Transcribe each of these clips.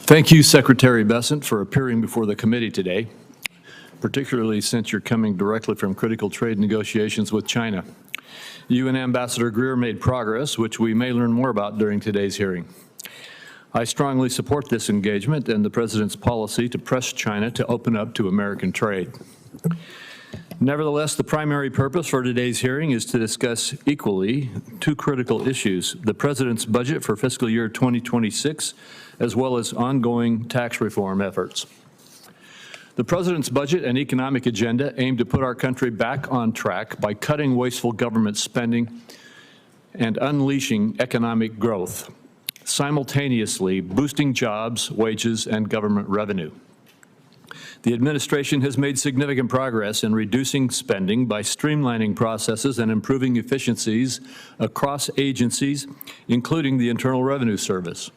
Thank you, Secretary Bessent, for appearing before the committee today, particularly since you're coming directly from critical trade negotiations with China. You and Ambassador Greer made progress, which we may learn more about during today's hearing. I strongly support this engagement and the President's policy to press China to open up to American trade. Nevertheless, the primary purpose for today's hearing is to discuss equally two critical issues: the President's budget for fiscal year 2026, as well as ongoing tax reform efforts. The President's budget and economic agenda aim to put our country back on track by cutting wasteful government spending and unleashing economic growth, simultaneously boosting jobs, wages, and government revenue. The administration has made significant progress in reducing spending by streamlining processes and improving efficiencies across agencies, including the Internal Revenue Service.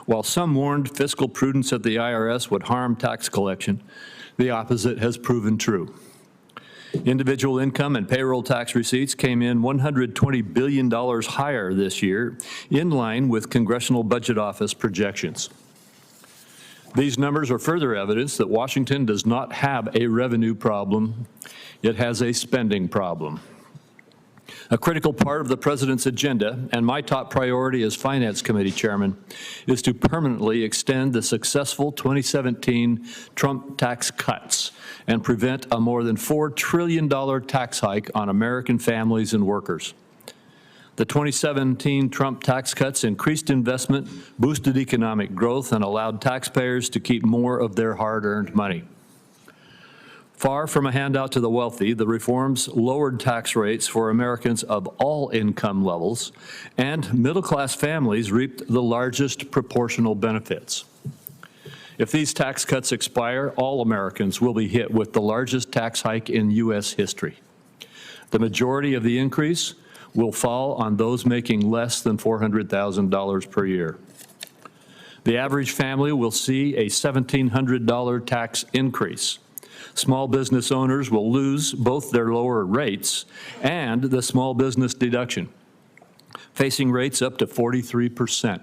While some warned fiscal prudence at the IRS would harm tax collection, the opposite has proven true. Individual income and payroll tax receipts came in $120 billion higher this year, in line with Congressional Budget Office projections. These numbers are further evidence that Washington does not have a revenue problem, it has a spending problem. A critical part of the President's agenda, and my top priority as Finance Committee Chairman, is to permanently extend the successful 2017 Trump tax cuts and prevent a more than $4 trillion tax hike on American families and workers. The 2017 Trump tax cuts increased investment, boosted economic growth, and allowed taxpayers to keep more of their hard-earned money. Far from a handout to the wealthy, the reforms lowered tax rates for Americans of all income levels, and middle-class families reaped the largest proportional benefits. If these tax cuts expire, all Americans will be hit with the largest tax hike in U.S. history. The majority of the increase will fall on those making less than $400,000 per year. The average family will see a $1,700 tax increase. Small business owners will lose both their lower rates and the small business deduction, facing rates up to 43%.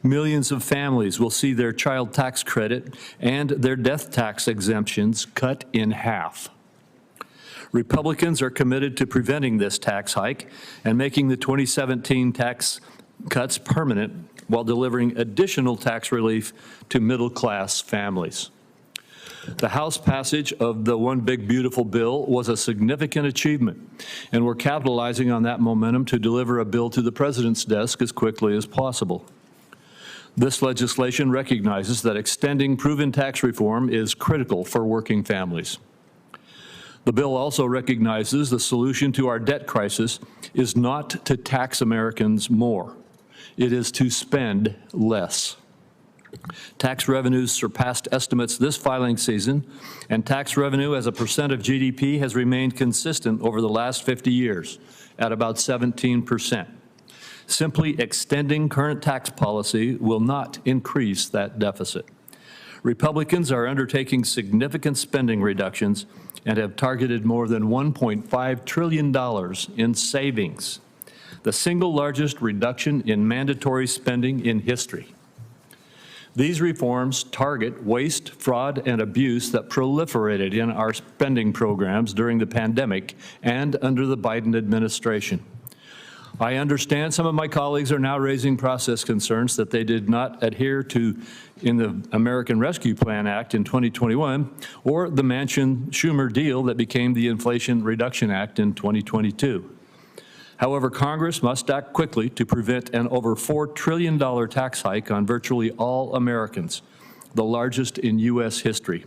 Millions of families will see their child tax credit and their death tax exemptions cut in half. Republicans are committed to preventing this tax hike and making the 2017 tax cuts permanent while delivering additional tax relief to middle-class families. The House passage of the One Big Beautiful Bill was a significant achievement, and we're capitalizing on that momentum to deliver a bill to the President's desk as quickly as possible. This legislation recognizes that extending proven tax reform is critical for working families. The bill also recognizes the solution to our debt crisis is not to tax Americans more. It is to spend less. Tax revenues surpassed estimates this filing season, and tax revenue as a percent of GDP has remained consistent over the last 50 years at about 17%. Simply extending current tax policy will not increase that deficit. Republicans are undertaking significant spending reductions and have targeted more than $1.5 trillion in savings, the single largest reduction in mandatory spending in history. These reforms target waste, fraud, and abuse that proliferated in our spending programs during the pandemic and under the Biden administration. I understand some of my colleagues are now raising process concerns that they did not adhere to in the American Rescue Plan Act in 2021 or the Manchin-Schumer deal that became the Inflation Reduction Act in 2022. However, Congress must act quickly to prevent an over $4 trillion tax hike on virtually all Americans, the largest in U.S. history.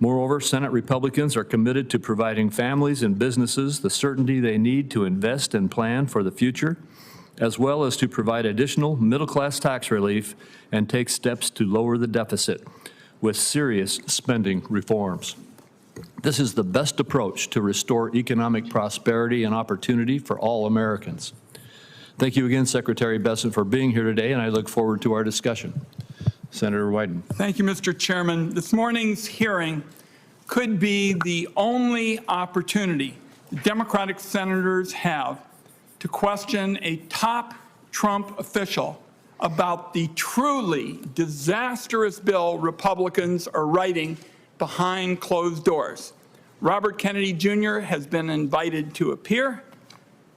Moreover, Senate Republicans are committed to providing families and businesses the certainty they need to invest and plan for the future, as well as to provide additional middle-class tax relief and take steps to lower the deficit with serious spending reforms. This is the best approach to restore economic prosperity and opportunity for all Americans. Thank you again, Secretary Bessent, for being here today, and I look forward to our discussion. Senator Wyden. Thank you, Mr. Chairman. This morning's hearing could be the only opportunity Democratic senators have to question a top Trump official about the truly disastrous bill Republicans are writing behind closed doors. Robert Kennedy Jr. has been invited to appear.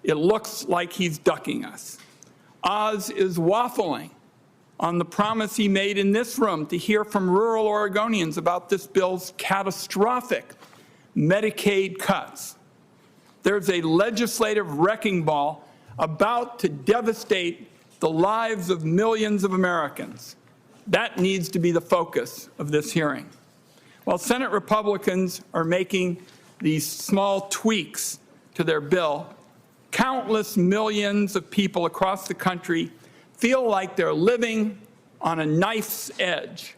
It looks like he's ducking us. Oz is waffling on the promise he made in this room to hear from rural Oregonians about this bill's catastrophic Medicaid cuts. There's a legislative wrecking ball about to devastate the lives of millions of Americans. That needs to be the focus of this hearing. While Senate Republicans are making these small tweaks to their bill, countless millions of people across the country feel like they're living on a knife's edge.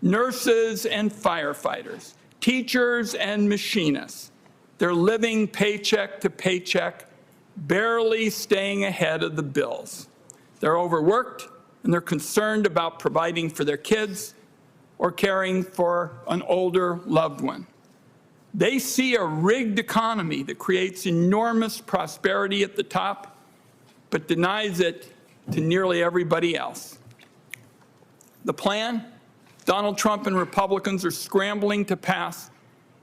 Nurses and firefighters, teachers and machinists, they're living paycheck to paycheck, barely staying ahead of the bills. They're overworked, and they're concerned about providing for their kids or caring for an older loved one. They see a rigged economy that creates enormous prosperity at the top, but denies it to nearly everybody else. The plan Donald Trump and Republicans are scrambling to pass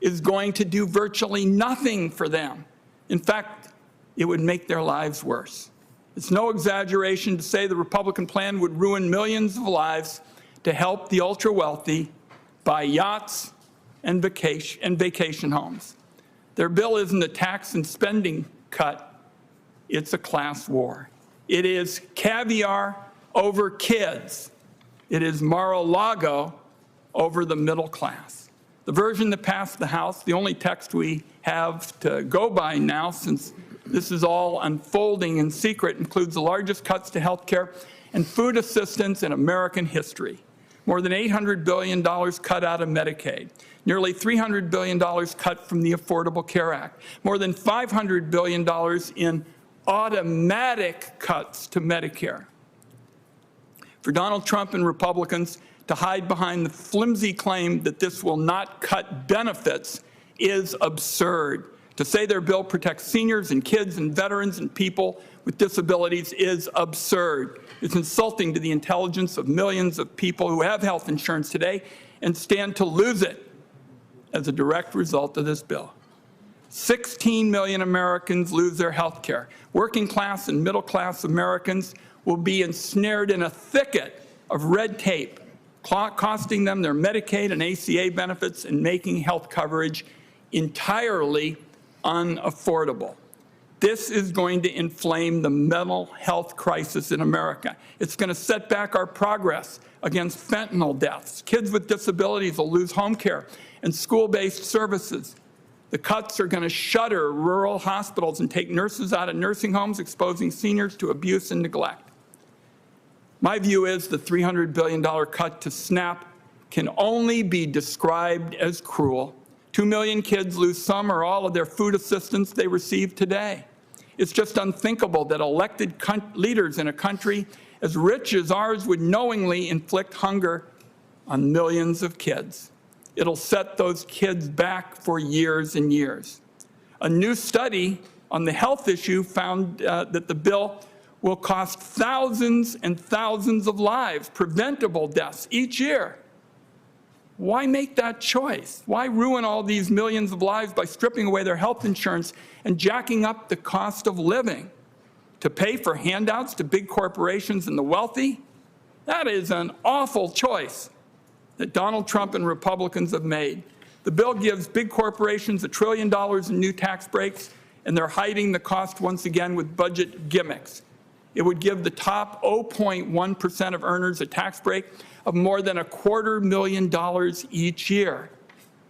is going to do virtually nothing for them. In fact, it would make their lives worse. It's no exaggeration to say the Republican plan would ruin millions of lives to help the ultra-wealthy buy yachts and vacation homes. Their bill isn't a tax and spending cut, it's a class war. It is caviar over kids. It is Mar-a-Lago over the middle class. The version that passed the House, the only text we have to go by now since this is all unfolding in secret, includes the largest cuts to health care and food assistance in American history. More than $800 billion cut out of Medicaid, nearly $300 billion cut from the Affordable Care Act, more than $500 billion in automatic cuts to Medicare. For Donald Trump and Republicans to hide behind the flimsy claim that this will not cut benefits is absurd. To say their bill protects seniors and kids and veterans and people with disabilities is absurd. It's insulting to the intelligence of millions of people who have health insurance today and stand to lose it as a direct result of this bill. 16 million Americans lose their health care. Working class and middle class Americans will be ensnared in a thicket of red tape, costing them their Medicaid and ACA benefits and making health coverage entirely unaffordable. This is going to inflame the mental health crisis in America. It's going to set back our progress against fentanyl deaths. Kids with disabilities will lose home care and school-based services. The cuts are going to shutter rural hospitals and take nurses out of nursing homes, exposing seniors to abuse and neglect. My view is the $300 billion cut to SNAP can only be described as cruel. 2 million kids lose some or all of their food assistance they receive today. It's just unthinkable that elected leaders in a country as rich as ours would knowingly inflict hunger on millions of kids. It'll set those kids back for years and years. A new study on the health issue found that the bill will cost thousands and thousands of lives, preventable deaths each year. Why make that choice? Why ruin all these millions of lives by stripping away their health insurance and jacking up the cost of living to pay for handouts to big corporations and the wealthy? That is an awful choice that Donald Trump and Republicans have made. The bill gives big corporations $1 trillion in new tax breaks, and they're hiding the cost once again with budget gimmicks. It would give the top 0.1% of earners a tax break of more than $250,000 each year.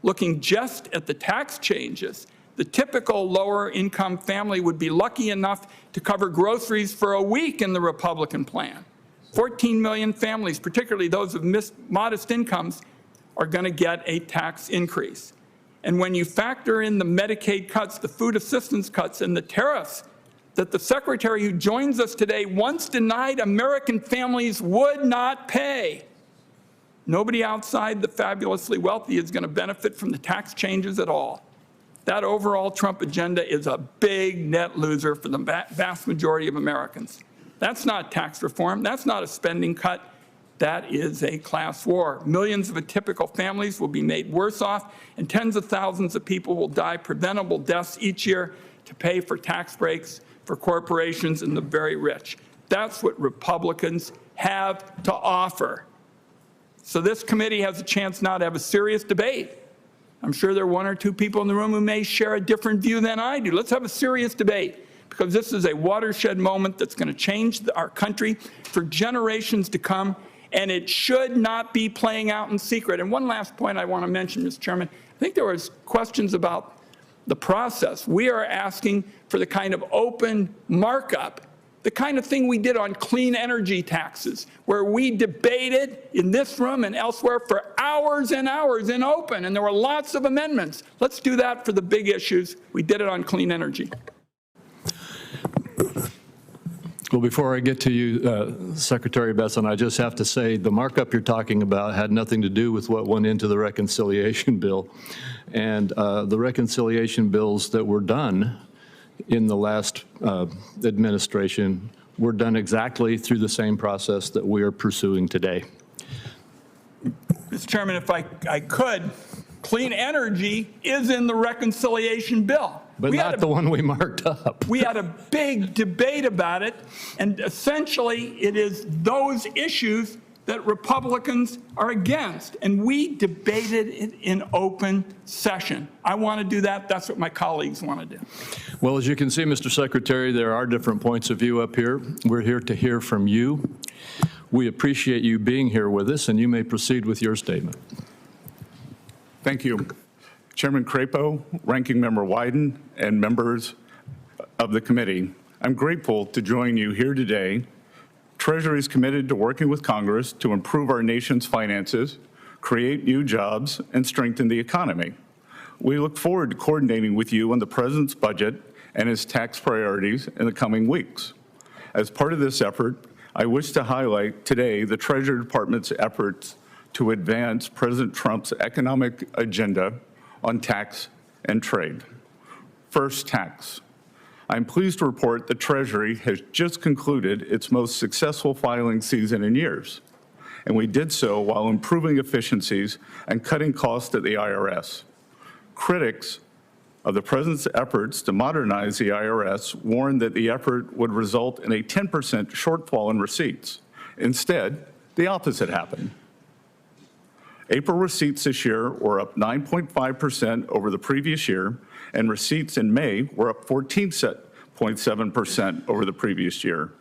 Looking just at the tax changes, the typical lower income family would be lucky enough to cover groceries for a week in the Republican plan. 14 million families, particularly those of modest incomes, are going to get a tax increase. And when you factor in the Medicaid cuts, the food assistance cuts, and the tariffs that the secretary who joins us today once denied American families would not pay, nobody outside the fabulously wealthy is going to benefit from the tax changes at all. That overall Trump agenda is a big net loser for the vast majority of Americans. That's not tax reform. That's not a spending cut. That is a class war. Millions of atypical families will be made worse off, and tens of thousands of people will die preventable deaths each year to pay for tax breaks for corporations and the very rich. That's what Republicans have to offer. So this committee has a chance now to have a serious debate. I'm sure there are one or two people in the room who may share a different view than I do. Let's have a serious debate, because this is a watershed moment that's going to change our country for generations to come, and it should not be playing out in secret. And one last point I want to mention, Mr. Chairman, I think there was questions about the process. We are asking for the kind of open markup, the kind of thing we did on clean energy taxes, where we debated in this room and elsewhere for hours and hours in open, and there were lots of amendments. Let's do that for the big issues. We did it on clean energy. Well, before I get to you, Secretary Bessent, I just have to say the markup you're talking about had nothing to do with what went into the reconciliation bill. And the reconciliation bills that were done in the last administration were done exactly through the same process that we are pursuing today. Mr. Chairman, if I could, clean energy is in the reconciliation bill. But not the one we marked up. We had a big debate about it, and essentially it is those issues that Republicans are against, and we debated it in open session. I want to do that. That's what my colleagues want to do. Well, as you can see, Mr. Secretary, there are different points of view up here. We're here to hear from you. We appreciate you being here with us, and you may proceed with your statement. Thank you. Chairman Crapo, Ranking Member Wyden, and members of the committee, I'm grateful to join you here today. Treasury is committed to working with Congress to improve our nation's finances, create new jobs, and strengthen the economy. We look forward to coordinating with you on the President's budget and his tax priorities in the coming weeks. As part of this effort, I wish to highlight today the Treasury Department's efforts to advance President Trump's economic agenda on tax and trade. First, tax. I'm pleased to report the Treasury has just concluded its most successful filing season in years, and we did so while improving efficiencies and cutting costs at the IRS. Critics of the President's efforts to modernize the IRS warned that the effort would result in a 10% shortfall in receipts. Instead, the opposite happened. April receipts this year were up 9.5% over the previous year, and receipts in May were up 14.7% over the previous year.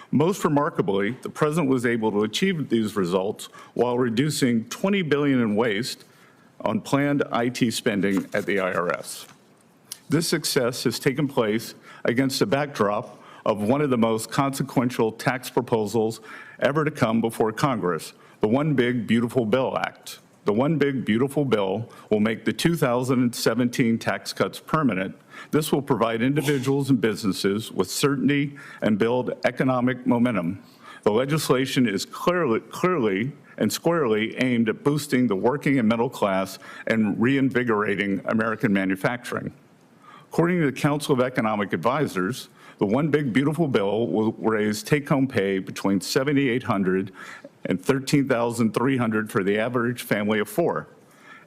Most remarkably, the President was able to achieve these results while reducing $20 billion in waste on planned IT spending at the IRS. This success has taken place against the backdrop of one of the most consequential tax proposals ever to come before Congress, the One Big Beautiful Bill Act. The One Big Beautiful Bill will make the 2017 tax cuts permanent. This will provide individuals and businesses with certainty and build economic momentum. The legislation is clearly and squarely aimed at boosting the working and middle class and reinvigorating American manufacturing. According to the Council of Economic Advisors, the One Big Beautiful Bill will raise take-home pay between $7,800 and $13,300 for the average family of four.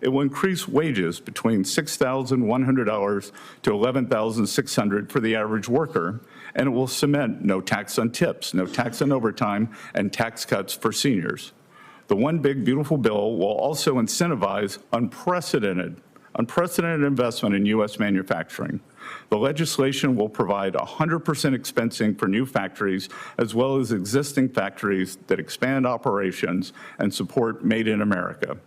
It will increase wages between $6,100 to $11,600 for the average worker, and it will cement no tax on tips, no tax on overtime, and tax cuts for seniors. The One Big Beautiful Bill will also incentivize unprecedented investment in U.S. manufacturing. The legislation will provide 100% expensing for new factories, as well as existing factories that expand operations and support Made in America.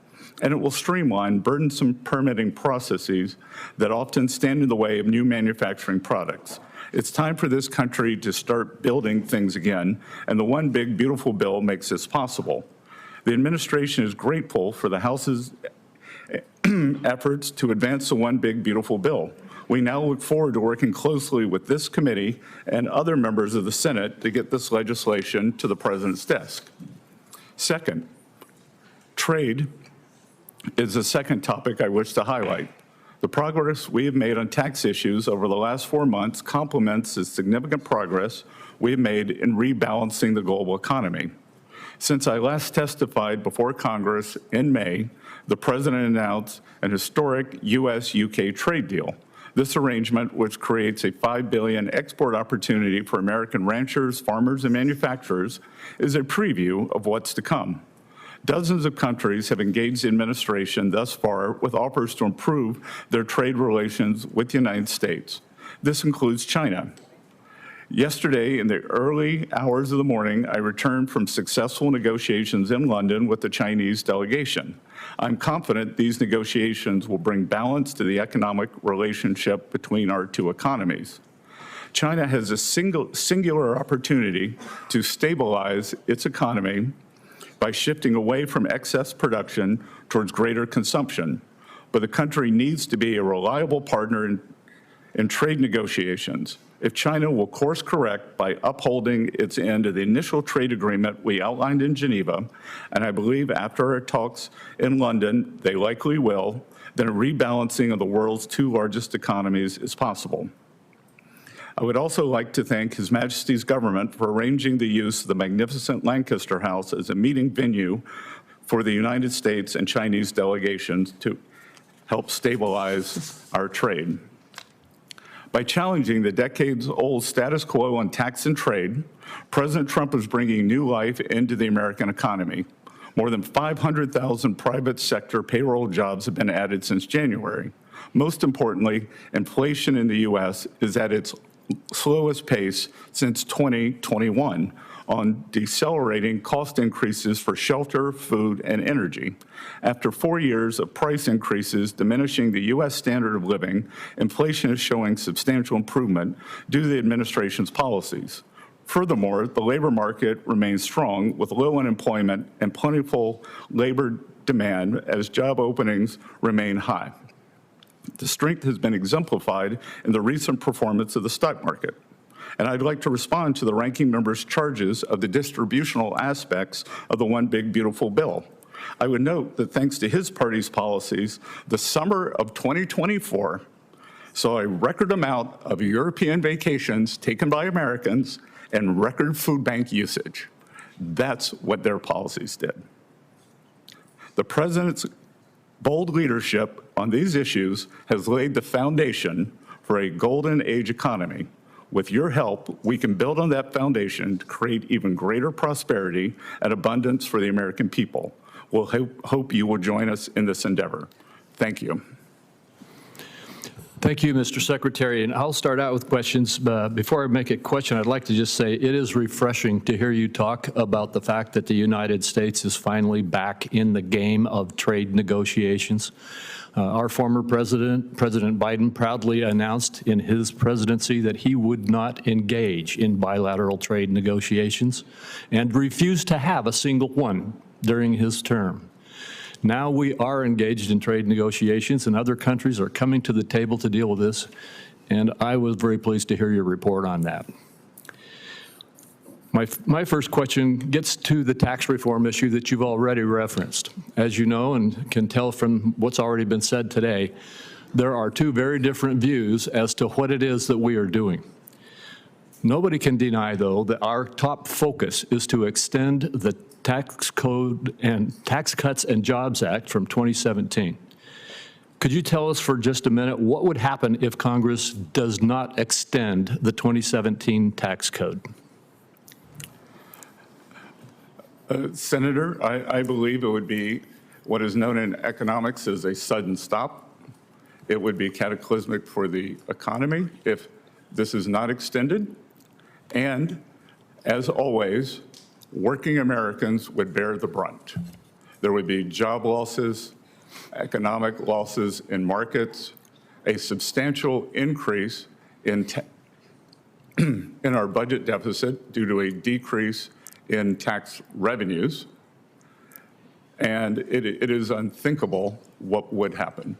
And it will streamline burdensome permitting processes that often stand in the way of new manufacturing products. It's time for this country to start building things again, and the One Big Beautiful Bill makes this possible. The administration is grateful for the House's efforts to advance the One Big Beautiful Bill. We now look forward to working closely with this committee and other members of the Senate to get this legislation to the President's desk. Second, trade is the second topic I wish to highlight. The progress we have made on tax issues over the last 4 months complements the significant progress we have made in rebalancing the global economy. Since I last testified before Congress in May, the President announced an historic U.S.-UK trade deal. This arrangement, which creates a $5 billion export opportunity for American ranchers, farmers, and manufacturers, is a preview of what's to come. Dozens of countries have engaged the administration thus far with offers to improve their trade relations with the United States. This includes China. Yesterday, in the early hours of the morning, I returned from successful negotiations in London with the Chinese delegation. I'm confident these negotiations will bring balance to the economic relationship between our two economies. China has a singular opportunity to stabilize its economy by shifting away from excess production towards greater consumption. But the country needs to be a reliable partner in trade negotiations. If China will course correct by upholding its end of the initial trade agreement we outlined in Geneva, and I believe after our talks in London, they likely will, then a rebalancing of the world's two largest economies is possible. I would also like to thank His Majesty's government for arranging the use of the magnificent Lancaster House as a meeting venue for the United States and Chinese delegations to help stabilize our trade. By challenging the decades-old status quo on tax and trade, President Trump is bringing new life into the American economy. More than 500,000 private sector payroll jobs have been added since January. Most importantly, inflation in the U.S. is at its slowest pace since 2021 on decelerating cost increases for shelter, food, and energy. After 4 years of price increases diminishing the U.S. standard of living, inflation is showing substantial improvement due to the administration's policies. Furthermore, the labor market remains strong with low unemployment and plentiful labor demand as job openings remain high. The strength has been exemplified in the recent performance of the stock market. And I'd like to respond to the ranking member's charges of the distributional aspects of the One Big Beautiful Bill. I would note that thanks to his party's policies, the summer of 2024 saw a record amount of European vacations taken by Americans and record food bank usage. That's what their policies did. The president's bold leadership on these issues has laid the foundation for a golden age economy. With your help, we can build on that foundation to create even greater prosperity and abundance for the American people. We'll hope you will join us in this endeavor. Thank you. Thank you, Mr. Secretary. And I'll start out with questions. Before I make a question, I'd like to just say it is refreshing to hear you talk about the fact that the United States is finally back in the game of trade negotiations. Our former president, President Biden, proudly announced in his presidency that he would not engage in bilateral trade negotiations and refused to have a single one during his term. Now we are engaged in trade negotiations, and other countries are coming to the table to deal with this, and I was very pleased to hear your report on that. My first question gets to the tax reform issue that you've already referenced. As you know and can tell from what's already been said today, there are two very different views as to what it is that we are doing. Nobody can deny, though, that our top focus is to extend the Tax Code and Tax Cuts and Jobs Act from 2017. Could you tell us for just a minute what would happen if Congress does not extend the 2017 tax code? Senator, I believe it would be what is known in economics as a sudden stop. It would be cataclysmic for the economy if this is not extended. And as always, working Americans would bear the brunt. There would be job losses, economic losses in markets, a substantial increase in our budget deficit due to a decrease in tax revenues, and it is unthinkable what would happen.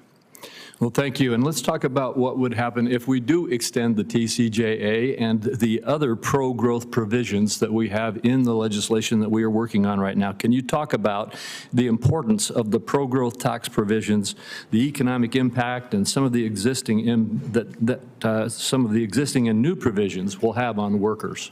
Well, thank you. And let's talk about what would happen if we do extend the TCJA and the other pro-growth provisions that we have in the legislation that we are working on right now. Can you talk about the importance of the pro-growth tax provisions, the economic impact, and some of the existing some of the existing and new provisions will have on workers?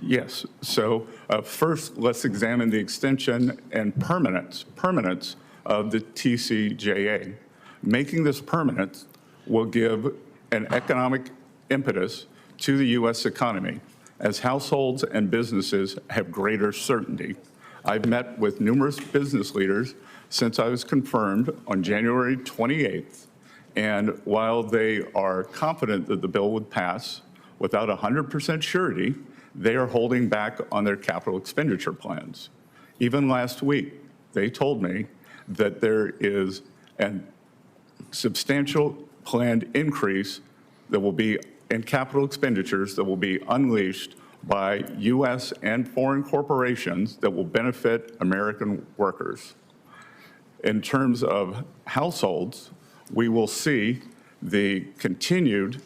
Yes. So first, let's examine the extension and permanence of the TCJA. Making this permanent will give an economic impetus to the U.S. economy as households and businesses have greater certainty. I've met with numerous business leaders since I was confirmed on January 28th, and while they are confident that the bill would pass without 100% surety, they are holding back on their capital expenditure plans. Even last week, they told me that there is a substantial planned increase that will be in capital expenditures that will be unleashed by U.S. and foreign corporations that will benefit American workers. In terms of households, we will see the continued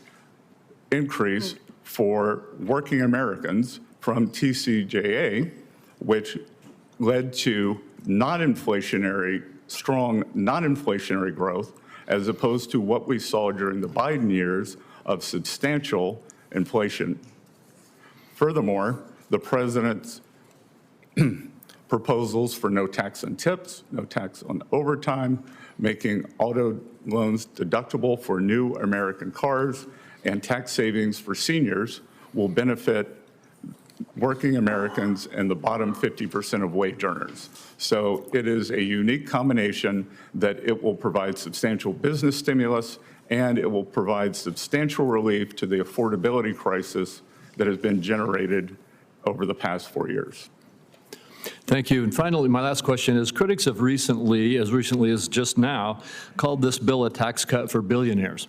increase for working Americans from TCJA, which led to strong non-inflationary growth, as opposed to what we saw during the Biden years of substantial inflation. Furthermore, the president's proposals for no tax on tips, no tax on overtime, making auto loans deductible for new American cars, and tax savings for seniors will benefit working Americans and the bottom 50% of wage earners. So it is a unique combination that it will provide substantial business stimulus and it will provide substantial relief to the affordability crisis that has been generated over the past 4 years. Thank you. And finally, my last question is, critics have recently as just now, called this bill a tax cut for billionaires,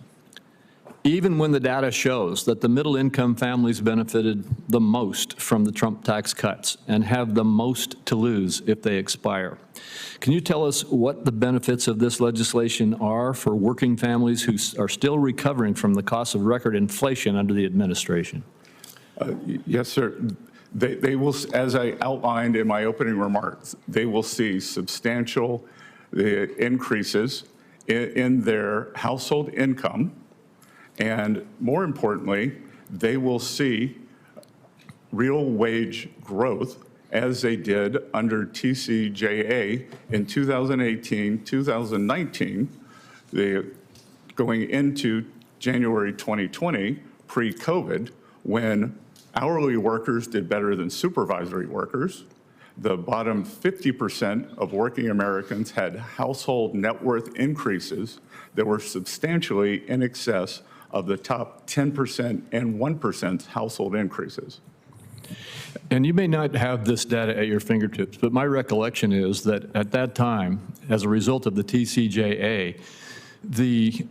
even when the data shows that the middle-income families benefited the most from the Trump tax cuts and have the most to lose if they expire. Can you tell us what the benefits of this legislation are for working families who are still recovering from the cost of record inflation under the administration? Yes, sir. They will, as I outlined in my opening remarks, they will see substantial increases in their household income. And more importantly, they will see real wage growth as they did under TCJA in 2018, 2019, going into January 2020, pre-COVID, when hourly workers did better than supervisory workers. The bottom 50% of working Americans had household net worth increases that were substantially in excess of the top 10% and 1% household increases. And you may not have this data at your fingertips, but my recollection is that at that time, as a result of the TCJA, the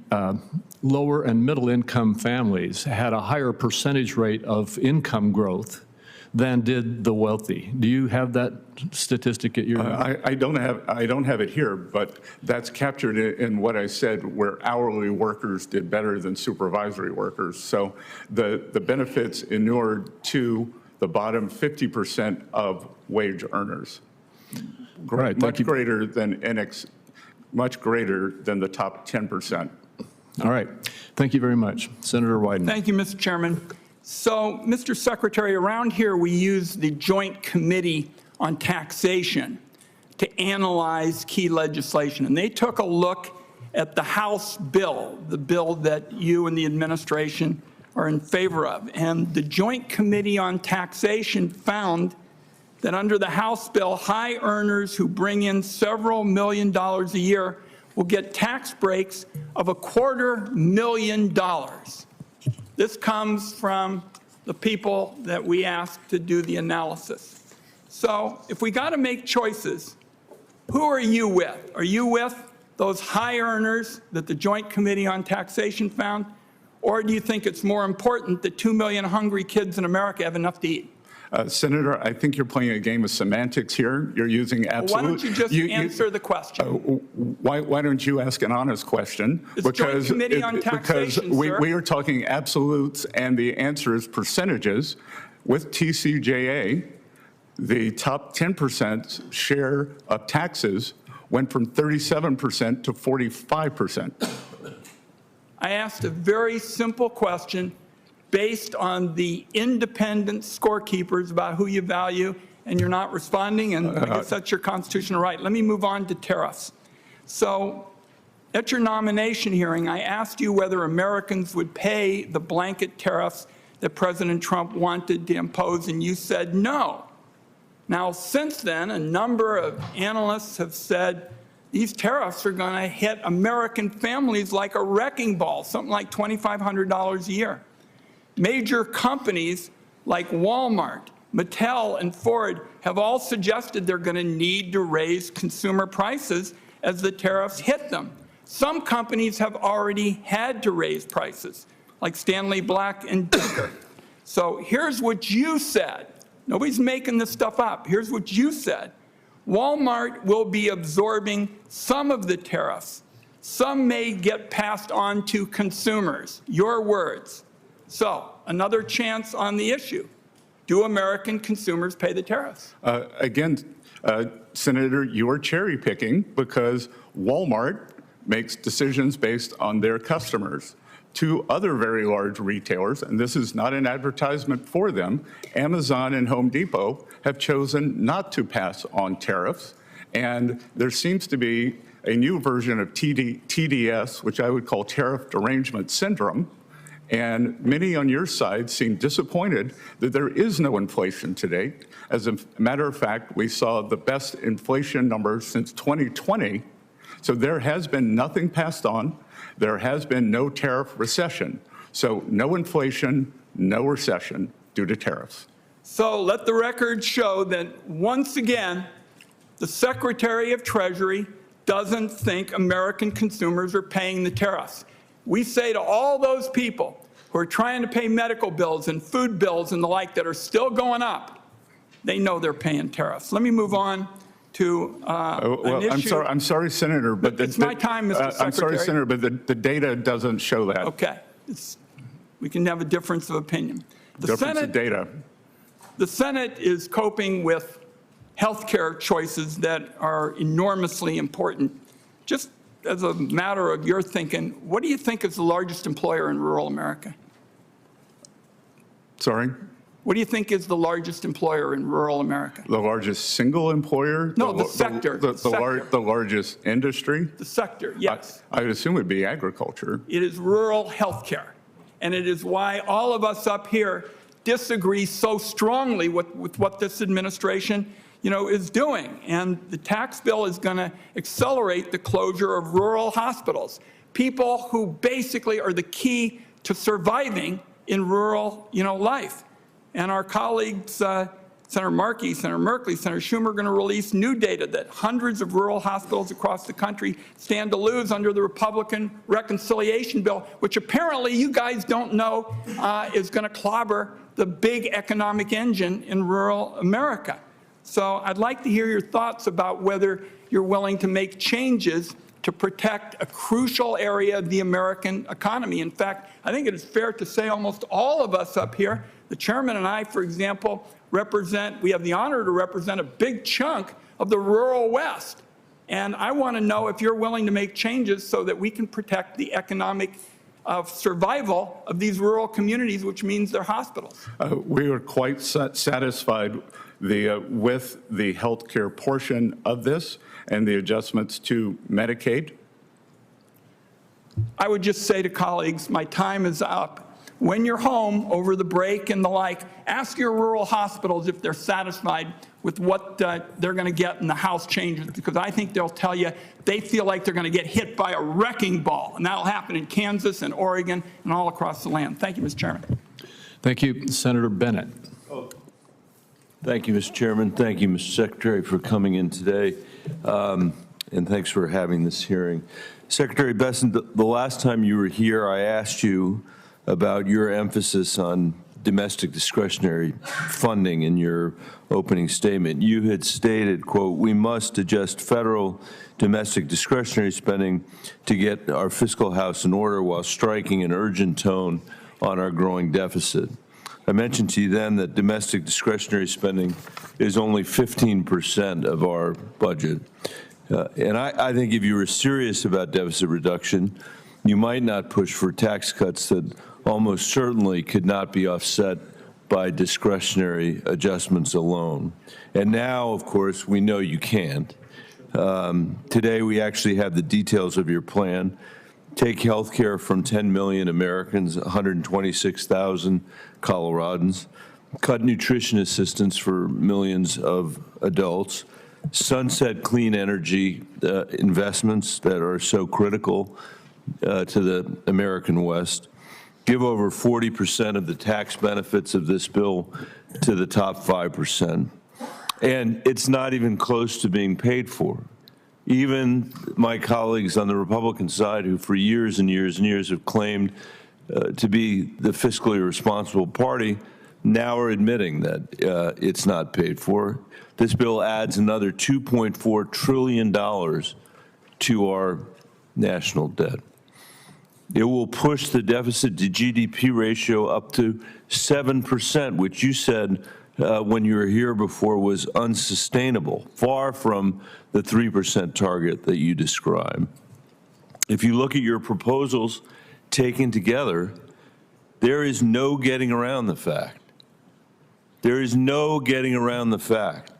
lower and middle income families had a higher percentage rate of income growth than did the wealthy. Do you have that statistic at your? I don't have it here, but that's captured in what I said, where hourly workers did better than supervisory workers. So the benefits inured to the bottom 50% of wage earners. Right, much greater than the top 10%. All right. Thank you very much. Senator Wyden. Thank you, Mr. Chairman. So, Mr. Secretary, around here we use the Joint Committee on Taxation to analyze key legislation. And they took a look at the House bill, the bill that you and the administration are in favor of. And the Joint Committee on Taxation found that under the House bill, high earners who bring in several $million a year will get tax breaks of $250,000. This comes from the people that we asked to do the analysis. So if we got to make choices, who are you with? Are you with those high earners that the Joint Committee on Taxation found? Or do you think it's more important that 2 million hungry kids in America have enough to eat? Senator, I think you're playing a game of semantics here. You're using absolute. Well, why don't you just answer the question? Why don't you ask an honest question? It's Joint Committee on Taxation, because sir. we are talking absolutes, and the answer is percentages. With TCJA, the top 10% share of taxes went from 37% to 45%. I asked a very simple question. based on the independent scorekeepers about who you value, and you're not responding, and I guess that's your constitutional right. Let me move on to tariffs. So at your nomination hearing, I asked you whether Americans would pay the blanket tariffs that President Trump wanted to impose, and you said no. Now, since then, a number of analysts have said these tariffs are going to hit American families like a wrecking ball, something like $2,500 a year. Major companies like Walmart, Mattel, and Ford have all suggested they're going to need to raise consumer prices as the tariffs hit them. Some companies have already had to raise prices, like Stanley Black and Decker. So here's what you said. Nobody's making this stuff up. Here's what you said. Walmart will be absorbing some of the tariffs. Some may get passed on to consumers. Your words. So another chance on the issue. Do American consumers pay the tariffs? Again, Senator, you are cherry picking because Walmart makes decisions based on their customers. Two other very large retailers, and this is not an advertisement for them, Amazon and Home Depot, have chosen not to pass on tariffs. And there seems to be a new version of TDS, which I would call tariff derangement syndrome. And many on your side seem disappointed that there is no inflation to date. As a matter of fact, we saw the best inflation numbers since 2020. So there has been nothing passed on. There has been no tariff recession. So no inflation, no recession due to tariffs. So let the record show that once again, the Secretary of Treasury doesn't think American consumers are paying the tariffs. We say to all those people who are trying to pay medical bills and food bills and the like that are still going up, they know they're paying tariffs. Let me move on to an issue. I'm sorry, Senator, but it's my time, Mr. Secretary. I'm sorry, Senator, but the data doesn't show that. Okay. We can have a difference of opinion. Difference of data. The Senate is coping with health care choices that are enormously important. Just as a matter of your thinking, what do you think is the largest employer in rural America? Sorry? What do you think is the largest employer in rural America? The largest single employer? No, the sector. The largest industry? The sector, yes. I would assume it would be agriculture. It is rural health care. And it is why all of us up here disagree so strongly with what this administration is doing. And the tax bill is going to accelerate the closure of rural hospitals, people who basically are the key to surviving in rural life. And our colleagues, Senator Markey, Senator Merkley, Senator Schumer, are going to release new data that hundreds of rural hospitals across the country stand to lose under the Republican reconciliation bill, which apparently you guys don't know is going to clobber the big economic engine in rural America. So I'd like to hear your thoughts about whether you're willing to make changes to protect a crucial area of the American economy. In fact, I think it is fair to say almost all of us up here, the chairman and I, for example, we have the honor to represent a big chunk of the rural West. And I want to know if you're willing to make changes so that we can protect the economic survival of these rural communities, which means their hospitals. We are quite satisfied with the health care portion of this and the adjustments to Medicaid. I would just say to colleagues, my time is up. When you're home over the break and the like, ask your rural hospitals if they're satisfied with what they're going to get in the House changes, because I think they'll tell you they feel like they're going to get hit by a wrecking ball, and that'll happen in Kansas and Oregon and all across the land. Thank you, Mr. Chairman. Thank you. Senator Bennett. Thank you, Mr. Chairman. Thank you, Mr. Secretary, for coming in today, and thanks for having this hearing. Secretary Bessent, the last time you were here, I asked you about your emphasis on domestic discretionary funding in your opening statement. You had stated, quote, "We must adjust federal domestic discretionary spending to get our fiscal house in order while striking an urgent tone on our growing deficit." I mentioned to you then that domestic discretionary spending is only 15% of our budget. And I think if you were serious about deficit reduction, you might not push for tax cuts that almost certainly could not be offset by discretionary adjustments alone. And now, of course, we know you can't. Today, we actually have the details of your plan. Take health care from 10 million Americans, 126,000 Coloradans. Cut nutrition assistance for millions of adults. Sunset clean energy investments that are so critical to the American West. Give over 40% of the tax benefits of this bill to the top 5%. And it's not even close to being paid for. Even my colleagues on the Republican side, who for years and years and years have claimed to be the fiscally responsible party, now are admitting that it's not paid for. This bill adds another $2.4 trillion to our national debt. It will push the deficit to GDP ratio up to 7%, which you said when you were here before was unsustainable, far from the 3% target that you described. If you look at your proposals taken together, there is no getting around the fact. There is no getting around the fact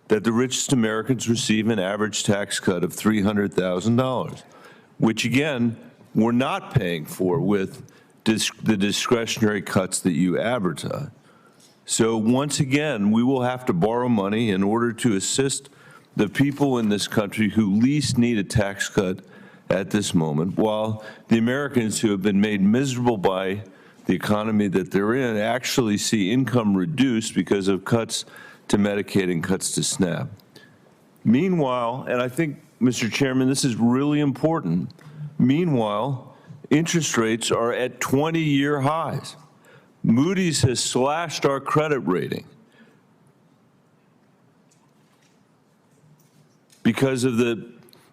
that the richest Americans receive an average tax cut of $300,000, which again, we're not paying for with the discretionary cuts that you advertise. So once again, we will have to borrow money in order to assist the people in this country who least need a tax cut at this moment, while the Americans who have been made miserable by the economy that they're in actually see income reduced because of cuts to Medicaid and cuts to SNAP. Meanwhile, and I think, Mr. Chairman, this is really important, meanwhile, interest rates are at 20-year highs. Moody's has slashed our credit rating because of the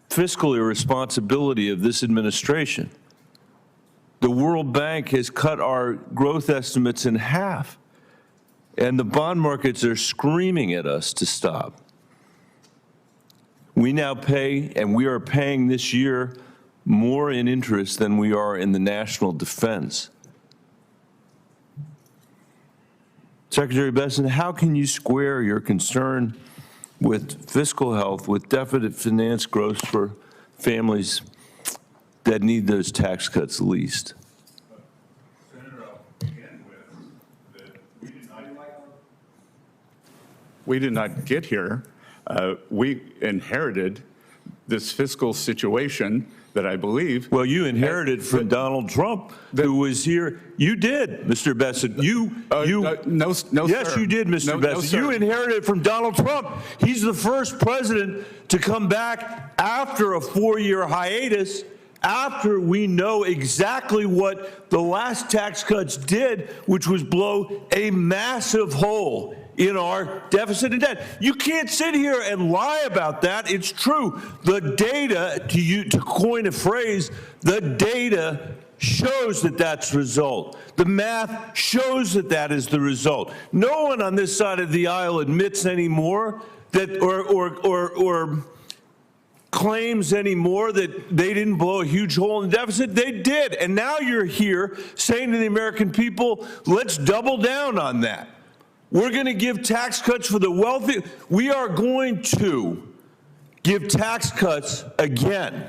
fiscal irresponsibility of this administration. The World Bank has cut our growth estimates in half, and the bond markets are screaming at us to stop. We now pay, and we are paying this year, more in interest than we are in the national defense. Secretary Bessent, how can you square your concern with fiscal health with deficit finance growth for families that need those tax cuts least? Senator, I'll begin with that we did not get here. We inherited this fiscal situation that I believe. Well, you inherited from Donald Trump, who was here. You did, Mr. Bessent. No, yes, sir. you did, Mr. Bessent. Sir. You inherited from Donald Trump. He's the first president to come back after a 4-year hiatus, after we know exactly what the last tax cuts did, which was blow a massive hole in our deficit and debt. You can't sit here and lie about that. It's true. The data, to coin a phrase, the data shows that that's the result. The math shows that that is the result. No one on this side of the aisle admits anymore that or claims anymore that they didn't blow a huge hole in the deficit. They did. And now you're here saying to the American people, let's double down on that. We're going to give tax cuts for the wealthy. We are going to give tax cuts again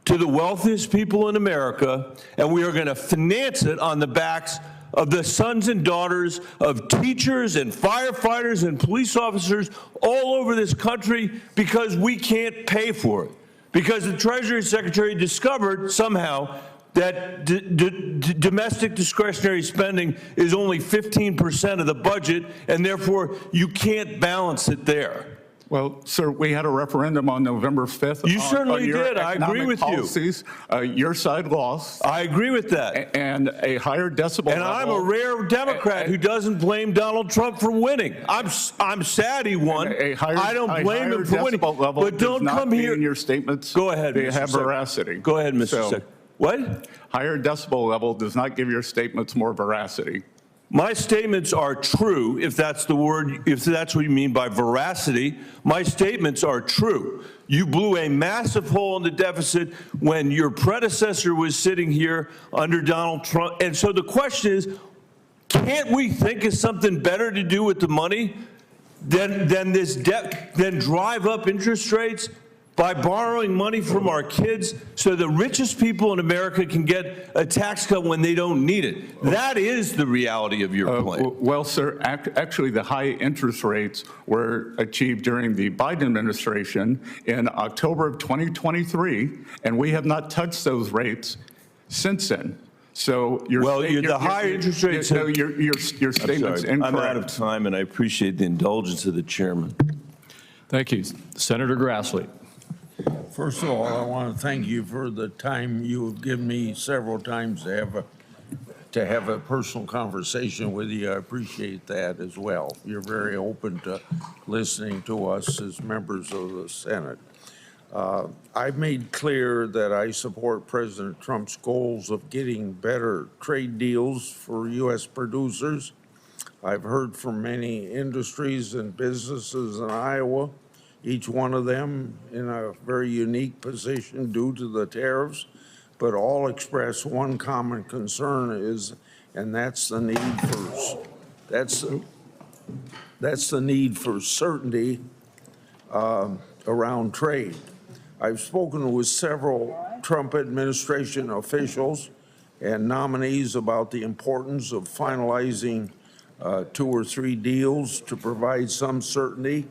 to the wealthiest people in America, and we are going to finance it on the backs of the sons and daughters of teachers and firefighters and police officers all over this country because we can't pay for it. Because the Treasury Secretary discovered somehow that domestic discretionary spending is only 15% of the budget, and therefore you can't balance it there. Well, sir, we had a referendum on November 5th. You certainly did. I agree with policies. Your side lost. I agree with that. And a higher decibel and level. I'm a rare Democrat who doesn't blame Donald Trump for winning. I'm sad he won. I don't blame him for winning. But don't come here. In your statements, go ahead. They have veracity. Go ahead, Mr. Secretary. What? Higher decibel level does not give your statements more veracity. My statements are true, if that's the word, if that's what you mean by veracity. My statements are true. You blew a massive hole in the deficit when your predecessor was sitting here under Donald Trump. And so the question is, can't we think of something better to do with the money than this debt, than drive up interest rates by borrowing money from our kids so the richest people in America can get a tax cut when they don't need it? That is the reality of your plan. Well, sir, actually, the high interest rates were achieved during the Biden administration in October of 2023, and we have not touched those rates since then. So your higher interest rates. No, your statement's incorrect. I'm out of time, and I appreciate the indulgence of the chairman. Thank you. Senator Grassley. First of all, I want to thank you for the time you have given me several times to have a personal conversation with you. I appreciate that as well. You're very open to listening to us as members of the Senate. I've made clear that I support President Trump's goals of getting better trade deals for U.S. producers. I've heard from many industries and businesses in Iowa, each one of them in a very unique position due to the tariffs, but all express one common concern and that's the need for certainty around trade. I've spoken with several Trump administration officials and nominees about the importance of finalizing 2 or 3 deals to provide some certainty.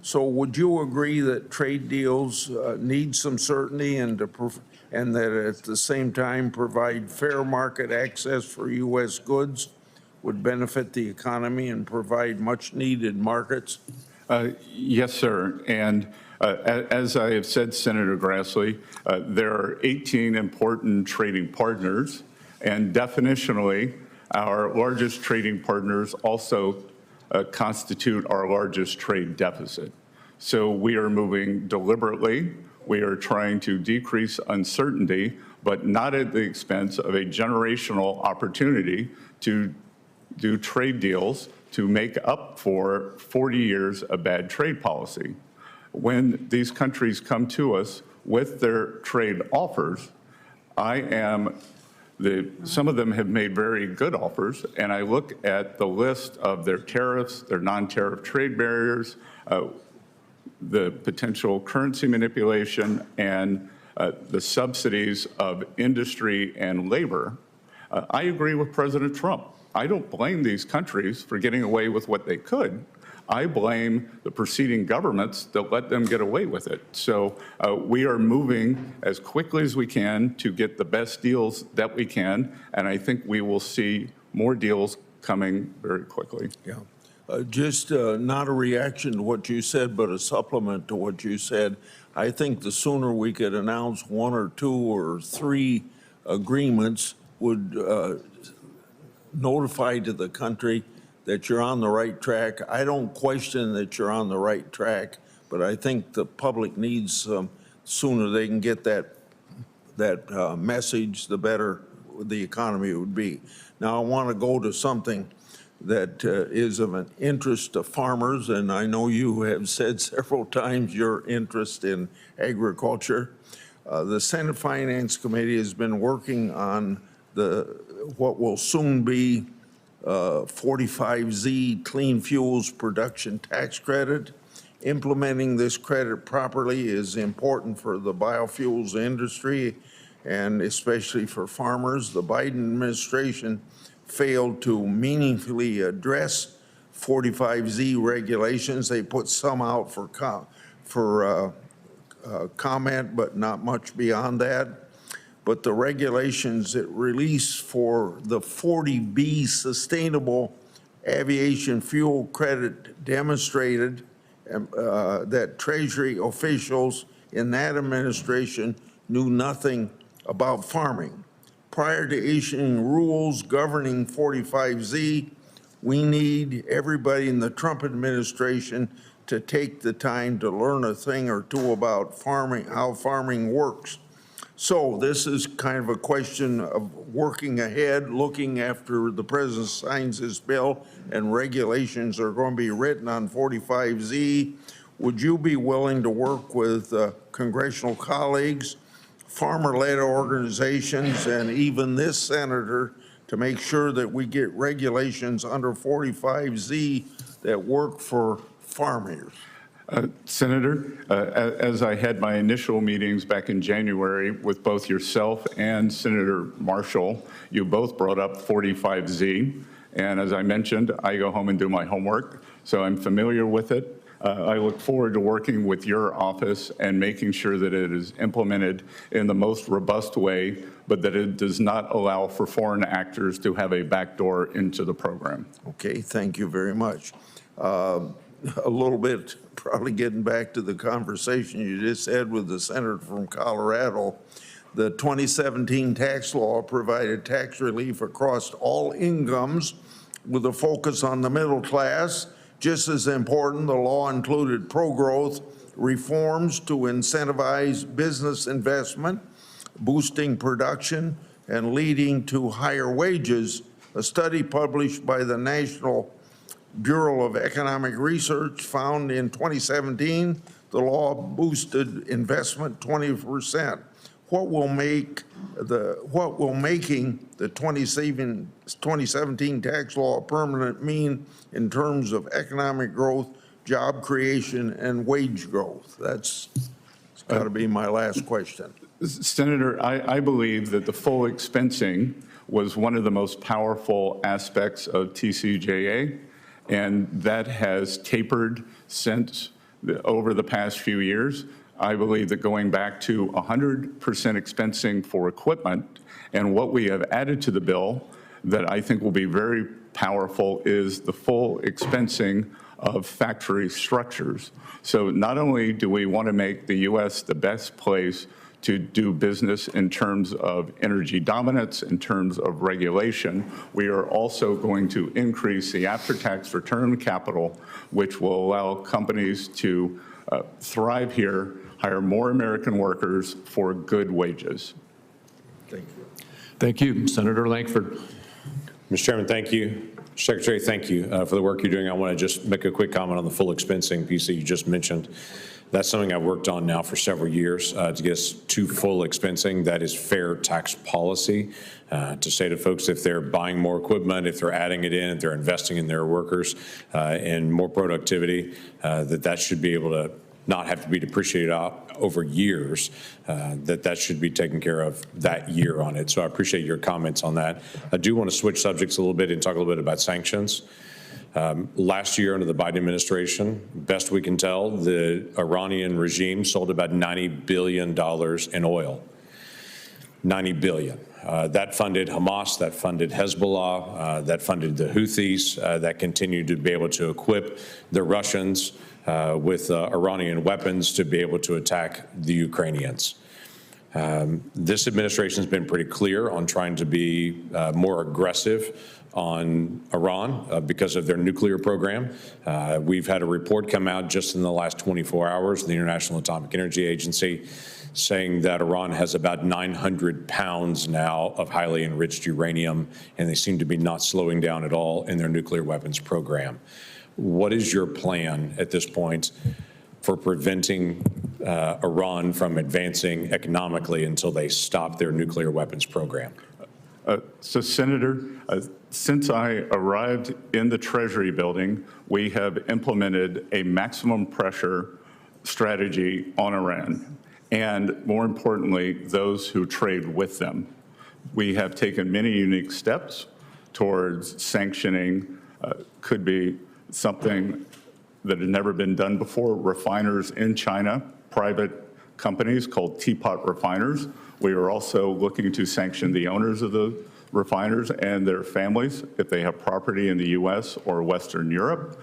So would you agree that trade deals need some certainty and that at the same time provide fair market access for U.S. goods, would benefit the economy and provide much needed markets? Yes, sir. And as I have said, Senator Grassley, there are 18 important trading partners, and definitionally, our largest trading partners also constitute our largest trade deficit. So we are moving deliberately. We are trying to decrease uncertainty, but not at the expense of a generational opportunity to do trade deals to make up for 40 years of bad trade policy. When these countries come to us with their trade offers, some of them have made very good offers, and I look at the list of their tariffs, their non-tariff trade barriers, the potential currency manipulation, and the subsidies of industry and labor. I agree with President Trump. I don't blame these countries for getting away with what they could. I blame the preceding governments that let them get away with it. So we are moving as quickly as we can to get the best deals that we can, and I think we will see more deals coming very quickly. Yeah. Just not a reaction to what you said, but a supplement to what you said. I think the sooner we could announce 1 or 2 or 3 agreements would notify to the country that you're on the right track. I don't question that you're on the right track, but I think the public needs, sooner they can get that message, the better the economy would be. Now, I want to go to something that is of an interest to farmers, and I know you have said several times your interest in agriculture. The Senate Finance Committee has been working on what will soon be 45Z Clean Fuels Production Tax Credit. Implementing this credit properly is important for the biofuels industry and especially for farmers. The Biden administration failed to meaningfully address 45Z regulations. They put some out for comment, but not much beyond that. But the regulations it released for the 40B Sustainable Aviation Fuel Credit demonstrated that Treasury officials in that administration knew nothing about farming. Prior to issuing rules governing 45Z, we need everybody in the Trump administration to take the time to learn a thing or two about farming, how farming works. So this is kind of a question of working ahead, looking after the president signs this bill and regulations are going to be written on 45Z. Would you be willing to work with congressional colleagues, farmer-led organizations, and even this senator to make sure that we get regulations under 45Z that work for farmers? Senator, as I had my initial meetings back in January with both yourself and Senator Marshall, you both brought up 45Z. And as I mentioned, I go home and do my homework, so I'm familiar with it. I look forward to working with your office and making sure that it is implemented in the most robust way, but that it does not allow for foreign actors to have a backdoor into the program. Okay, thank you very much. A little bit, probably getting back to the conversation you just had with the senator from Colorado, the 2017 tax law provided tax relief across all incomes with a focus on the middle class. Just as important, the law included pro-growth reforms to incentivize business investment, boosting production, and leading to higher wages. A study published by the National Bureau of Economic Research found in 2017 the law boosted investment 20%. What will making the 2017 tax law permanent mean in terms of economic growth, job creation, and wage growth? That's got to be my last question. Senator, I believe that the full expensing was one of the most powerful aspects of TCJA, and that has tapered since over the past few years. I believe that going back to 100% expensing for equipment, and what we have added to the bill that I think will be very powerful is the full expensing of factory structures. So not only do we want to make the U.S. the best place to do business in terms of energy dominance, in terms of regulation, we are also going to increase the after-tax return on capital, which will allow companies to thrive here, hire more American workers for good wages. Thank you. Thank you. Senator Lankford. Mr. Chairman, thank you. Secretary, thank you for the work you're doing. I want to just make a quick comment on the full expensing piece that you just mentioned. That's something I've worked on now for several years to get us to full expensing. That is fair tax policy to say to folks if they're buying more equipment, if they're adding it in, if they're investing in their workers and more productivity, that should be able to not have to be depreciated out over years, that should be taken care of that year on it. So I appreciate your comments on that. I do want to switch subjects a little bit and talk a little bit about sanctions. Last year under the Biden administration, best we can tell, the Iranian regime sold about $90 billion in oil. $90 billion. That funded Hamas, that funded Hezbollah, that funded the Houthis, that continued to be able to equip the Russians with Iranian weapons to be able to attack the Ukrainians. This administration has been pretty clear on trying to be more aggressive on Iran because of their nuclear program. We've had a report come out just in the last 24 hours, the International Atomic Energy Agency, saying that Iran has about 900 pounds now of highly enriched uranium, and they seem to be not slowing down at all in their nuclear weapons program. What is your plan at this point for preventing Iran from advancing economically until they stop their nuclear weapons program? So, Senator, since I arrived in the Treasury building, we have implemented a maximum pressure strategy on Iran, and more importantly, those who trade with them. We have taken many unique steps towards sanctioning, could be something that had never been done before, refiners in China, private companies called teapot refiners. We are also looking to sanction the owners of the refiners and their families if they have property in the U.S. or Western Europe.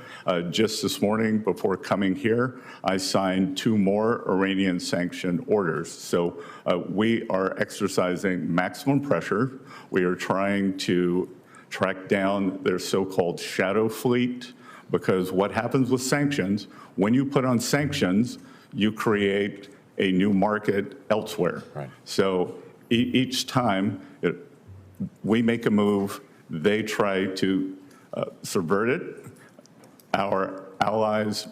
Just this morning, before coming here, I signed 2 more Iranian sanctioned orders. So we are exercising maximum pressure. We are trying to track down their so-called shadow fleet, because what happens with sanctions, when you put on sanctions, you create a new market elsewhere. Right. So each time we make a move, they try to subvert it. Our allies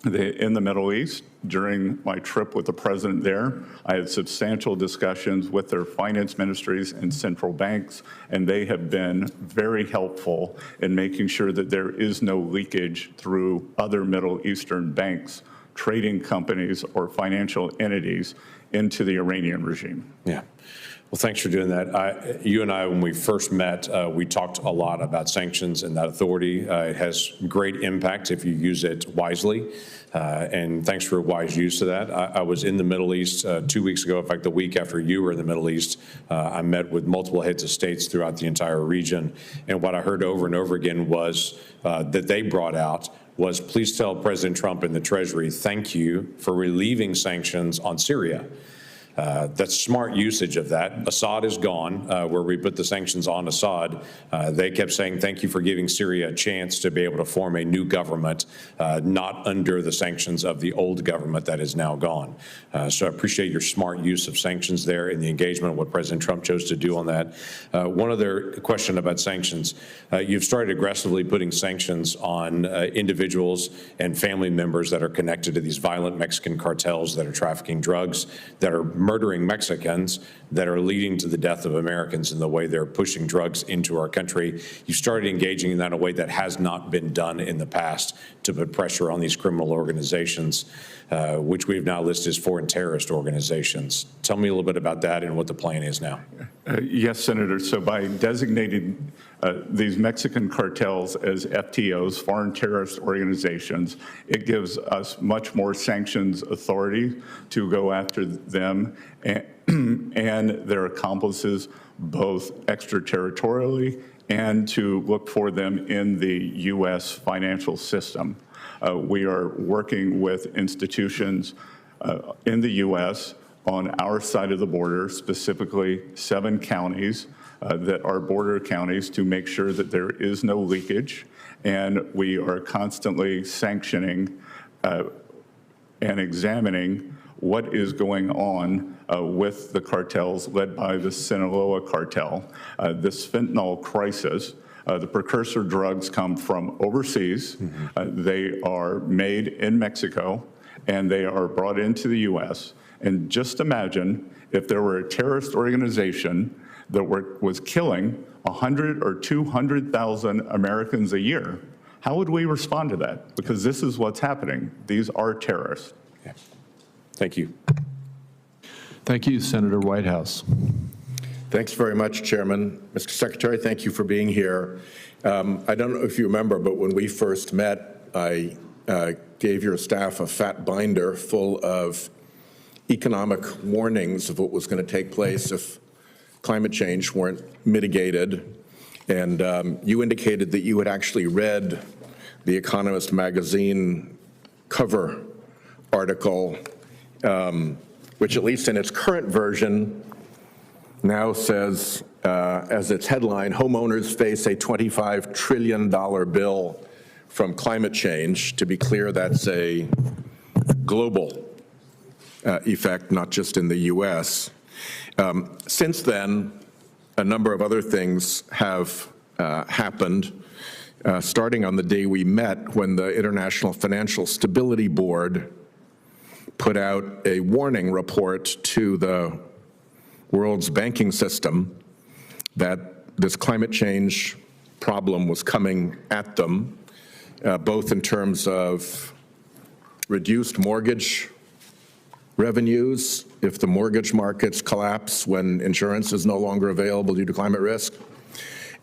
in the Middle East, during my trip with the president there, I had substantial discussions with their finance ministries and central banks, and they have been very helpful in making sure that there is no leakage through other Middle Eastern banks, trading companies, or financial entities into the Iranian regime. Yeah. Well, thanks for doing that. You and I, when we first met, we talked a lot about sanctions and that authority. It has great impact if you use it wisely. And thanks for wise use of that. I was in the Middle East 2 weeks ago. In fact, the week after you were in the Middle East, I met with multiple heads of states throughout the entire region. And what I heard over and over again was that they brought out was, please tell President Trump and the Treasury, thank you for relieving sanctions on Syria. That's smart usage of that. Assad is gone, where we put the sanctions on Assad. They kept saying, thank you for giving Syria a chance to be able to form a new government, not under the sanctions of the old government that is now gone. So I appreciate your smart use of sanctions there and the engagement of what President Trump chose to do on that. One other question about sanctions. You've started aggressively putting sanctions on individuals and family members that are connected to these violent Mexican cartels that are trafficking drugs, that are murdering Mexicans, that are leading to the death of Americans in the way they're pushing drugs into our country. You started engaging in that in a way that has not been done in the past to put pressure on these criminal organizations, which we've now listed as foreign terrorist organizations. Tell me a little bit about that and what the plan is now. Yes, Senator. So by designating these Mexican cartels as FTOs, foreign terrorist organizations, it gives us much more sanctions authority to go after them and their accomplices, both extraterritorially and to look for them in the U.S. financial system. We are working with institutions in the U.S. on our side of the border, specifically 7 counties that are border counties, to make sure that there is no leakage. And we are constantly sanctioning and examining what is going on with the cartels led by the Sinaloa cartel. This fentanyl crisis, the precursor drugs come from overseas. They are made in Mexico, and they are brought into the U.S. And just imagine if there were a terrorist organization that was killing 100 or 200,000 Americans a year. How would we respond to that? Because this is what's happening. These are terrorists. Yeah. Thank you. Thank you, Senator Whitehouse. Thanks very much, Chairman. Mr. Secretary, thank you for being here. I don't know if you remember, but when we first met, I gave your staff a fat binder full of economic warnings of what was going to take place if climate change weren't mitigated. And you indicated that you had actually read the Economist magazine cover article, which at least in its current version now says, as its headline, homeowners face a $25 trillion bill from climate change. To be clear, that's a global effect, not just in the U.S. Since then, a number of other things have happened, starting on the day we met, when the International Financial Stability Board put out a warning report to the world's banking system that this climate change problem was coming at them, both in terms of reduced mortgage revenues if the mortgage markets collapse when insurance is no longer available due to climate risk,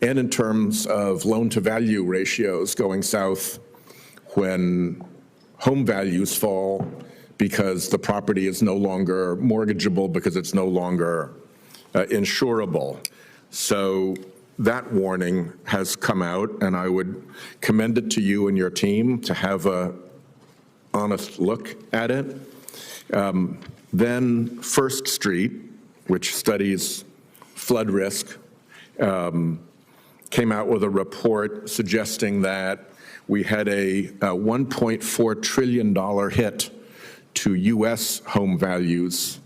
and in terms of loan-to-value ratios going south when home values fall because the property is no longer mortgageable because it's no longer insurable. So that warning has come out, and I would commend it to you and your team to have an honest look at it. Then First Street, which studies flood risk, came out with a report suggesting that we had a $1.4 trillion hit to U.S. home values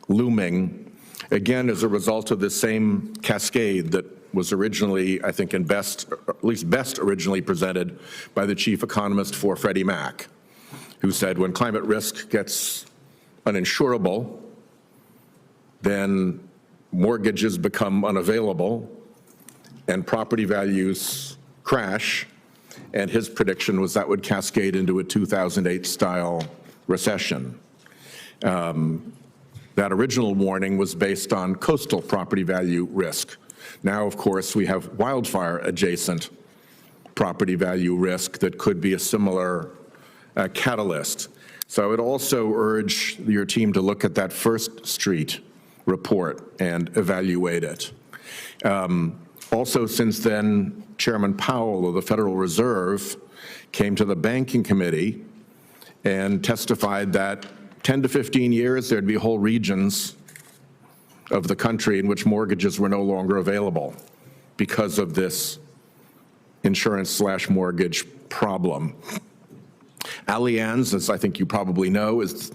looming, again, as a result of the same cascade that was originally, I think, best originally presented by the chief economist for Freddie Mac, who said when climate risk gets uninsurable, then mortgages become unavailable and property values crash. And his prediction was that would cascade into a 2008-style recession. That original warning was based on coastal property value risk. Now, of course, we have wildfire-adjacent property value risk that could be a similar catalyst. So I would also urge your team to look at that First Street report and evaluate it. Also, since then, Chairman Powell of the Federal Reserve came to the Banking Committee and testified that 10 to 15 years, there'd be whole regions of the country in which mortgages were no longer available because of this insurance/mortgage problem. Allianz, as I think you probably know, is,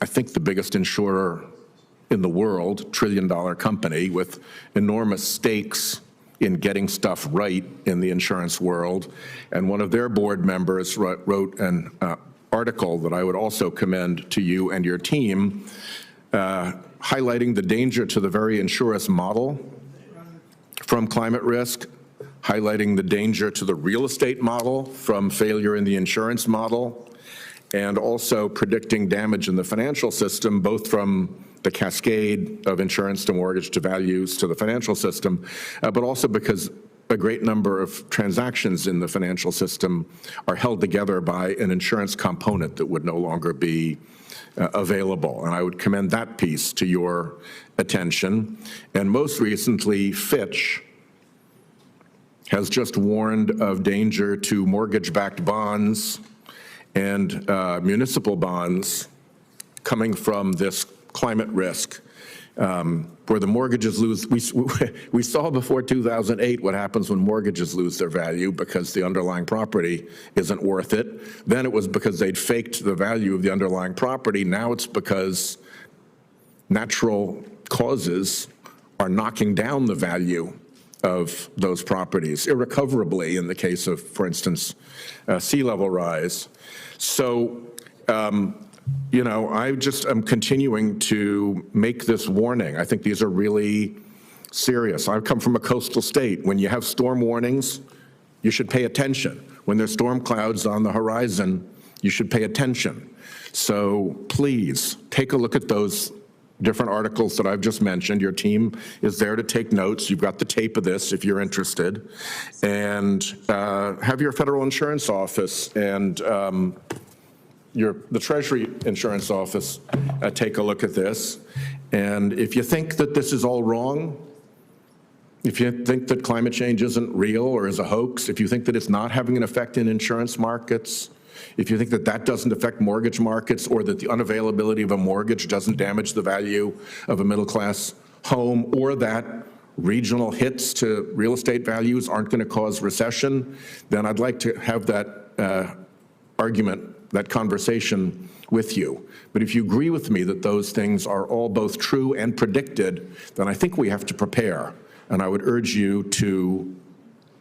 I think, the biggest insurer in the world, trillion-dollar company with enormous stakes in getting stuff right in the insurance world. And one of their board members wrote an article that I would also commend to you and your team, highlighting the danger to the very insurance model from climate risk, highlighting the danger to the real estate model from failure in the insurance model, and also predicting damage in the financial system, both from the cascade of insurance to mortgage to values to the financial system, but also because a great number of transactions in the financial system are held together by an insurance component that would no longer be available. And I would commend that piece to your attention. And most recently, Fitch has just warned of danger to mortgage-backed bonds and municipal bonds coming from this climate risk, where the mortgages lose. We saw before 2008 what happens when mortgages lose their value because the underlying property isn't worth it. Then it was because they'd faked the value of the underlying property. Now it's because natural causes are knocking down the value of those properties irrecoverably in the case of, for instance, sea level rise. So, you know, I just am continuing to make this warning. I think these are really serious. I come from a coastal state. When you have storm warnings, you should pay attention. When there's storm clouds on the horizon, you should pay attention. So please take a look at those different articles that I've just mentioned. Your team is there to take notes. You've got the tape of this if you're interested. And have your federal insurance office and the Treasury insurance office take a look at this. And if you think that this is all wrong, if you think that climate change isn't real or is a hoax, if you think that it's not having an effect in insurance markets, if you think that that doesn't affect mortgage markets or that the unavailability of a mortgage doesn't damage the value of a middle-class home or that regional hits to real estate values aren't going to cause recession, then I'd like to have that argument, that conversation with you. But if you agree with me that those things are all both true and predicted, then I think we have to prepare. And I would urge you to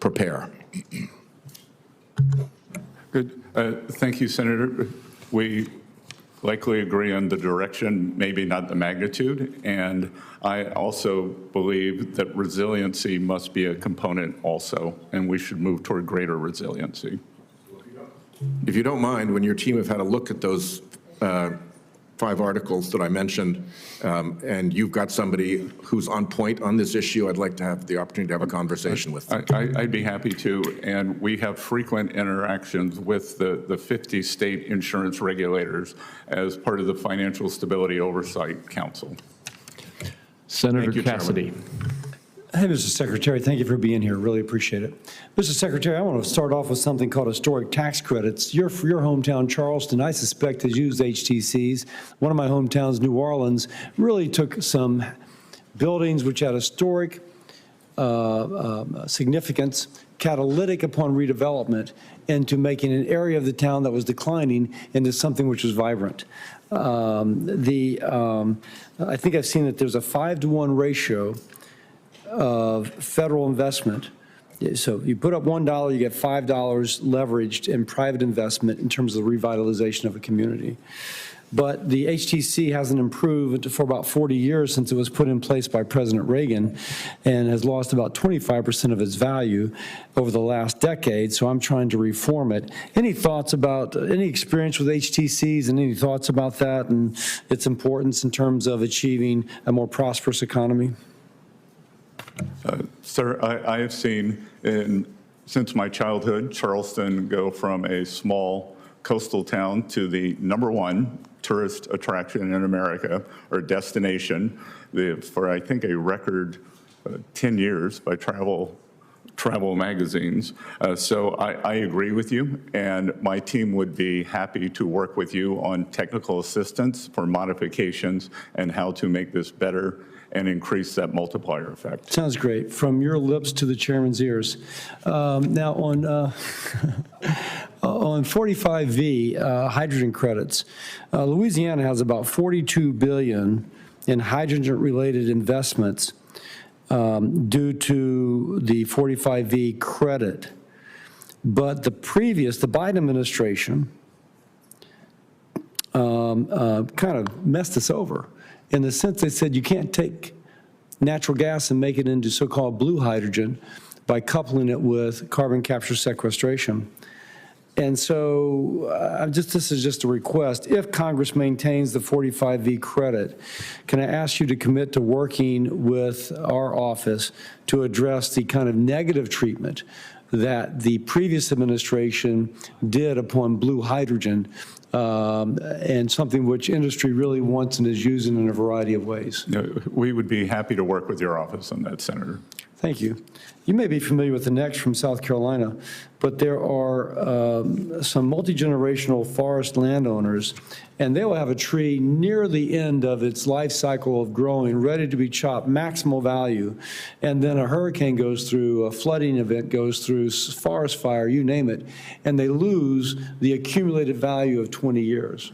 prepare. Good. Thank you, Senator. We likely agree on the direction, maybe not the magnitude. And I also believe that resiliency must be a component also, and we should move toward greater resiliency. If you don't mind, when your team have had a look at those 5 articles that I mentioned, and you've got somebody who's on point on this issue, I'd like to have the opportunity to have a conversation with them. I'd be happy to, and we have frequent interactions with the 50 state insurance regulators as part of the Financial Stability Oversight Council. Senator Thank you, Cassidy. Hey, Mr. Secretary, thank you for being here. Really appreciate it. Mr. Secretary, I want to start off with something called historic tax credits. Your hometown, Charleston, I suspect, has used HTCs. One of my hometowns, New Orleans, really took some buildings which had historic significance, catalytic upon redevelopment, into making an area of the town that was declining into something which was vibrant. I think I've seen that there's a 5-to-1 ratio of federal investment. So you put up $1, you get $5 leveraged in private investment in terms of the revitalization of a community. But the HTC hasn't improved for about 40 years since it was put in place by President Reagan, and has lost about 25% of its value over the last decade, so I'm trying to reform it. Any thoughts about, any experience with HTCs, and any thoughts about that and its importance in terms of achieving a more prosperous economy? Sir, I have seen, since my childhood, Charleston go from a small coastal town to the #1 tourist attraction in America, or destination, for I think a record 10 years by travel magazines. So I agree with you, and my team would be happy to work with you on technical assistance for modifications and how to make this better and increase that multiplier effect. Sounds great. From your lips to the chairman's ears. Now, on 45V, hydrogen credits, Louisiana has about $42 billion in hydrogen-related investments due to the 45V credit. But the Biden administration kind of messed us over, in the sense they said you can't take natural gas and make it into so-called blue hydrogen by coupling it with carbon capture sequestration. And so this is just a request. If Congress maintains the 45V credit, can I ask you to commit to working with our office to address the kind of negative treatment that the previous administration did upon blue hydrogen, and something which industry really wants and is using in a variety of ways? We would be happy to work with your office on that, Senator. Thank you. You may be familiar with the next from South Carolina, but there are some multi-generational forest landowners, and they will have a tree near the end of its life cycle of growing, ready to be chopped, maximal value, and then a hurricane goes through, a flooding event goes through, forest fire, you name it, and they lose the accumulated value of 20 years.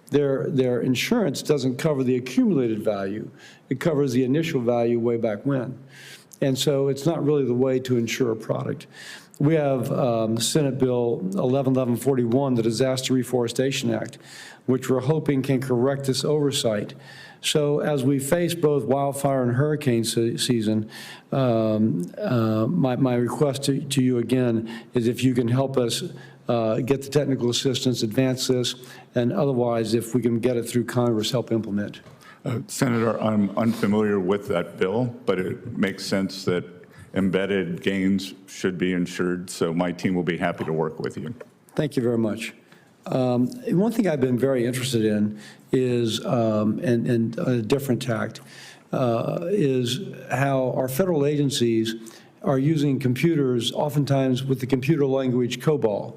Their insurance doesn't cover the accumulated value. It covers the initial value way back when. And so it's not really the way to insure a product. We have Senate Bill 1141, the Disaster Reforestation Act, which we're hoping can correct this oversight. So as we face both wildfire and hurricane season, my request to you again is if you can help us get the technical assistance, advance this, and otherwise, if we can get it through Congress, help implement. Senator, I'm unfamiliar with that bill, but it makes sense that embedded gains should be insured, so my team will be happy to work with you. Thank you very much. One thing I've been very interested in is, and a different tact, is how our federal agencies are using computers, oftentimes with the computer language COBOL.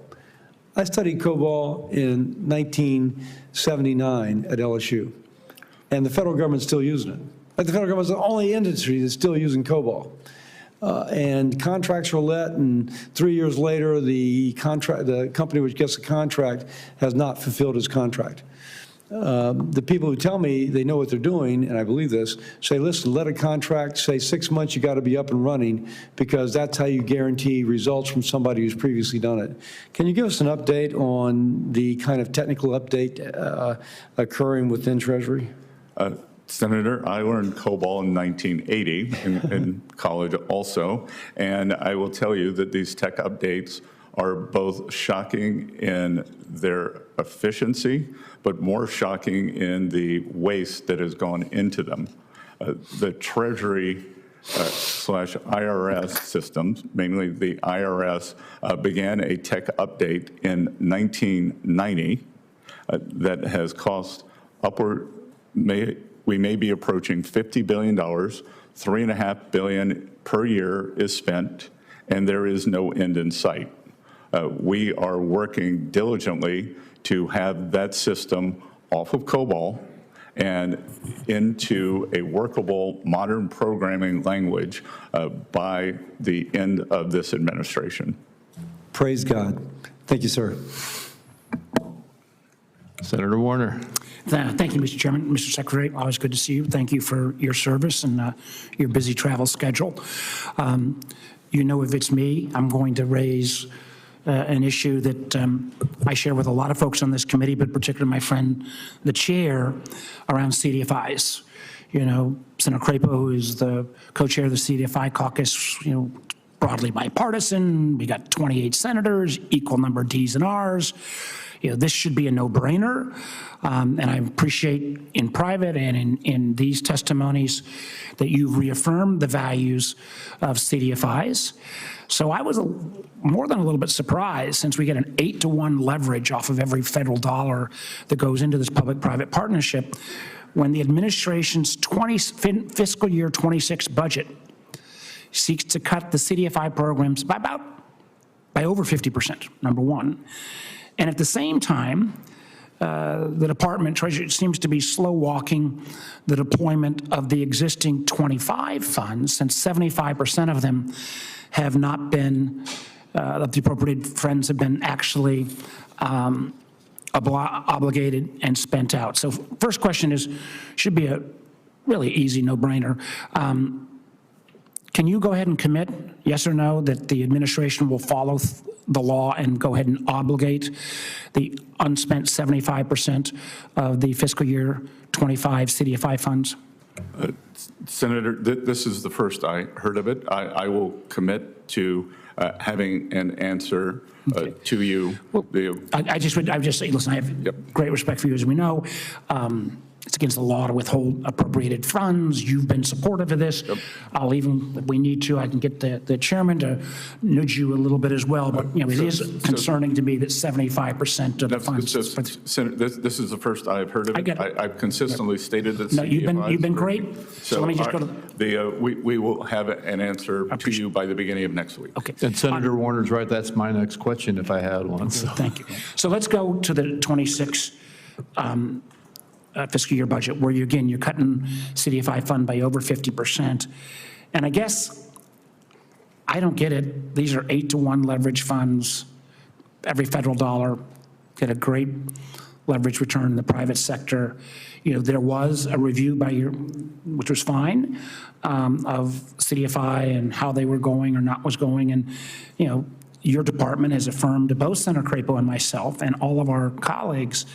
I studied COBOL in 1979 at LSU. And the federal government's still using it. Like the federal government's the only industry that's still using COBOL. And contracts are let, and 3 years later, the company which gets the contract has not fulfilled its contract. The people who tell me they know what they're doing, and I believe this, say, listen, let a contract say 6 months, you got to be up and running, because that's how you guarantee results from somebody who's previously done it. Can you give us an update on the kind of technical update occurring within Treasury? Senator, I learned COBOL in 1980 in college also, and I will tell you that these tech updates are both shocking in their efficiency, but more shocking in the waste that has gone into them. The Treasury /IRS systems, mainly the IRS, began a tech update in 1990 that has cost upward, we may be approaching $50 billion, $3.5 billion per year is spent, and there is no end in sight. We are working diligently to have that system off of COBOL and into a workable, modern programming language by the end of this administration. Praise God. Thank you, sir. Senator Warner. Thank you, Mr. Chairman. Mr. Secretary, always good to see you. Thank you for your service and your busy travel schedule. You know, if it's me, I'm going to raise an issue that I share with a lot of folks on this committee, but particularly my friend, the chair, around CDFIs. You know, Senator Crapo, who is the co-chair of the CDFI caucus, you know, broadly bipartisan. We got 28 senators, equal number of Ds and Rs. You know, this should be a no-brainer, and I appreciate in private and in these testimonies that you've reaffirmed the values of CDFIs. So I was more than a little bit surprised, since we get an 8-to-1 leverage off of every federal dollar that goes into this public-private partnership, when the administration's fiscal year 26 budget seeks to cut the CDFI programs by over 50%, number one. And at the same time, the Department, Treasury, seems to be slow walking the deployment of the existing 25 funds, since 75% of them have not been, of the appropriated funds have been actually obligated and spent out. So first question is, should be a really easy no-brainer. Can you go ahead and commit, yes or no, that the administration will follow the law and go ahead and obligate the unspent 75% of the fiscal year 25 CDFI funds? Senator, this is the first I heard of it. I will commit to having an answer to you. Well, I would just say, listen, I have great respect for you, as we know. It's against the law to withhold appropriated funds. You've been supportive of this. I'll even, if we need to, I can get the chairman to nudge you a little bit as well. But, you know, it is concerning to me that 75% of the funds. Senator, this is the first I've heard of it. I get it. I've consistently stated that. No, you've been great. So let me just go to we will have an answer to you by the beginning of next week. Okay. And Senator Warner's right, that's my next question if I had one. So. Thank you. So let's go to the 26 fiscal year budget, where you're cutting CDFI fund by over 50%. And I guess I don't get it. These are 8-to-1 leverage funds. Every federal dollar get a great leverage return in the private sector. You know, there was a review by which was fine, of CDFI and how they were going or not was going. And, you know, your department has affirmed to both Senator Crapo and myself and all of our colleagues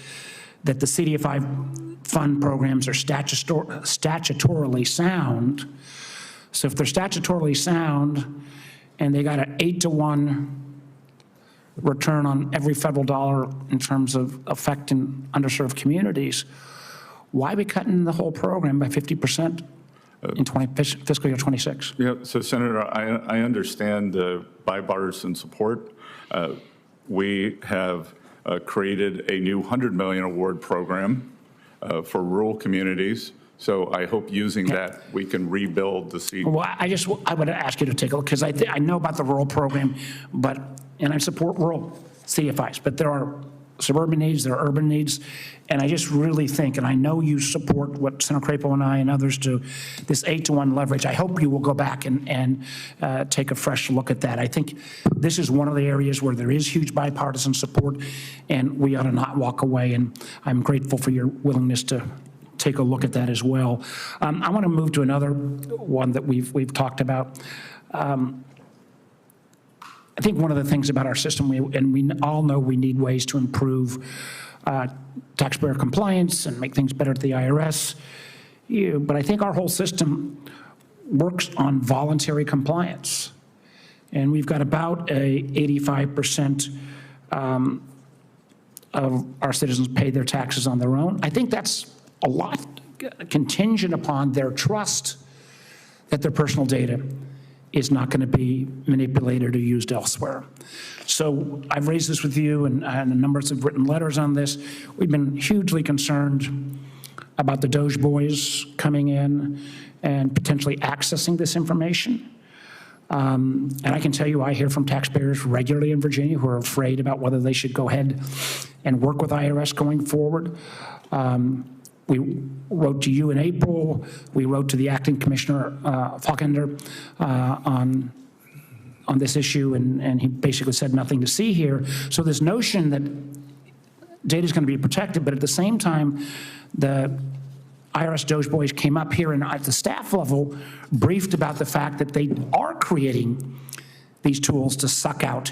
that the CDFI fund programs are statutorily sound. So if they're statutorily sound and they got an 8-to-1 return on every federal dollar in terms of affecting underserved communities, why are we cutting the whole program by 50% in fiscal year 26? Yeah, so Senator, I understand the bipartisan support. We have created a new $100 million award program for rural communities. So I hope using that, we can rebuild the seed. Well, I would ask you to take a look, because I know about the rural program, and I support rural CDFIs, but there are suburban needs, there are urban needs, and I just really think, and I know you support what Senator Crapo and I and others do, this 8-to-1 leverage. I hope you will go back and take a fresh look at that. I think this is one of the areas where there is huge bipartisan support, and we ought to not walk away, and I'm grateful for your willingness to take a look at that as well. I want to move to another one that we've talked about. I think one of the things about our system, and we all know we need ways to improve taxpayer compliance and make things better at the IRS, but I think our whole system works on voluntary compliance. And we've got about a 85% of our citizens pay their taxes on their own. I think that's a lot contingent upon their trust that their personal data is not going to be manipulated or used elsewhere. So I've raised this with you, and a number of written letters on this. We've been hugely concerned about the Doge boys coming in and potentially accessing this information. And I can tell you, I hear from taxpayers regularly in Virginia who are afraid about whether they should go ahead and work with IRS going forward. We wrote to you in April. We wrote to the acting commissioner, Falkender, on this issue, and he basically said nothing to see here. So this notion that data is going to be protected, but at the same time, the IRS Doge boys came up here and at the staff level briefed about the fact that they are creating these tools to suck out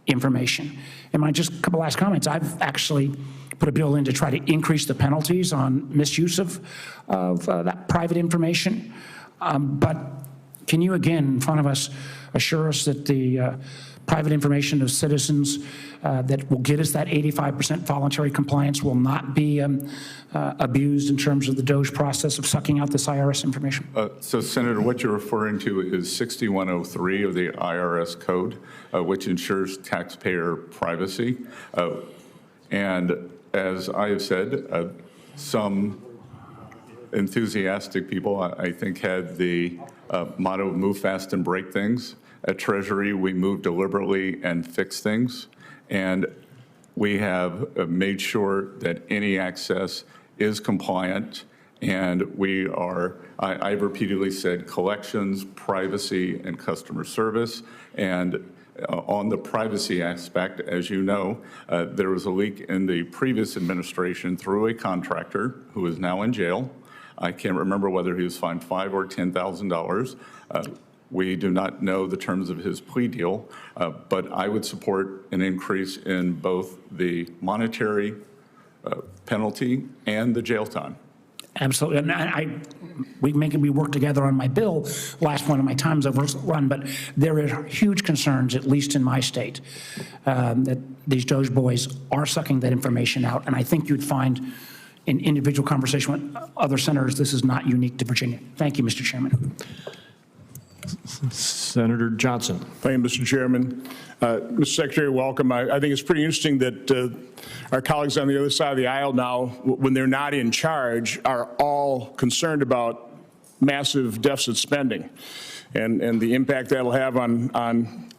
information. And my just couple last comments, I've actually put a bill in to try to increase the penalties on misuse of that private information. But can you again, in front of us, assure us that the private information of citizens that will get us that 85% voluntary compliance will not be abused in terms of the Doge process of sucking out this IRS information? So, Senator, what you're referring to is 6103 of the IRS code, which ensures taxpayer privacy. And as I have said, some enthusiastic people, I think, had the motto, move fast and break things. At Treasury, we move deliberately and fix things. And we have made sure that any access is compliant. And we are, I've repeatedly said, collections, privacy, and customer service. And on the privacy aspect, as you know, there was a leak in the previous administration through a contractor who is now in jail. I can't remember whether he was fined $5,000 or $10,000. We do not know the terms of his plea deal, but I would support an increase in both the monetary penalty and the jail time. Absolutely, and we work together on my bill. Last one of my time's overrun, but there are huge concerns, at least in my state, that these Doge boys are sucking that information out, and I think you'd find in individual conversation with other senators, this is not unique to Virginia. Thank you, Mr. Chairman. Senator Johnson. Thank you, Mr. Chairman. Mr. Secretary, welcome. I think it's pretty interesting that our colleagues on the other side of the aisle now, when they're not in charge, are all concerned about massive deficit spending and the impact that'll have on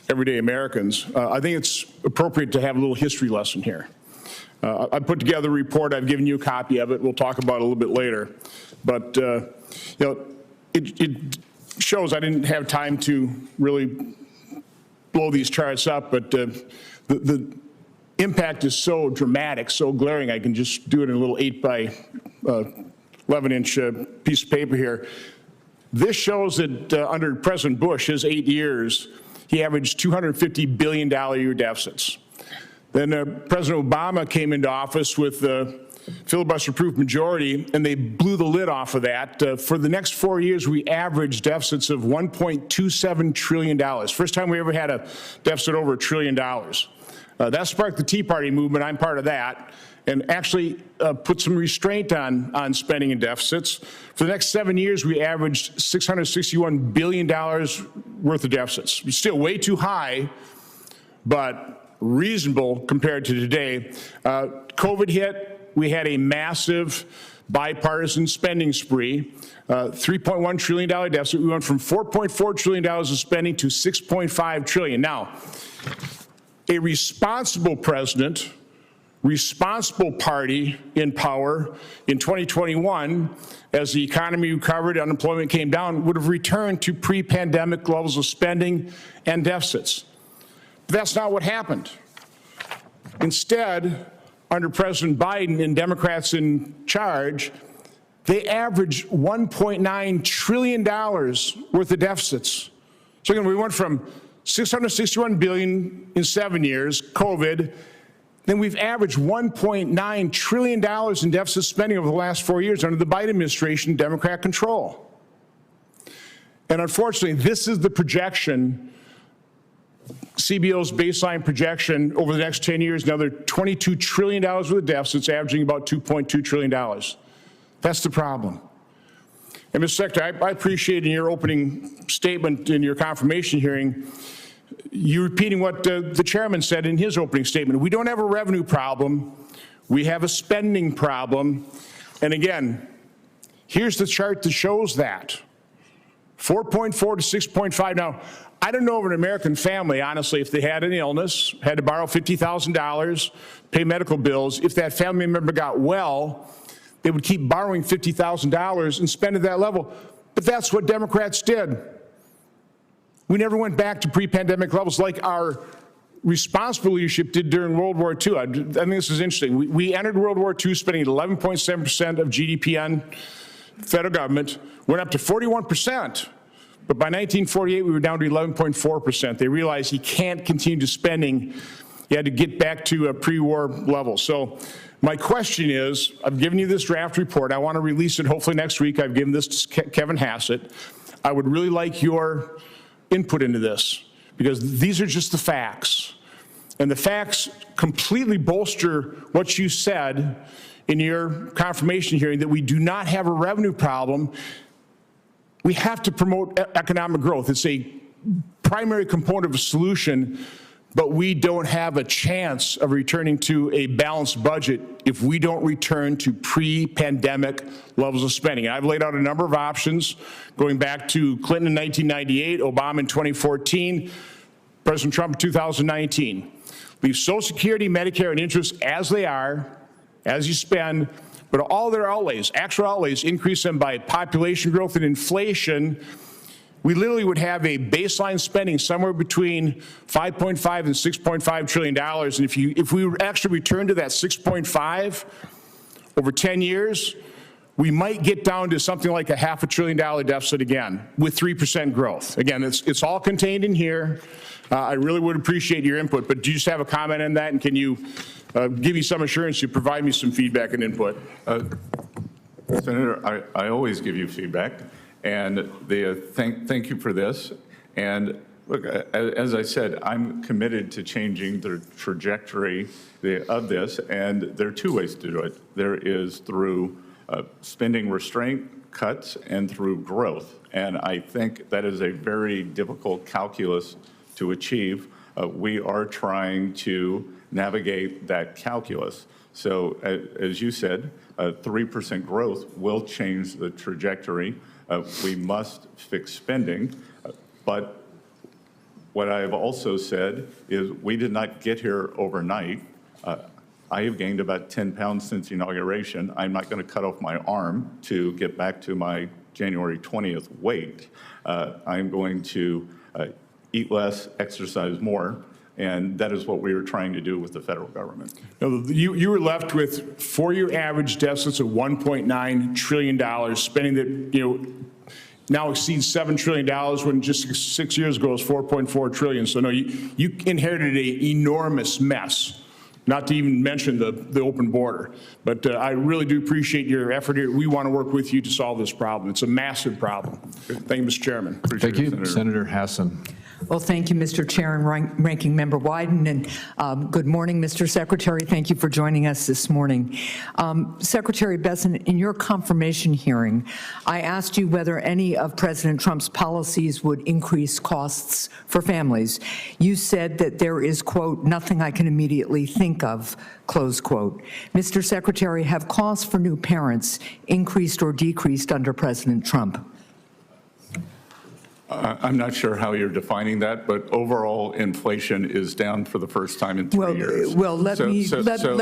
everyday Americans. I think it's appropriate to have a little history lesson here. I put together a report. I've given you a copy of it. We'll talk about it a little bit later. But, it shows, I didn't have time to really blow these charts up, but the impact is so dramatic, so glaring, I can just do it in a little 8 by 11-inch piece of paper here. This shows that under President Bush, his 8 years, he averaged $250 billion a year deficits. Then President Obama came into office with filibuster-proof majority, and they blew the lid off of that. For the next 4 years, we averaged deficits of $1.27 trillion. First time we ever had a deficit over $1 trillion. That sparked the Tea Party movement. I'm part of that, and actually put some restraint on spending and deficits. For the next 7 years, we averaged $661 billion worth of deficits. It's still way too high, but reasonable compared to today. COVID hit. We had a massive bipartisan spending spree, $3.1 trillion deficit. We went from $4.4 trillion of spending to $6.5 trillion. Now, a responsible president, responsible party in power in 2021, as the economy recovered, unemployment came down, would have returned to pre-pandemic levels of spending and deficits. But that's not what happened. Instead, under President Biden and Democrats in charge, they averaged $1.9 trillion worth of deficits. So again, we went from $661 billion in 7 years, COVID, then we've averaged $1.9 trillion in deficit spending over the last 4 years under the Biden administration, Democrat control. And unfortunately, this is the projection, CBO's baseline projection over the next 10 years, another $22 trillion worth of deficits, averaging about $2.2 trillion. That's the problem. And Mr. Secretary, I appreciate in your opening statement in your confirmation hearing, you repeating what the chairman said in his opening statement. We don't have a revenue problem. We have a spending problem. And again, here's the chart that shows that. 4.4 to 6.5. Now, I don't know of an American family, honestly, if they had an illness, had to borrow $50,000, pay medical bills, if that family member got well, they would keep borrowing $50,000 and spend at that level. But that's what Democrats did. We never went back to pre-pandemic levels like our responsible leadership did during World War II. I think this is interesting. We entered World War II spending 11.7% of GDP on federal government, went up to 41%. But by 1948, we were down to 11.4%. They realized you can't continue to spending. You had to get back to a pre-war level. So my question is, I've given you this draft report. I want to release it hopefully next week. I've given this to Kevin Hassett. I would really like your input into this, because these are just the facts. And the facts completely bolster what you said in your confirmation hearing, that we do not have a revenue problem. We have to promote economic growth. It's a primary component of a solution, but we don't have a chance of returning to a balanced budget if we don't return to pre-pandemic levels of spending. And I've laid out a number of options going back to Clinton in 1998, Obama in 2014, President Trump in 2019. Leave Social Security, Medicare, and interest as they are, as you spend, but all their outlays, actual outlays, increase them by population growth and inflation. We literally would have a baseline spending somewhere between $5.5 and $6.5 trillion. And if we actually return to that 6.5 over 10 years, we might get down to something like a $500 billion deficit again with 3% growth. Again, it's all contained in here. I really would appreciate your input, but do you just have a comment on that? And can you give me some assurance you provide me some feedback and input? Senator, I always give you feedback, and thank you for this. And look, as I said, I'm committed to changing the trajectory of this, and there are two ways to do it. There is through spending restraint cuts and through growth. And I think that is a very difficult calculus to achieve. We are trying to navigate that calculus. So as you said, 3% growth will change the trajectory. We must fix spending. But what I have also said is we did not get here overnight. I have gained about 10 pounds since inauguration. I'm not going to cut off my arm to get back to my January 20th weight. I'm going to eat less, exercise more, and that is what we were trying to do with the federal government. Now, you were left with four-year average deficits of $1.9 trillion, spending that now exceeds $7 trillion when just 6 years ago it was $4.4 trillion. So no, you inherited an enormous mess. Not to even mention the open border. But I really do appreciate your effort here. We want to work with you to solve this problem. It's a massive problem. Thank you, Mr. Chairman. Thank you, Senator Hassan. Well, thank you, Mr. Chair and Ranking Member Wyden, and good morning, Mr. Secretary. Thank you for joining us this morning. Secretary Bessent, in your confirmation hearing, I asked you whether any of President Trump's policies would increase costs for families. You said that there is, quote, nothing I can immediately think of, close quote. Mr. Secretary, have costs for new parents increased or decreased under President Trump? I'm not sure how you're defining that, but overall inflation is down for the first time in 3 years. Well, let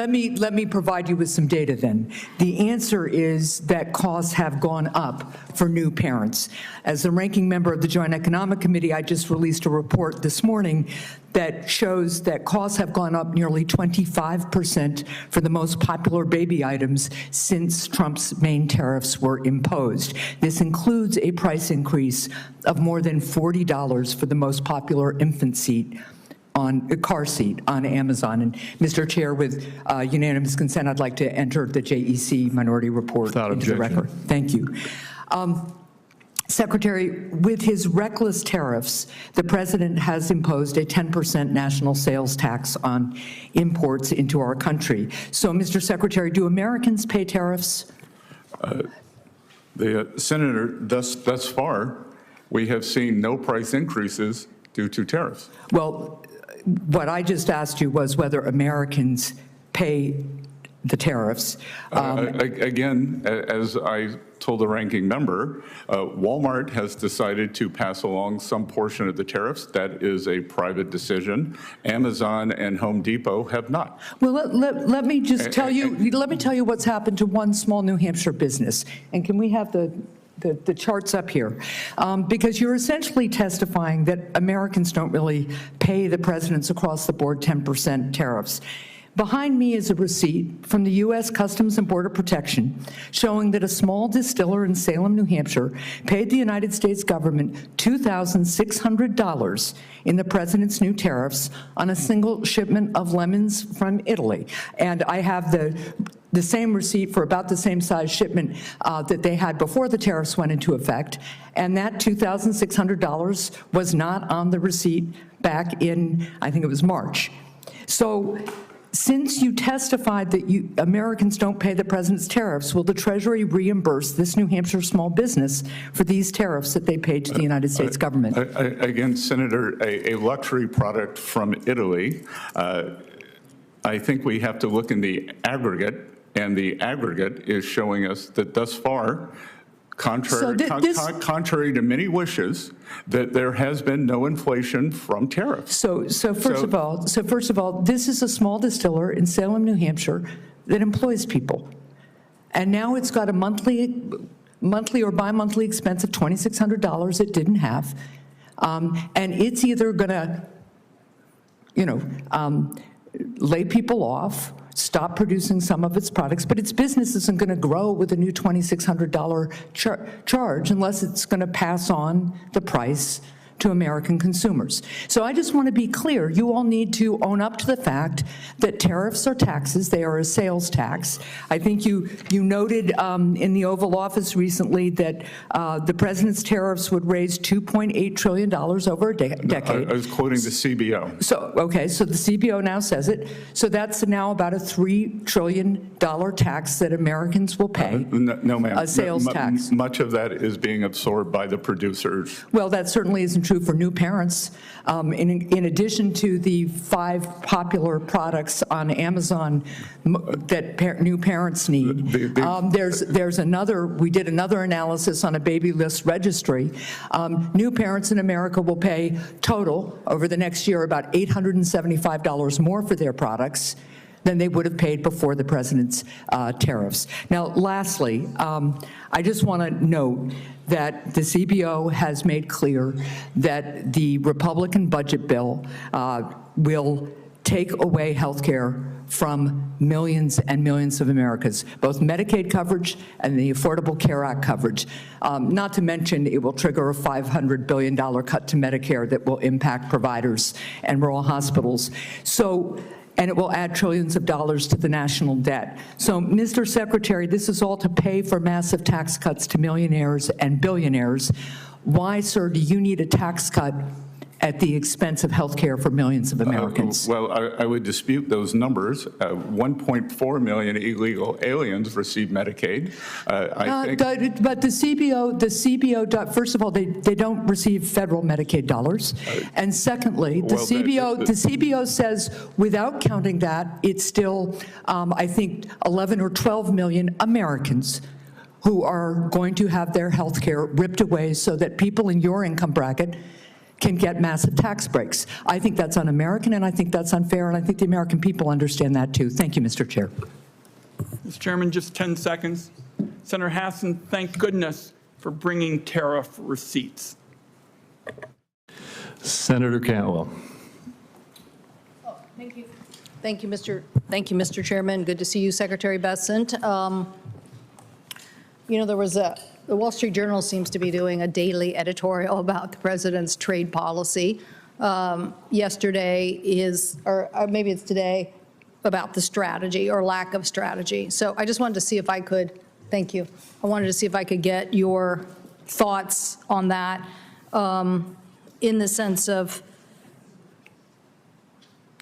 me provide you with some data then. The answer is that costs have gone up for new parents. As the ranking member of the Joint Economic Committee, I just released a report this morning that shows that costs have gone up nearly 25% for the most popular baby items since Trump's main tariffs were imposed. This includes a price increase of more than $40 for the most popular infant seat on a car seat on Amazon. And Mr. Chair, with unanimous consent, I'd like to enter the JEC minority report into the record. Thank you. Secretary, with his reckless tariffs, the president has imposed a 10% national sales tax on imports into our country. So, Mr. Secretary, do Americans pay tariffs? Senator, thus far, we have seen no price increases due to tariffs. Well, what I just asked you was whether Americans pay the tariffs. Again, as I told the ranking member, Walmart has decided to pass along some portion of the tariffs. That is a private decision. Amazon and Home Depot have not. Well, let me just tell you, let me tell you what's happened to one small New Hampshire business. And can we have the charts up here? Because you're essentially testifying that Americans don't really pay the president's across-the-board 10% tariffs. Behind me is a receipt from the U.S. Customs and Border Protection showing that a small distiller in Salem, New Hampshire, paid the United States government $2,600 in the president's new tariffs on a single shipment of lemons from Italy. And I have the same receipt for about the same size shipment that they had before the tariffs went into effect, and that $2,600 was not on the receipt back in, I think it was March. So since you testified that Americans don't pay the president's tariffs, will the Treasury reimburse this New Hampshire small business for these tariffs that they paid to the United States government? Again, Senator, a luxury product from Italy, I think we have to look in the aggregate, and the aggregate is showing us that thus far, contrary to many wishes, that there has been no inflation from tariffs. So first of all, this is a small distiller in Salem, New Hampshire that employs people. And now it's got a monthly or bi-monthly expense of $2,600 it didn't have. And it's either gonna, lay people off, stop producing some of its products, but its business isn't going to grow with a new $2,600 charge unless it's going to pass on the price to American consumers. So I just want to be clear, you all need to own up to the fact that tariffs are taxes, they are a sales tax. I think you noted in the Oval Office recently that the president's tariffs would raise $2.8 trillion over a decade. I was quoting the CBO. So, okay, so the CBO now says it. So that's now about a $3 trillion tax that Americans will pay. No, ma'am. A sales tax. Much of that is being absorbed by the producers. Well, that certainly isn't true for new parents. In addition to the 5 popular products on Amazon that new parents need, there's another, we did another analysis on a baby list registry. New parents in America will pay total over the next year about $875 more for their products than they would have paid before the president's tariffs. Now, lastly, I just want to note that the CBO has made clear that the Republican budget bill will take away health care from millions and millions of Americans, both Medicaid coverage and the Affordable Care Act coverage. Not to mention, it will trigger a $500 billion cut to Medicare that will impact providers and rural hospitals. And it will add trillions of dollars to the national debt. So, Mr. Secretary, this is all to pay for massive tax cuts to millionaires and billionaires. Why, sir, do you need a tax cut at the expense of health care for millions of Americans? Well, I would dispute those numbers. 1.4 million illegal aliens receive Medicaid. But the CBO, first of all, they don't receive federal Medicaid dollars. And secondly, the CBO says without counting that, it's still, I think, 11 or 12 million Americans who are going to have their health care ripped away so that people in your income bracket can get massive tax breaks. I think that's un-American, and I think that's unfair, and I think the American people understand that too. Thank you, Mr. Chair. Mr. Chairman, just 10 seconds. Senator Hassan, thank goodness for bringing tariff receipts. Senator Cantwell. Oh, thank you. Thank you, Mr. Chairman. Good to see you, Secretary Bessent. There was the Wall Street Journal seems to be doing a daily editorial about the president's trade policy. Yesterday or maybe it's today, about the strategy or lack of strategy. So I just wanted to see if I could, thank you. I wanted to see if I could get your thoughts on that in the sense of,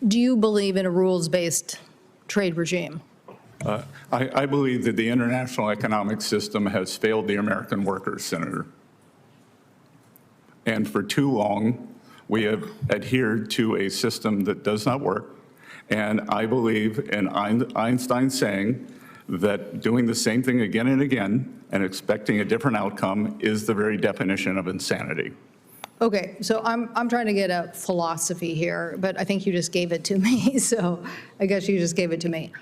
do you believe in a rules-based trade regime? I believe that the international economic system has failed the American workers, Senator. And for too long, we have adhered to a system that does not work And I believe in Einstein saying that doing the same thing again and again and expecting a different outcome is the very definition of insanity. Okay, so I'm trying to get a philosophy here, but I think you just gave it to me, so I guess you just gave it to me.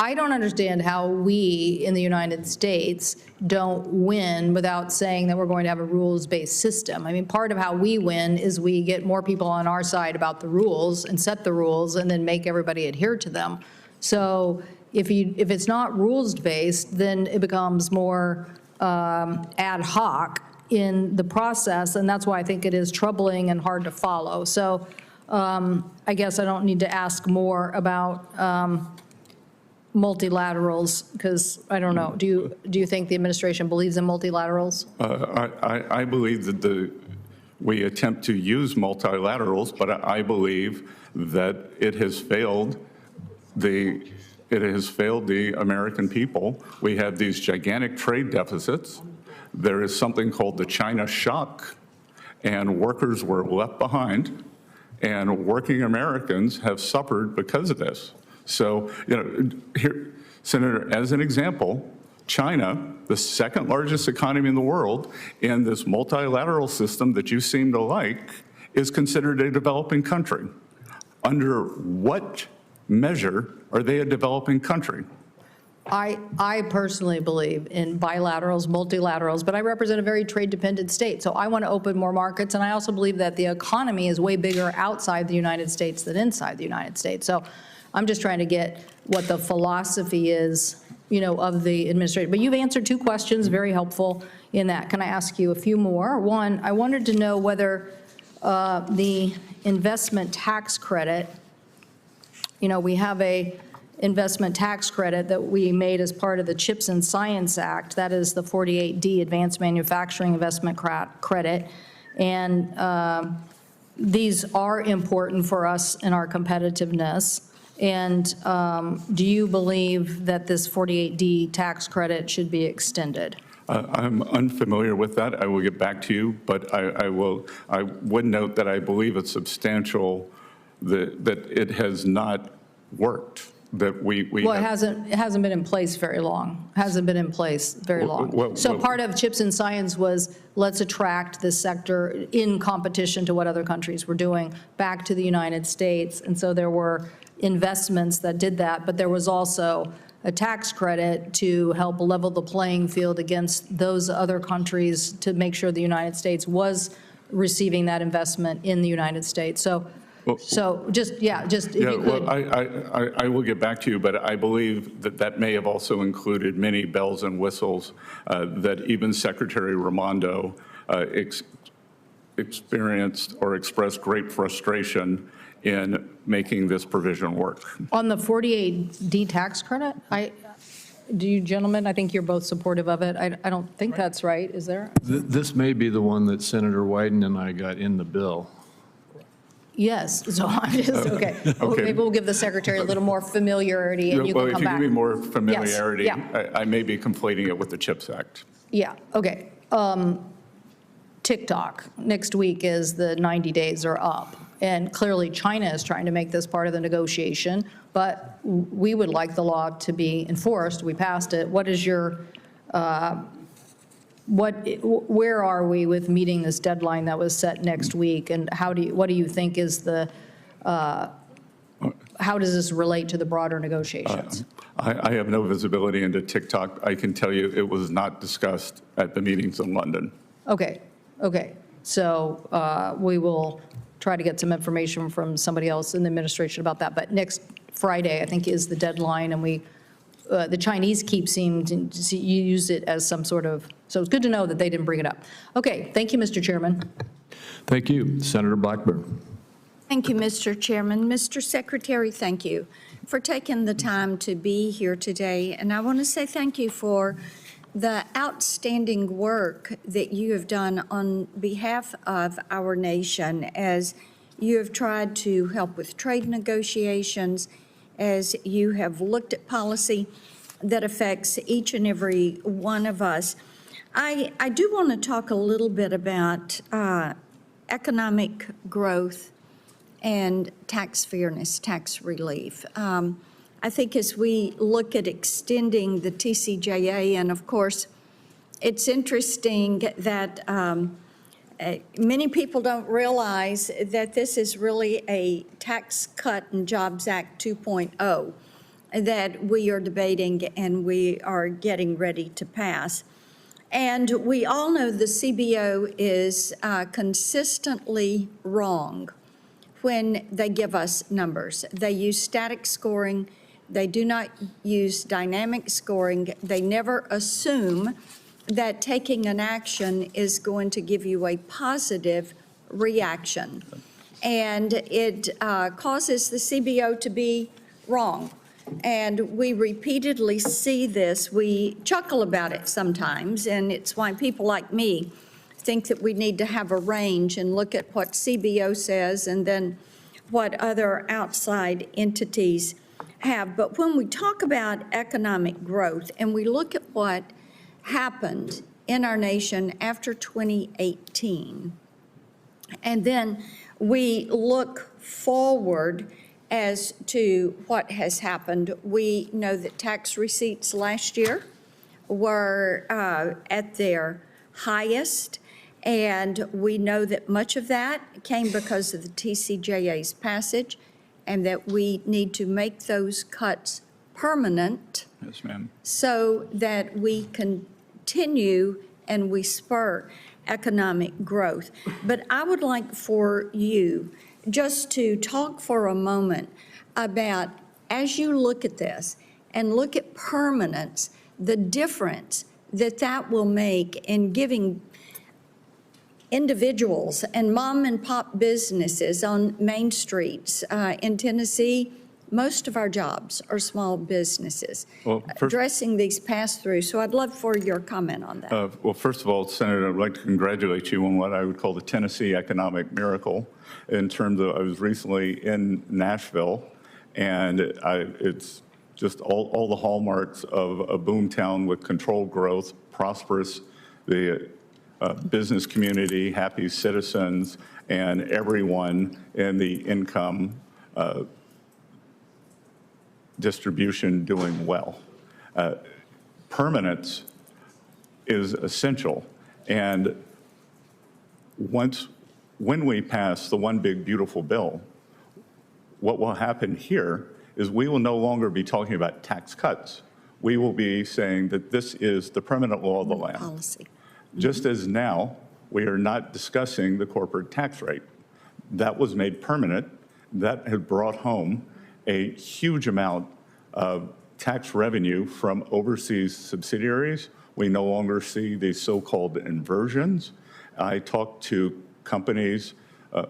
I don't understand how we in the United States don't win without saying that we're going to have a rules-based system. I mean, part of how we win is we get more people on our side about the rules and set the rules and then make everybody adhere to them. So if it's not rules-based, then it becomes more ad hoc in the process, and that's why I think it is troubling and hard to follow. So I guess I don't need to ask more about multilaterals, because I don't know. Do you think the administration believes in multilaterals? I believe that we attempt to use multilaterals, but I believe that it has failed the American people. We have these gigantic trade deficits. There is something called the China shock, and workers were left behind, and working Americans have suffered because of this. So, here, Senator, as an example, China, the second largest economy in the world, in this multilateral system that you seem to like, is considered a developing country. Under what measure are they a developing country? I personally believe in bilaterals, multilaterals, but I represent a very trade-dependent state, so I want to open more markets, and I also believe that the economy is way bigger outside the United States than inside the United States. So I'm just trying to get what the philosophy is, of the administration. But you've answered two questions, very helpful in that. Can I ask you a few more? One, I wanted to know whether the investment tax credit, we have a investment tax credit that we made as part of the CHIPS and Science Act. That is the 48D Advanced Manufacturing Investment Credit. And these are important for us in our competitiveness. And do you believe that this 48D tax credit should be extended? I'm unfamiliar with that. I will get back to you, but I would note that I believe it's substantial that it has not worked. That we well, have, it hasn't been in place very long. Hasn't been in place very long. So part of CHIPS and Science was let's attract this sector in competition to what other countries were doing back to the United States. And so there were investments that did that, but there was also a tax credit to help level the playing field against those other countries to make sure the United States was receiving that investment in the United States. So just if you could. Well, I will get back to you, but I believe that may have also included many bells and whistles that even Secretary Raimondo experienced or expressed great frustration in making this provision work. On the 48D tax credit, do you gentlemen, I think you're both supportive of it. I don't think that's right, is there? This may be the one that Senator Wyden and I got in the bill. Yes, so I'm just, okay. Well, maybe we'll give the secretary a little more familiarity and you can come back. Well, if you give me more familiarity, Yes, yeah. I may be conflating it with the CHIPS Act. Yeah, okay. TikTok, next week is the 90 days are up. And clearly China is trying to make this part of the negotiation, but we would like the law to be enforced. We passed it. What is your, where are we with meeting this deadline that was set next week? And what do you think is the, how does this relate to the broader negotiations? I have no visibility into TikTok. I can tell you it was not discussed at the meetings in London. Okay. So we will try to get some information from somebody else in the administration about that. But next Friday, I think, is the deadline, and the Chinese keep seeming to use it as some sort of, so it's good to know that they didn't bring it up. Okay, thank you, Mr. Chairman. Thank you. Senator Blackburn. Thank you, Mr. Chairman. Mr. Secretary, thank you for taking the time to be here today. And I want to say thank you for the outstanding work that you have done on behalf of our nation as you have tried to help with trade negotiations, as you have looked at policy that affects each and every one of us. I do want to talk a little bit about economic growth and tax fairness, tax relief. I think as we look at extending the TCJA, and of course, it's interesting that many people don't realize that this is really a Tax Cut and Jobs Act 2.0 that we are debating and we are getting ready to pass. And we all know the CBO is consistently wrong when they give us numbers. They use static scoring. They do not use dynamic scoring. They never assume that taking an action is going to give you a positive reaction. And it causes the CBO to be wrong. And we repeatedly see this. We chuckle about it sometimes, and it's why people like me think that we need to have a range and look at what CBO says and then what other outside entities have. But when we talk about economic growth and we look at what happened in our nation after 2018, and then we look forward as to what has happened, we know that tax receipts last year were at their highest, and we know that much of that came because of the TCJA's passage, and that we need to make those cuts permanent. Yes, ma'am. So that we continue and we spur economic growth. But I would like for you just to talk for a moment about, as you look at this and look at permanence, the difference that that will make in giving individuals and mom and pop businesses on main streets in Tennessee. Most of our jobs are small businesses, Well, addressing these pass-throughs. So I'd love for your comment on that. Well, first of all, Senator, I'd like to congratulate you on what I would call the Tennessee economic miracle in terms of, I was recently in Nashville, and it's just all the hallmarks of a boom town with controlled growth, prosperous, the business community, happy citizens, and everyone in the income distribution doing well. Permanence is essential, and when we pass the one big beautiful bill, what will happen here is we will no longer be talking about tax cuts. We will be saying that this is the permanent law of the land. Policy. Just as now, we are not discussing the corporate tax rate. That was made permanent. That has brought home a huge amount of tax revenue from overseas subsidiaries. We no longer see these so-called inversions. I talk to companies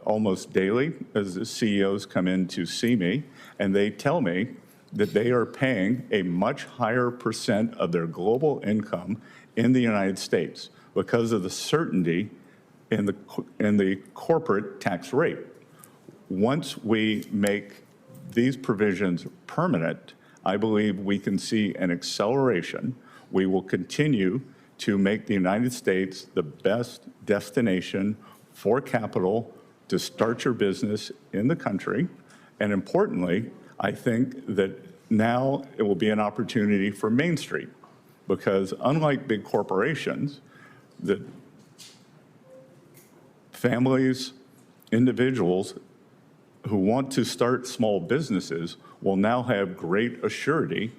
almost daily as the CEOs come in to see me, and they tell me that they are paying a much higher percent of their global income in the United States because of the certainty in the corporate tax rate. Once we make these provisions permanent, I believe we can see an acceleration. We will continue to make the United States the best destination for capital to start your business in the country. And importantly, I think that now it will be an opportunity for Main Street, because unlike big corporations, that families, individuals who want to start small businesses will now have great assurity,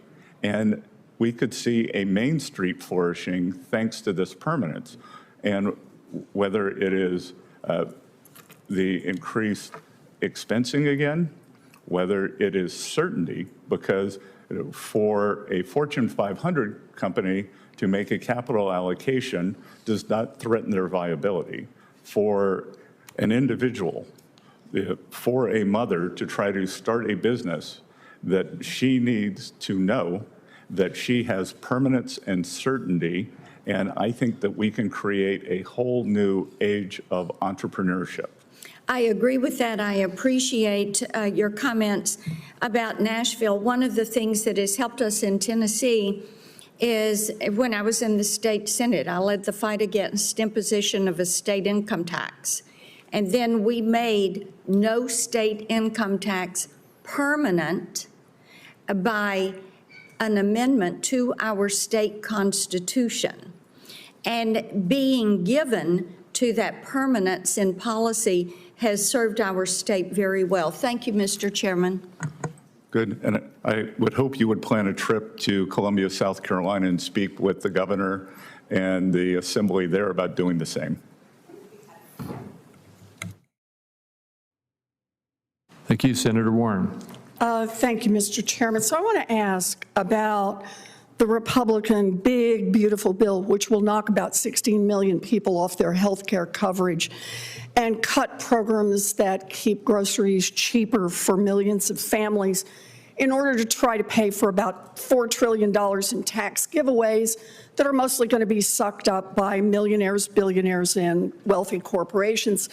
and we could see a Main Street flourishing thanks to this permanence. And whether it is the increased expensing again, whether it is certainty, because for a Fortune 500 company to make a capital allocation does not threaten their viability. For an individual, for a mother to try to start a business, that she needs to know that she has permanence and certainty, and I think that we can create a whole new age of entrepreneurship. I agree with that. I appreciate your comments about Nashville. One of the things that has helped us in Tennessee is when I was in the state Senate, I led the fight against imposition of a state income tax. And then we made no state income tax permanent by an amendment to our state constitution. And being given to that permanence in policy has served our state very well. Thank you, Mr. Chairman. Good. And I would hope you would plan a trip to Columbia, South Carolina, and speak with the governor and the assembly there about doing the same. Thank you, Senator Warren. Thank you, Mr. Chairman. So I want to ask about the Republican big, beautiful bill, which will knock about 16 million people off their health care coverage and cut programs that keep groceries cheaper for millions of families in order to try to pay for about $4 trillion in tax giveaways that are mostly going to be sucked up by millionaires, billionaires, and wealthy corporations.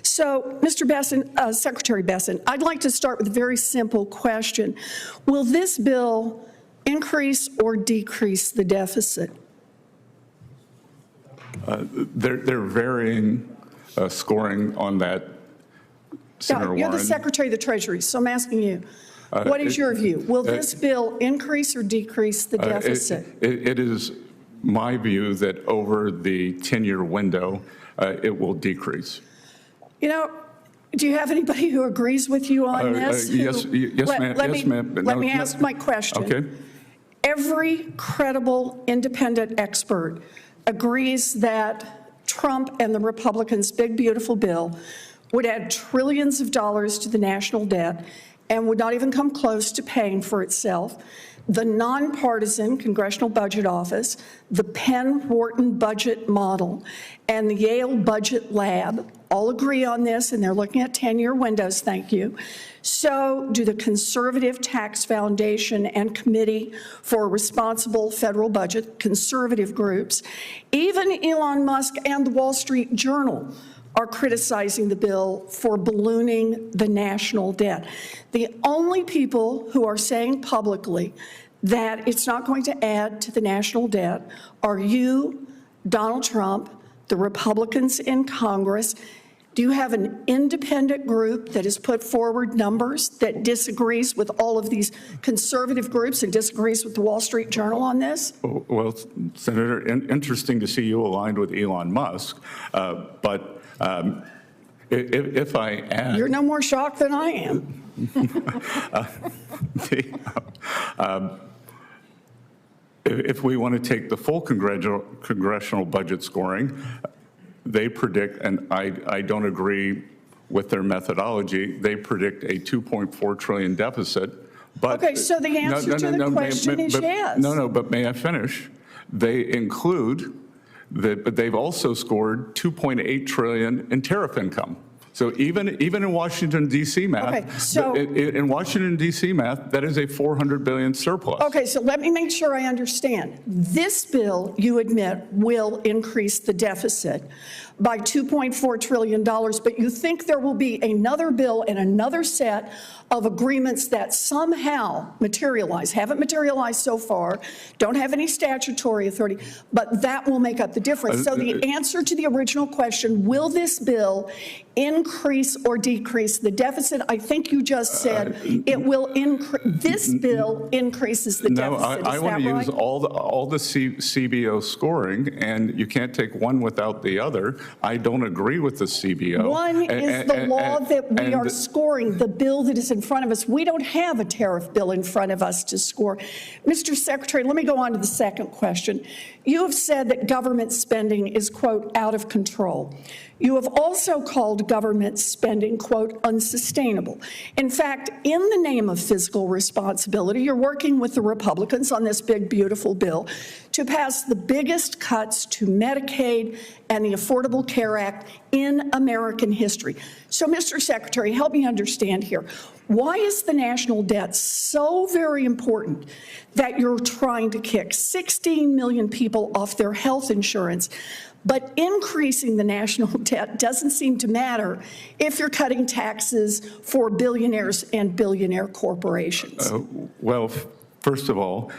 So, Mr. Bessent, Secretary Bessent, I'd like to start with a very simple question. Will this bill increase or decrease the deficit? They're varying scoring on that, Senator Warren. You're the Secretary of the Treasury, so I'm asking you, what is your view? Will this bill increase or decrease the deficit? It is my view that over the 10-year window, it will decrease. You know, do you have anybody who agrees with you on this? Yes, ma'am. Let me ask my question. Okay. Every credible independent expert agrees that Trump and the Republicans' big, beautiful bill would add trillions of dollars to the national debt and would not even come close to paying for itself. The nonpartisan Congressional Budget Office, the Penn-Wharton budget model, and the Yale Budget Lab all agree on this, and they're looking at 10-year windows, thank you. So do the Conservative Tax Foundation and Committee for a Responsible Federal Budget, conservative groups. Even Elon Musk and the Wall Street Journal are criticizing the bill for ballooning the national debt. The only people who are saying publicly that it's not going to add to the national debt are you, Donald Trump, the Republicans in Congress. Do you have an independent group that has put forward numbers that disagrees with all of these conservative groups and disagrees with the Wall Street Journal on this? Well, Senator, interesting to see you aligned with Elon Musk, but if I add... You're no more shocked than I am. If we want to take the full congressional budget scoring, they predict, and I don't agree with their methodology, they predict a $2.4 trillion deficit. But okay, so the answer to the question is yes. No, but may I finish? They include but they've also scored $2.8 trillion in tariff income. So even in Washington, D.C. math, okay, so, in Washington, D.C. math, that is a $400 billion surplus. Okay, so let me make sure I understand. This bill, you admit, will increase the deficit by $2.4 trillion, but you think there will be another bill and another set of agreements that somehow materialize, haven't materialized so far, don't have any statutory authority, but that will make up the difference. So the answer to the original question, will this bill increase or decrease the deficit? I think you just said it will increase. This bill increases the deficit. No, I want to use all the CBO scoring, and you can't take one without the other. I don't agree with the CBO. One is the law that we are scoring, the bill that is in front of us. We don't have a tariff bill in front of us to score. Mr. Secretary, let me go on to the second question. You have said that government spending is, quote, out of control. You have also called government spending, quote, unsustainable. In fact, in the name of fiscal responsibility, you're working with the Republicans on this big, beautiful bill to pass the biggest cuts to Medicaid and the Affordable Care Act in American history. So, Mr. Secretary, help me understand here. Why is the national debt so very important that you're trying to kick 16 million people off their health insurance, but increasing the national debt doesn't seem to matter if you're cutting taxes for billionaires and billionaire corporations? Well, first of all,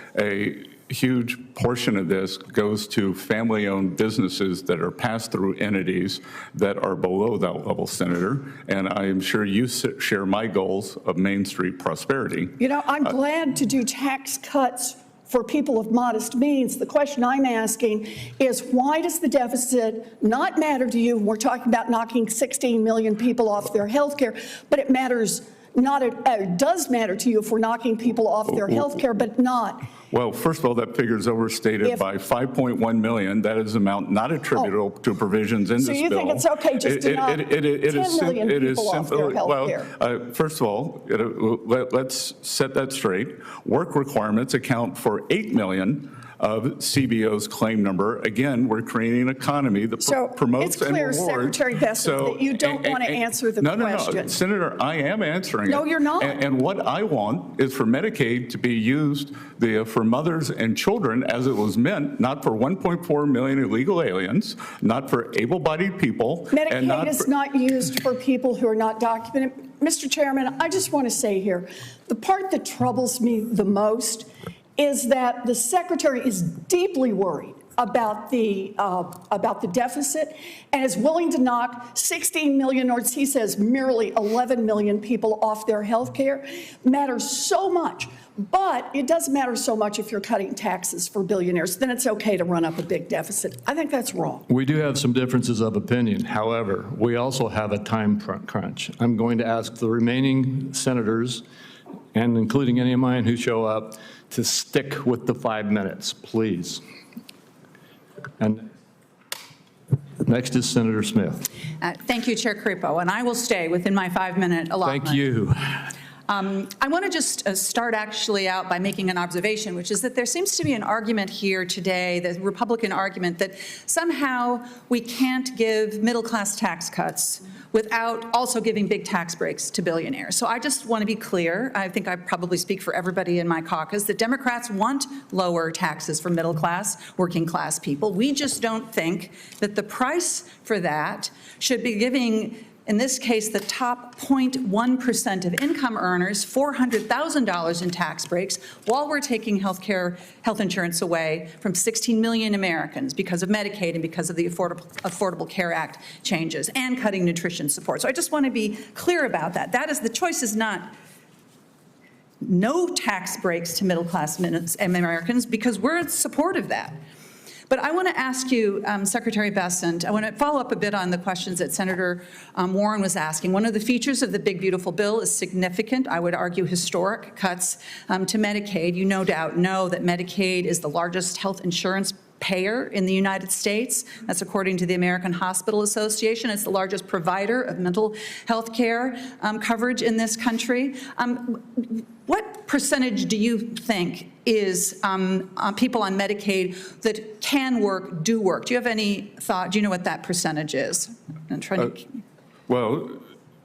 huge portion of this goes to family-owned businesses that are pass-through entities that are below that level, Senator, and I am sure you share my goals of Main Street prosperity. You know, I'm glad to do tax cuts for people of modest means. The question I'm asking is, why does the deficit not matter to you? We're talking about knocking 16 million people off their health care, but it matters not, it does matter to you if we're knocking people off their health care, but not. Well, first of all, that figure is overstated by 5.1 million. That is amount not attributable to provisions in this bill. So you think it's okay just to knock 10 million people off their health care? Well, first of all, let's set that straight. Work requirements account for 8 million of CBO's claim number. Again, we're creating an economy that promotes and rewards. It's clear, Secretary Bessent, that you don't want to answer the question. No, Senator, I am answering it. No, you're not. And what I want is for Medicaid to be used for mothers and children as it was meant, not for 1.4 million illegal aliens, not for able-bodied people. Medicaid is not used for people who are not documented. Mr. Chairman, I just want to say here, the part that troubles me the most is that the Secretary is deeply worried about the deficit and is willing to knock 16 million, or as he says, merely 11 million people off their health care. Matters so much, but it doesn't matter so much if you're cutting taxes for billionaires. Then it's okay to run up a big deficit. I think that's wrong. We do have some differences of opinion. However, we also have a time crunch. I'm going to ask the remaining senators, and including any of mine who show up, to stick with the 5 minutes, please. And next is Senator Smith. Thank you, Chair Caripo, and I will stay within my 5-minute allotment. Thank you. I want to just start actually out by making an observation, which is that there seems to be an argument here today, the Republican argument, that somehow we can't give middle-class tax cuts without also giving big tax breaks to billionaires. So I just want to be clear, I think I probably speak for everybody in my caucus, that Democrats want lower taxes for middle-class, working-class people. We just don't think that the price for that should be giving, in this case, the top 0.1% of income earners $400,000 in tax breaks while we're taking health insurance away from 16 million Americans because of Medicaid and because of the Affordable Care Act changes and cutting nutrition support. So I just want to be clear about that. That is, the choice is not no tax breaks to middle-class Americans, because we're in support of that. But I want to ask you, Secretary Bessent, I want to follow up a bit on the questions that Senator Warren was asking. One of the features of the big, beautiful bill is significant, I would argue historic, cuts to Medicaid. You no doubt know that Medicaid is the largest health insurance payer in the United States. That's according to the American Hospital Association. It's the largest provider of mental health care coverage in this country. What percentage do you think is people on Medicaid that can work, do work? Do you have any thought? Do you know what that percentage is? I'm trying to... Well,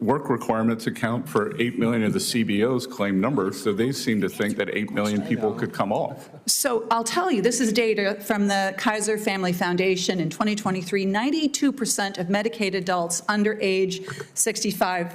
work requirements account for 8 million of the CBO's claim numbers, so they seem to think that 8 million people could come off. So I'll tell you, this is data from the Kaiser Family Foundation in 2023. 92% of Medicaid adults under age 65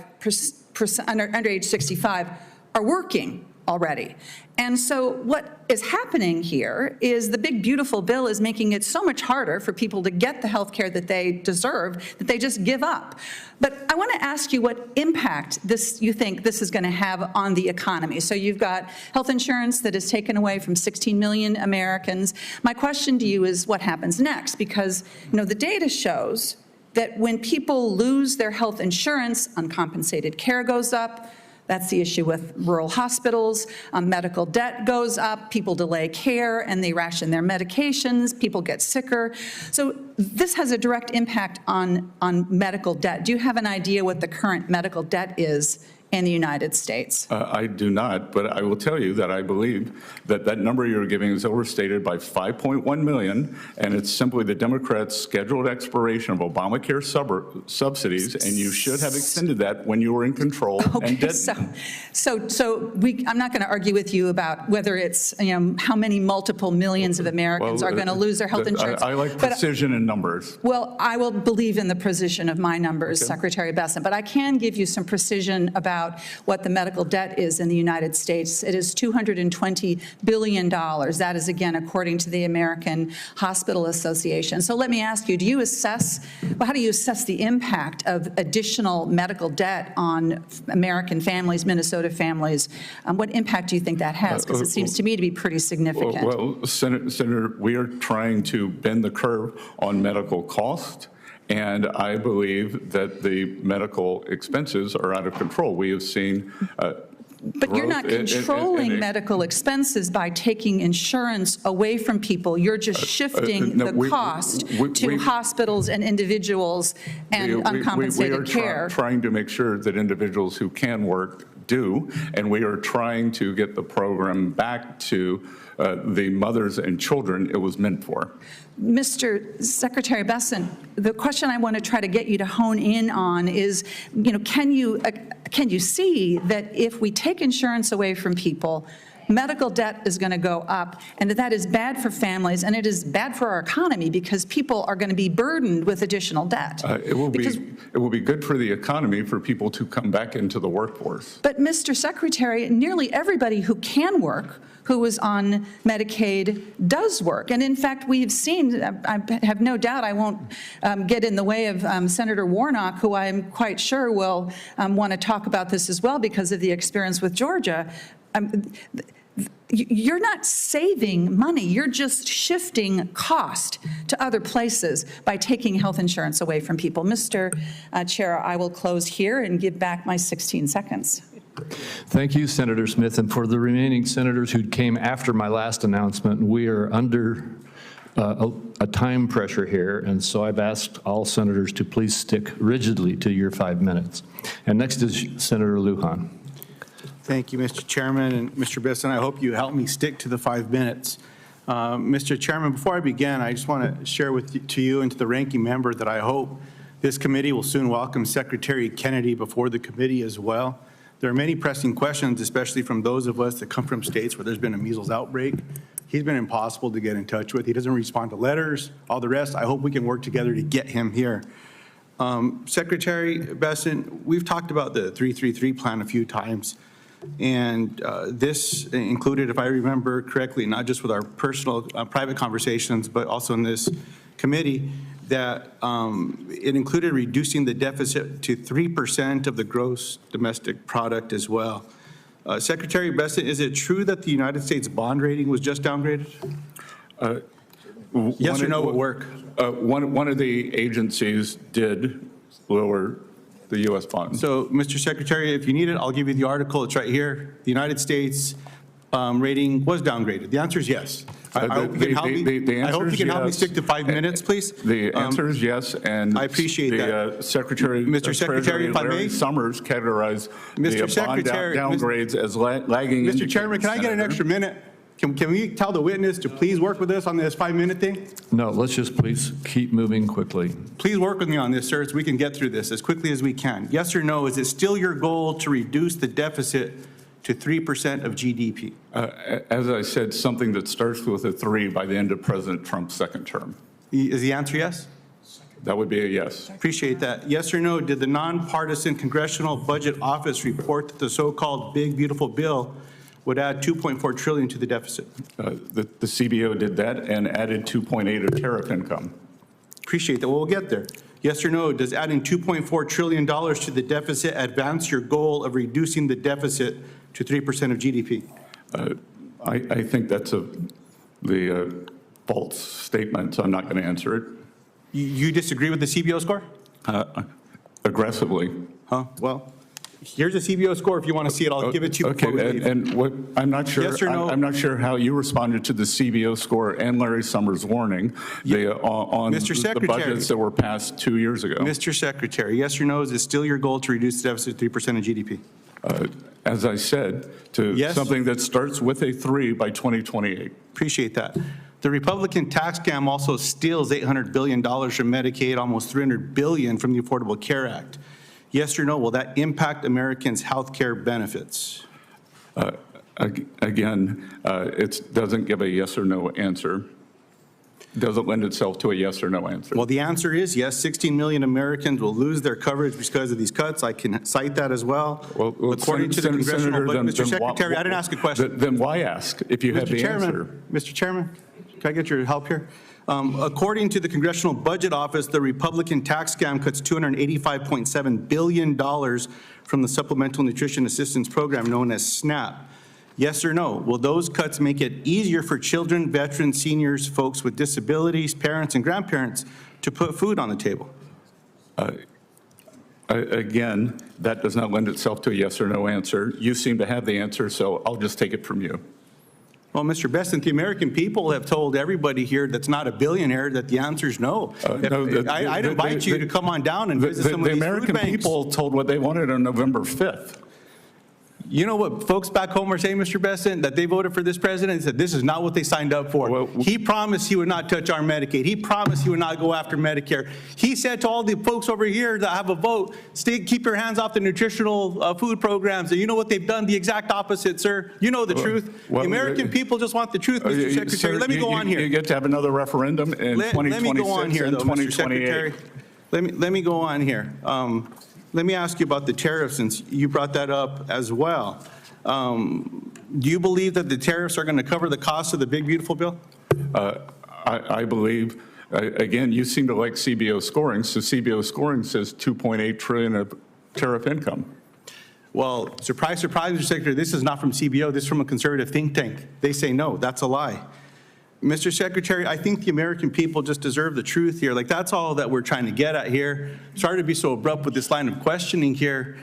are working already. And so what is happening here is the big, beautiful bill is making it so much harder for people to get the health care that they deserve that they just give up. But I want to ask you what impact you think this is going to have on the economy. So you've got health insurance that is taken away from 16 million Americans. My question to you is what happens next? Because, the data shows that when people lose their health insurance, uncompensated care goes up. That's the issue with rural hospitals. Medical debt goes up, people delay care, and they ration their medications, people get sicker. So this has a direct impact on medical debt. Do you have an idea what the current medical debt is in the United States? I do not, but I will tell you that I believe that that number you're giving is overstated by 5.1 million, and it's simply the Democrats' scheduled expiration of Obamacare subsidies, and you should have extended that when you were in control and didn't. I'm not going to argue with you about whether it's, how many multiple millions of Americans are going to lose their health insurance. I like precision in numbers. Well, I will believe in the precision of my numbers, okay, Secretary Bessent, but I can give you some precision about about what the medical debt is in the United States. It is $220 billion. That is, again, according to the American Hospital Association. So let me ask you, how do you assess the impact of additional medical debt on American families, Minnesota families? What impact do you think that has? Because it seems to me to be pretty significant. Well, Senator, we are trying to bend the curve on medical cost, and I believe that the medical expenses are out of control. We have seen But you're not controlling medical expenses by taking insurance away from people. You're just shifting the cost to hospitals and individuals and uncompensated care. We are trying to make sure that individuals who can work do, and we are trying to get the program back to the mothers and children it was meant for. Mr. Secretary Bessent, the question I want to try to get you to hone in on is, can you see that if we take insurance away from people, medical debt is going to go up, and that is bad for families, and it is bad for our economy because people are going to be burdened with additional debt? It will be good for the economy for people to come back into the workforce. But Mr. Secretary, nearly everybody who can work, who is on Medicaid, does work. And in fact, we've seen, I have no doubt I won't get in the way of Senator Warnock, who I'm quite sure will want to talk about this as well because of the experience with Georgia. You're not saving money. You're just shifting cost to other places by taking health insurance away from people. Mr. Chair, I will close here and give back my 16 seconds. Thank you, Senator Smith. And for the remaining senators who came after my last announcement, we are under a time pressure here, and so I've asked all senators to please stick rigidly to your 5 minutes. And next is Senator Lujan. Thank you, Mr. Chairman, and Mr. Bessent, I hope you help me stick to the 5 minutes. Mr. Chairman, before I begin, I just want to share to you and to the ranking member that I hope this committee will soon welcome Secretary Kennedy before the committee as well. There are many pressing questions, especially from those of us that come from states where there's been a measles outbreak. He's been impossible to get in touch with. He doesn't respond to letters, all the rest. I hope we can work together to get him here. Secretary Bessent, we've talked about the 333 plan a few times. And this included, if I remember correctly, not just with our personal private conversations, but also in this committee, that it included reducing the deficit to 3% of the gross domestic product as well. Secretary Bessent, is it true that the United States bond rating was just downgraded? Yes or no would work? One of the agencies did lower the U.S. bond. So, Mr. Secretary, if you need it, I'll give you the article. It's right here. The United States rating was downgraded. The answer is yes. I hope you can help me stick to 5 minutes, please. The answer is yes, and I appreciate that. Mr. Secretary, if I may, Larry Summers categorized the bond downgrades as lagging. Mr. Chairman, can I get an extra minute? Can we tell the witness to please work with us on this 5 minute thing? No, let's just please keep moving quickly. Please work with me on this, sir, so we can get through this as quickly as we can. Yes or no, is it still your goal to reduce the deficit to 3% of GDP? As I said, something that starts with a 3 by the end of President Trump's second term. Is the answer yes? That would be a yes. Appreciate that. Yes or no, did the nonpartisan Congressional Budget Office report that the so-called big, beautiful bill would add $2.4 trillion to the deficit? The CBO did that and added 2.8 of tariff income. Appreciate that. Well, we'll get there. Yes or no, does adding $2.4 trillion to the deficit advance your goal of reducing the deficit to 3% of GDP? I think that's the false statement, so I'm not going to answer it. You disagree with the CBO score? Aggressively. Huh? Well, here's a CBO score. If you want to see it, I'll give it to you. Okay, and what I'm not sure. Yes or no? I'm not sure how you responded to the CBO score and Larry Summers' warning on Mr. the Secretary, budgets that were passed 2 years ago. Mr. Secretary, yes or no? Is it still your goal to reduce the deficit to 3% of GDP? As I said, to something that starts with a 3 by 2028. Appreciate that. The Republican tax scam also steals $800 billion from Medicaid, almost $300 billion from the Affordable Care Act. Yes or no, will that impact Americans' health care benefits? Again, it doesn't give a yes or no answer. doesn't lend itself to a yes or no answer. Well, the answer is yes. 16 million Americans will lose their coverage because of these cuts. I can cite that as well. According to the congressional budget, Mr. Secretary, I didn't ask a question. Then why ask if you have the answer? Mr. Chairman, can I get your help here? According to the Congressional Budget Office, the Republican tax scam cuts $285.7 billion from the Supplemental Nutrition Assistance Program known as SNAP. Yes or no? Will those cuts make it easier for children, veterans, seniors, folks with disabilities, parents, and grandparents to put food on the table? Again, that does not lend itself to a yes or no answer. You seem to have the answer, so I'll just take it from you. Well, Mr. Bessent, the American people have told everybody here that's not a billionaire that the answer is no. I'd invite you to come on down and visit some of these food banks. The American people told what they wanted on November 5th. You know what folks back home are saying, Mr. Bessent, that they voted for this president? They said this is not what they signed up for. He promised he would not touch our Medicaid. He promised he would not go after Medicare. He said to all the folks over here that have a vote, keep your hands off the nutritional food programs. And you know what they've done? The exact opposite, sir. You know the truth. The American people just want the truth, Mr. Secretary. Sir, let me go on here. You get to have another referendum in 2026 let me go on here, and though, 2028. Let me go on here. Let me ask you about the tariffs, since you brought that up as well. Do you believe that the tariffs are going to cover the cost of the big, beautiful bill? I believe, again, you seem to like CBO scoring, so CBO scoring says $2.8 trillion of tariff income. Well, surprise, surprise, Mr. Secretary, this is not from CBO, this is from a conservative think tank. They say no, that's a lie. Mr. Secretary, I think the American people just deserve the truth here. Like, that's all that we're trying to get at here. Sorry to be so abrupt with this line of questioning here.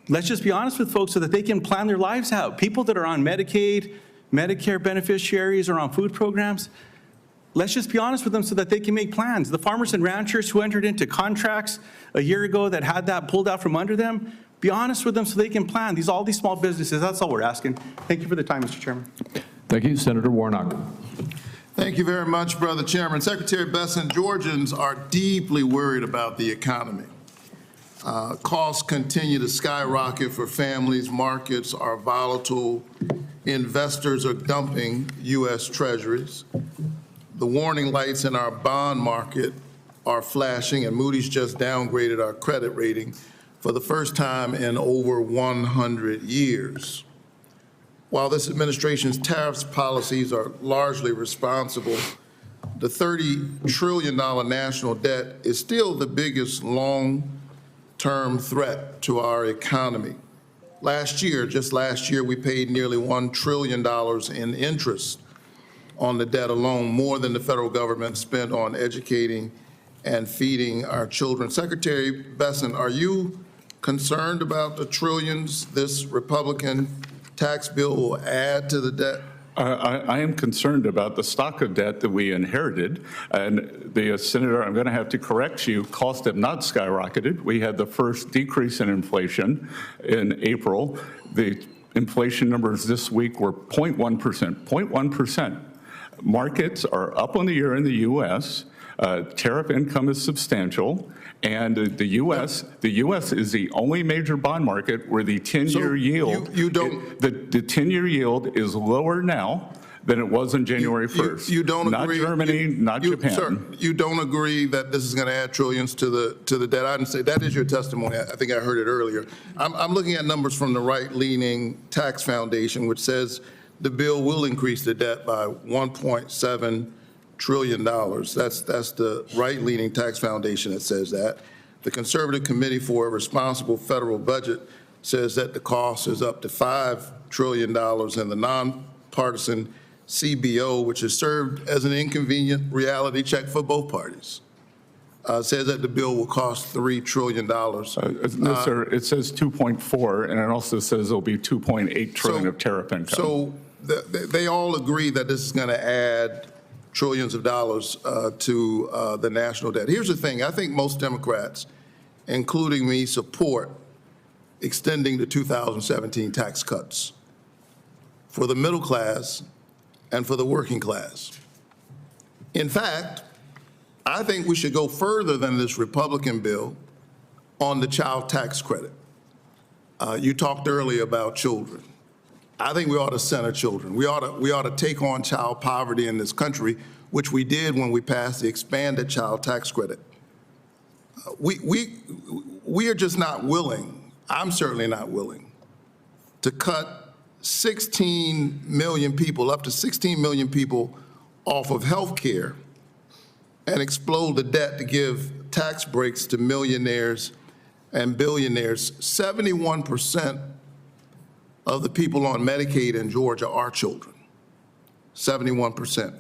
Let's just be honest with folks so that they can plan their lives out. People that are on Medicaid, Medicare beneficiaries, or on food programs, let's just be honest with them so that they can make plans. The farmers and ranchers who entered into contracts a year ago that had that pulled out from under them, be honest with them so they can plan. All these small businesses, that's all we're asking. Thank you for the time, Mr. Chairman. Thank you. Senator Warnock. Thank you very much, Brother Chairman. Secretary Bessent, Georgians are deeply worried about the economy. Costs continue to skyrocket for families. Markets are volatile. Investors are dumping U.S. Treasuries. The warning lights in our bond market are flashing, and Moody's just downgraded our credit rating for the first time in over 100 years. While this administration's tariffs policies are largely responsible, the $30 trillion national debt is still the biggest long-term threat to our economy. Just last year, we paid nearly $1 trillion in interest on the debt alone, more than the federal government spent on educating and feeding our children. Secretary Bessent, are you concerned about the trillions this Republican tax bill will add to the debt? I am concerned about the stock of debt that we inherited. And Senator, I'm going to have to correct you. Costs have not skyrocketed. We had the first decrease in inflation in April. The inflation numbers this week were 0.1%. 0.1%. Markets are up on the year in the U.S. Tariff income is substantial. And the U.S. is the only major bond market where the 10-year yield, the 10-year yield is lower now than it was on January 1st. You don't agree? Not Germany, not Japan. Sir, you don't agree that this is going to add trillions to the debt? I didn't say that is your testimony. I think I heard it earlier. I'm looking at numbers from the right-leaning tax foundation, which says the bill will increase the debt by $1.7 trillion. That's the right-leaning tax foundation that says that. The Conservative Committee for a Responsible Federal Budget says that the cost is up to $5 trillion, and the nonpartisan CBO, which has served as an inconvenient reality check for both parties, says that the bill will cost $3 trillion. No, sir, it says 2.4, and it also says there'll be 2.8 trillion of tariff income. So they all agree that this is going to add trillions of dollars to the national debt. Here's the thing. I think most Democrats, including me, support extending the 2017 tax cuts for the middle class and for the working class. In fact, I think we should go further than this Republican bill on the child tax credit. You talked earlier about children. I think we ought to center children. We ought to take on child poverty in this country which we did when we passed the expanded child tax credit. We are just not willing, I'm certainly not willing, to cut 16 million people, up to 16 million people off of health care and explode the debt to give tax breaks to millionaires and billionaires. 71% of the people on Medicaid in Georgia are children. 71%.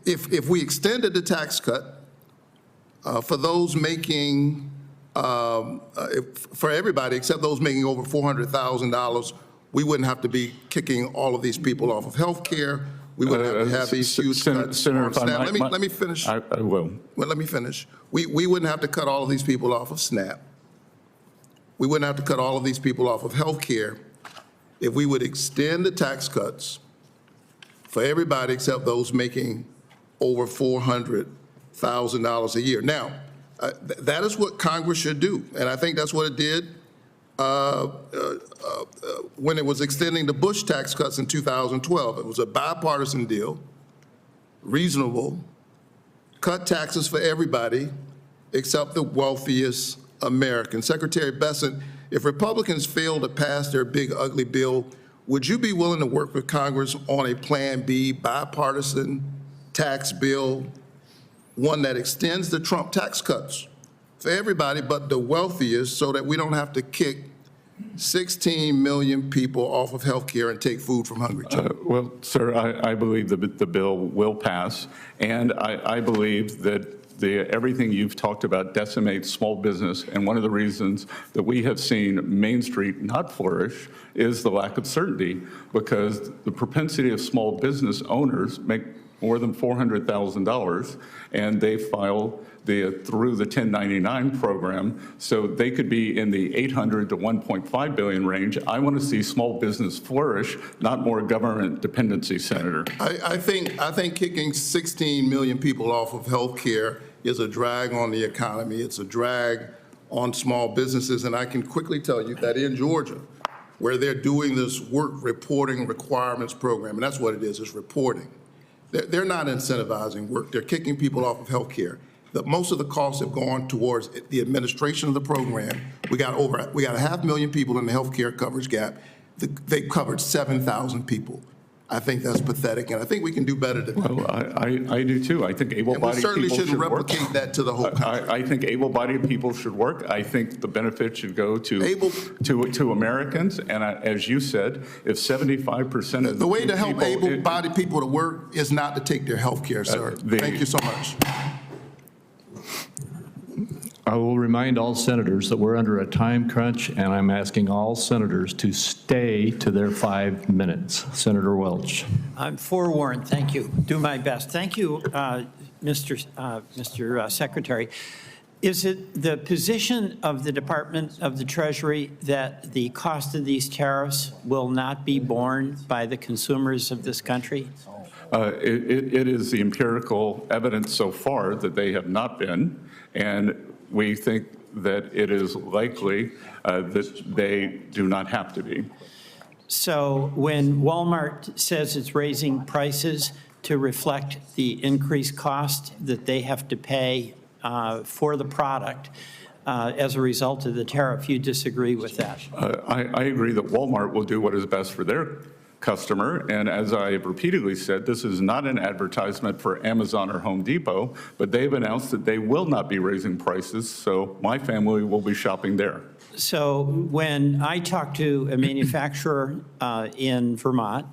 If we extended the tax cut for those making, for everybody except those making over $400,000, we wouldn't have to be kicking all of these people off of health care. We wouldn't have to have these huge cuts. Senator, Let me finish. I will. Well, let me finish. We wouldn't have to cut all of these people off of SNAP. We wouldn't have to cut all of these people off of health care if we would extend the tax cuts for everybody except those making over $400,000 a year. Now, that is what Congress should do, and I think that's what it did when it was extending the Bush tax cuts in 2012. It was a bipartisan deal, reasonable, cut taxes for everybody except the wealthiest Americans. Secretary Bessent, if Republicans fail to pass their big ugly bill, would you be willing to work with Congress on a Plan B bipartisan tax bill, one that extends the Trump tax cuts for everybody but the wealthiest, so that we don't have to kick 16 million people off of health care and take food from hungry children? Well, sir, I believe the bill will pass, and I believe that everything you've talked about decimates small business, and one of the reasons that we have seen Main Street not flourish is the lack of certainty, because the propensity of small business owners make more than $400,000, and they file through the 1099 program, so they could be in the 800 to 1.5 billion range. I want to see small business flourish, not more government dependency, Senator. I think kicking 16 million people off of health care is a drag on the economy. It's a drag on small businesses, and I can quickly tell you that in Georgia, where they're doing this work reporting requirements program, and that's what it is, it's reporting. They're not incentivizing work. They're kicking people off of health care. Most of the costs have gone towards the administration of the program. We got 500,000 people in the health care coverage gap. They covered 7,000 people. I think that's pathetic, and I think we can do better than that. Well, I do too. I think able-bodied people should work. We certainly shouldn't replicate that to the whole country. I think able-bodied people should work. I think the benefit should go to Americans, and as you said, if 75% of the way to help able-bodied people to work is not to take their health care, sir. Thank you so much. I will remind all senators that we're under a time crunch, and I'm asking all senators to stay to their 5 minutes. Senator Welch. I'm forewarned. Thank you. Do my best. Thank you, Mr. Secretary. Is it the position of the Department of the Treasury that the cost of these tariffs will not be borne by the consumers of this country? It is the empirical evidence so far that they have not been, and we think that it is likely that they do not have to be. So when Walmart says it's raising prices to reflect the increased cost that they have to pay for the product as a result of the tariff, you disagree with that? I agree that Walmart will do what is best for their customer, and as I have repeatedly said, this is not an advertisement for Amazon or Home Depot, but they've announced that they will not be raising prices, so my family will be shopping there. So when I talk to a manufacturer in Vermont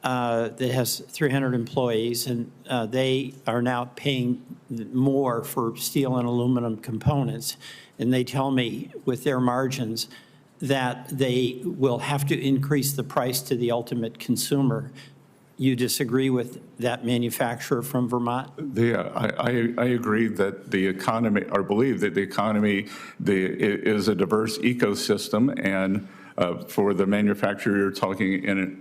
that has 300 employees, and they are now paying more for steel and aluminum components, and they tell me with their margins that they will have to increase the price to the ultimate consumer. You disagree with that manufacturer from Vermont? I agree that the economy, or believe that the economy is a diverse ecosystem, and for the manufacturer you're talking in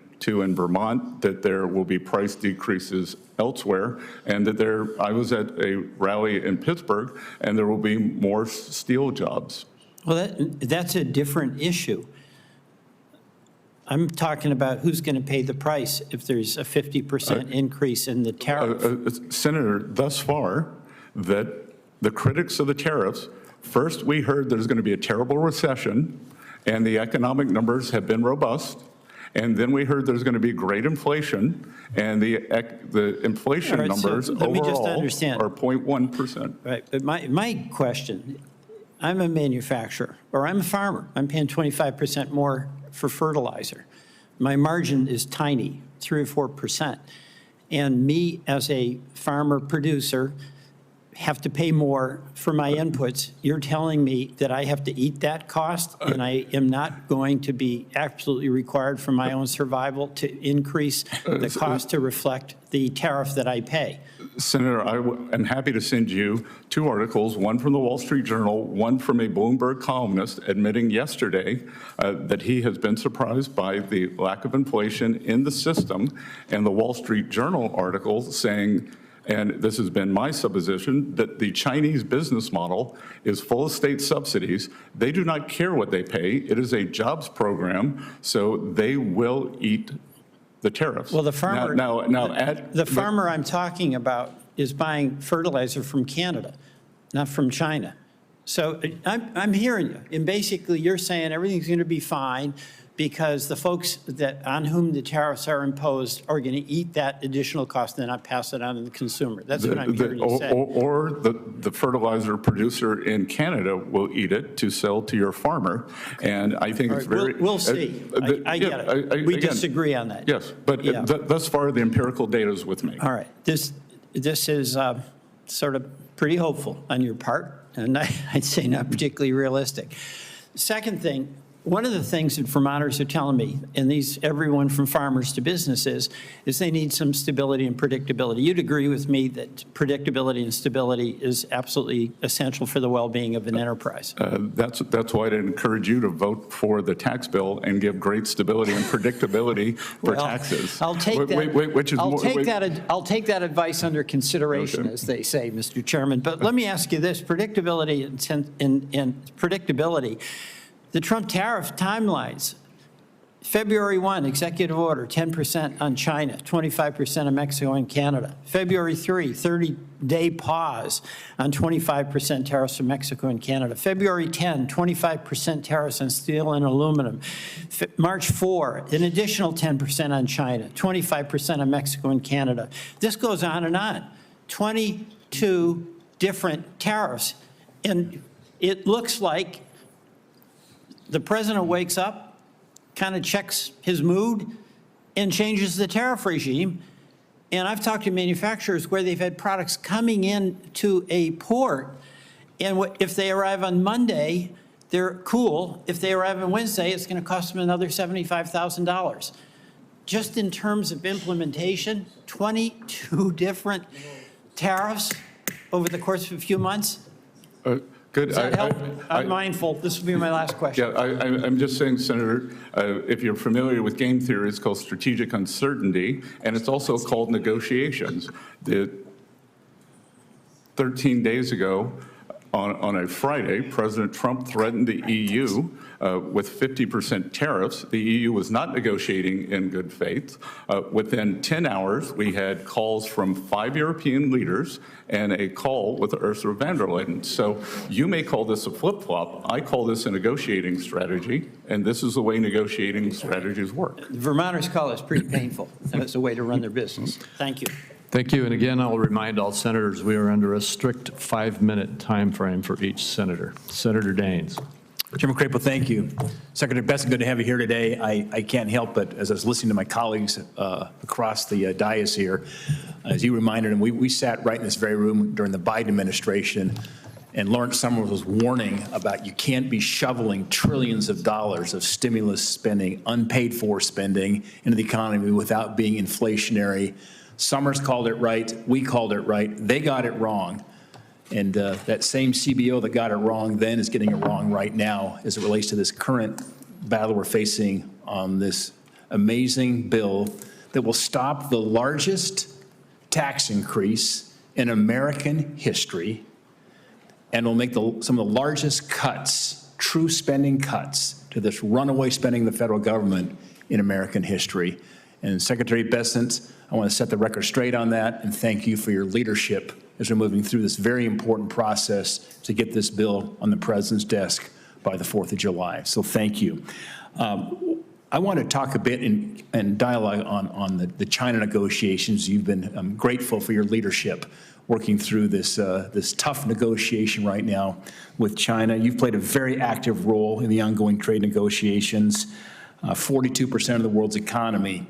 Vermont, that there will be price decreases elsewhere, and that I was at a rally in Pittsburgh, and there will be more steel jobs. Well, that's a different issue. I'm talking about who's going to pay the price if there's a 50% increase in the tariff. Senator, thus far, that the critics of the tariffs, first we heard there's going to be a terrible recession and the economic numbers have been robust. And then we heard there's going to be great inflation, and the inflation All right, so numbers let me just overall understand. are 0.1%. Right, but my question, I'm a manufacturer, or I'm a farmer. I'm paying 25% more for fertilizer. My margin is tiny, 3 or 4%. And me, as a farmer producer, have to pay more for my inputs. You're telling me that I have to eat that cost, and I am not going to be absolutely required for my own survival to increase the cost to reflect the tariff that I pay. Senator, I am happy to send you 2 articles, one from the Wall Street Journal, one from a Bloomberg columnist admitting yesterday that he has been surprised by the lack of inflation in the system, and the Wall Street Journal article saying, and this has been my supposition, that the Chinese business model is full of state subsidies. They do not care what they pay. It is a jobs program, so they will eat the tariffs. Well, the farmer, the farmer I'm talking about is buying fertilizer from Canada, not from China. So I'm hearing you, and basically you're saying everything's going to be fine because the folks on whom the tariffs are imposed are going to eat that additional cost and not pass it on to the consumer. That's what I'm hearing you say. Or the fertilizer producer in Canada will eat it to sell to your farmer. And I think it's very... We'll see. I get it. We disagree on that. Yes, but thus far the empirical data is with me. All right. This is sort of pretty hopeful on your part, and I'd say not particularly realistic. Second thing, one of the things that Vermonters are telling me, and everyone from farmers to businesses, is they need some stability and predictability. You'd agree with me that predictability and stability is absolutely essential for the well-being of an enterprise. That's why I'd encourage you to vote for the tax bill and give great stability and predictability for taxes. I'll take that. I'll take that advice under consideration, as they say, Mr. Chairman. But let me ask you this: predictability and predictability. The Trump tariff timelines, February 1, executive order, 10% on China, 25% on Mexico and Canada. February 3, 30-day pause on 25% tariffs from Mexico and Canada. February 10, 25% tariffs on steel and aluminum. March 4, an additional 10% on China, 25% on Mexico and Canada. This goes on and on. 22 different tariffs. And it looks like the president wakes up, kind of checks his mood, and changes the tariff regime. And I've talked to manufacturers where they've had products coming in to a port, and if they arrive on Monday, they're cool. If they arrive on Wednesday, it's going to cost them another $75,000. Just in terms of implementation, 22 different tariffs over the course of a few months. Good. Does that help? I'm mindful. This will be my last question. Yeah, I'm just saying, Senator, if you're familiar with game theory, it's called strategic uncertainty, and it's also called negotiations. 13 days ago, on a Friday, President Trump threatened the EU with 50% tariffs. The EU was not negotiating in good faith. Within 10 hours, we had calls from 5 European leaders and a call with Ursula von der Leyen. So you may call this a flip-flop. I call this a negotiating strategy, and this is the way negotiating strategies work. Vermonters call this pretty painful, and it's a way to run their business. Thank you. Thank you. And again, I'll remind all senators we are under a strict 5-minute time frame for each senator. Senator Daines. Chairman Crapo, thank you. Secretary Bessent, good to have you here today. I can't help but, as I was listening to my colleagues across the dais here, as you reminded them, we sat right in this very room during the Biden administration, and Lawrence Summers was warning about you can't be shoveling trillions of dollars of stimulus spending, unpaid for spending into the economy without being inflationary. Summers called it right. We called it right. They got it wrong. And that same CBO that got it wrong then is getting it wrong right now as it relates to this current battle we're facing on this amazing bill that will stop the largest tax increase in American history and will make some of the largest cuts, true spending cuts to this runaway spending of the federal government in American history. And Secretary Bessent, I want to set the record straight on that and thank you for your leadership as we're moving through this very important process to get this bill on the President's desk by the 4th of July. So thank you. I want to talk a bit and dialogue on the China negotiations. You've been grateful for your leadership working through this tough negotiation right now with China. You've played a very active role in the ongoing trade negotiations. 42% of the world's economy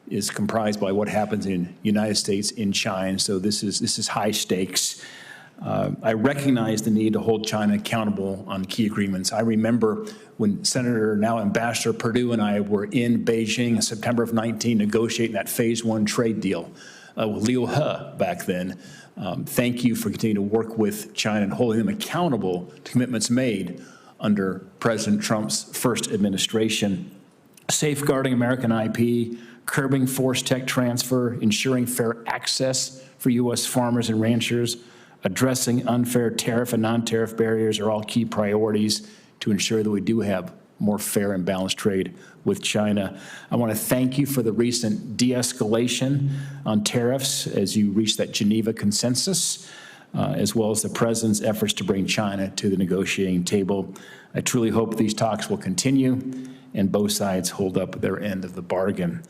is comprised by what happens in the United States in China, so this is high stakes. I recognize the need to hold China accountable on key agreements. I remember when Senator, now Ambassador Perdue, and I were in Beijing in September of 19 negotiating that phase 1 trade deal with Liu He back then. Thank you for continuing to work with China and holding them accountable to commitments made under President Trump's first administration. Safeguarding American IP, curbing forced tech transfer, ensuring fair access for U.S. farmers and ranchers, addressing unfair tariff and non-tariff barriers are all key priorities to ensure that we do have more fair and balanced trade with China. I want to thank you for the recent de-escalation on tariffs as you reached that Geneva consensus, as well as the President's efforts to bring China to the negotiating table. I truly hope these talks will continue and both sides hold up their end of the bargain.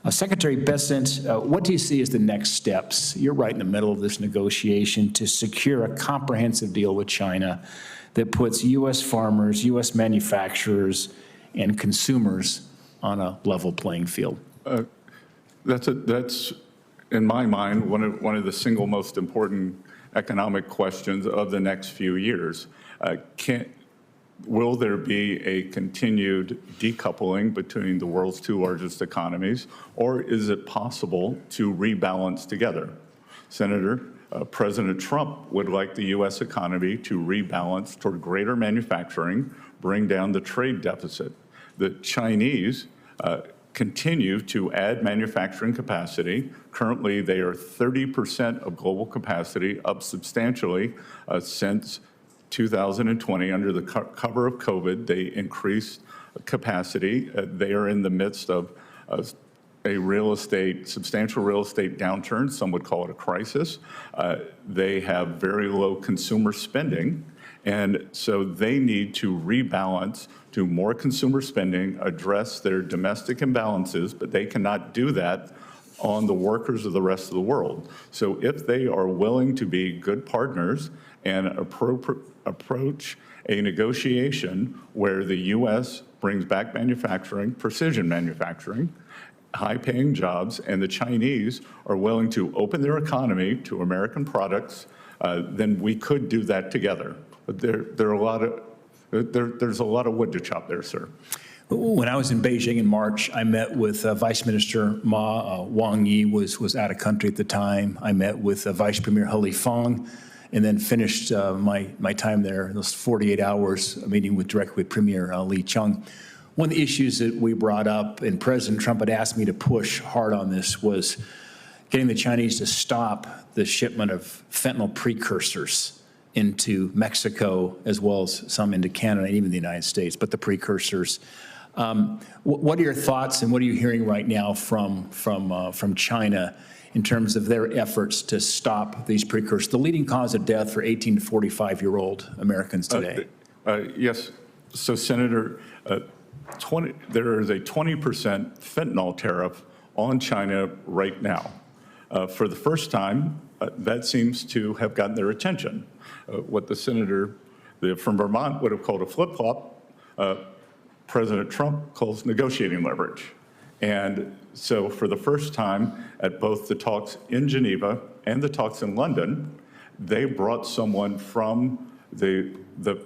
Secretary Bessent, what do you see as the next steps? You're right in the middle of this negotiation to secure a comprehensive deal with China that puts U.S. farmers, U.S. manufacturers, and consumers on a level playing field. That's, in my mind, one of the single most important economic questions of the next few years. Will there be a continued decoupling between the world's two largest economies, or is it possible to rebalance together? Senator, President Trump would like the U.S. economy to rebalance toward greater manufacturing, bring down the trade deficit. The Chinese continue to add manufacturing capacity. Currently, they are 30% of global capacity, up substantially since 2020. Under the cover of COVID, they increased capacity. They are in the midst of a substantial real estate downturn. Some would call it a crisis. They have very low consumer spending, and so they need to rebalance to more consumer spending, address their domestic imbalances, but they cannot do that on the workers of the rest of the world. So if they are willing to be good partners and approach a negotiation where the U.S. brings back manufacturing, precision manufacturing, high-paying jobs, and the Chinese are willing to open their economy to American products, then we could do that together. But there's a lot of wood to chop there, sir. When I was in Beijing in March, I met with Vice Minister Ma. Wang Yi was out of country at the time. I met with Vice Premier He Fang, and then finished my time there, those 48 hours, meeting directly with Premier Li Qiang. One of the issues that we brought up, and President Trump had asked me to push hard on this, was getting the Chinese to stop the shipment of fentanyl precursors into Mexico, as well as some into Canada and even the United States, but the precursors. What are your thoughts, and what are you hearing right now from China in terms of their efforts to stop these precursors, the leading cause of death for 18 to 45-year-old Americans today? Yes. So, Senator, there is a 20% fentanyl tariff on China right now. For the first time, that seems to have gotten their attention. What the senator from Vermont would have called a flip-flop, President Trump calls negotiating leverage. And so for the first time at both the talks in Geneva and the talks in London, they brought someone from the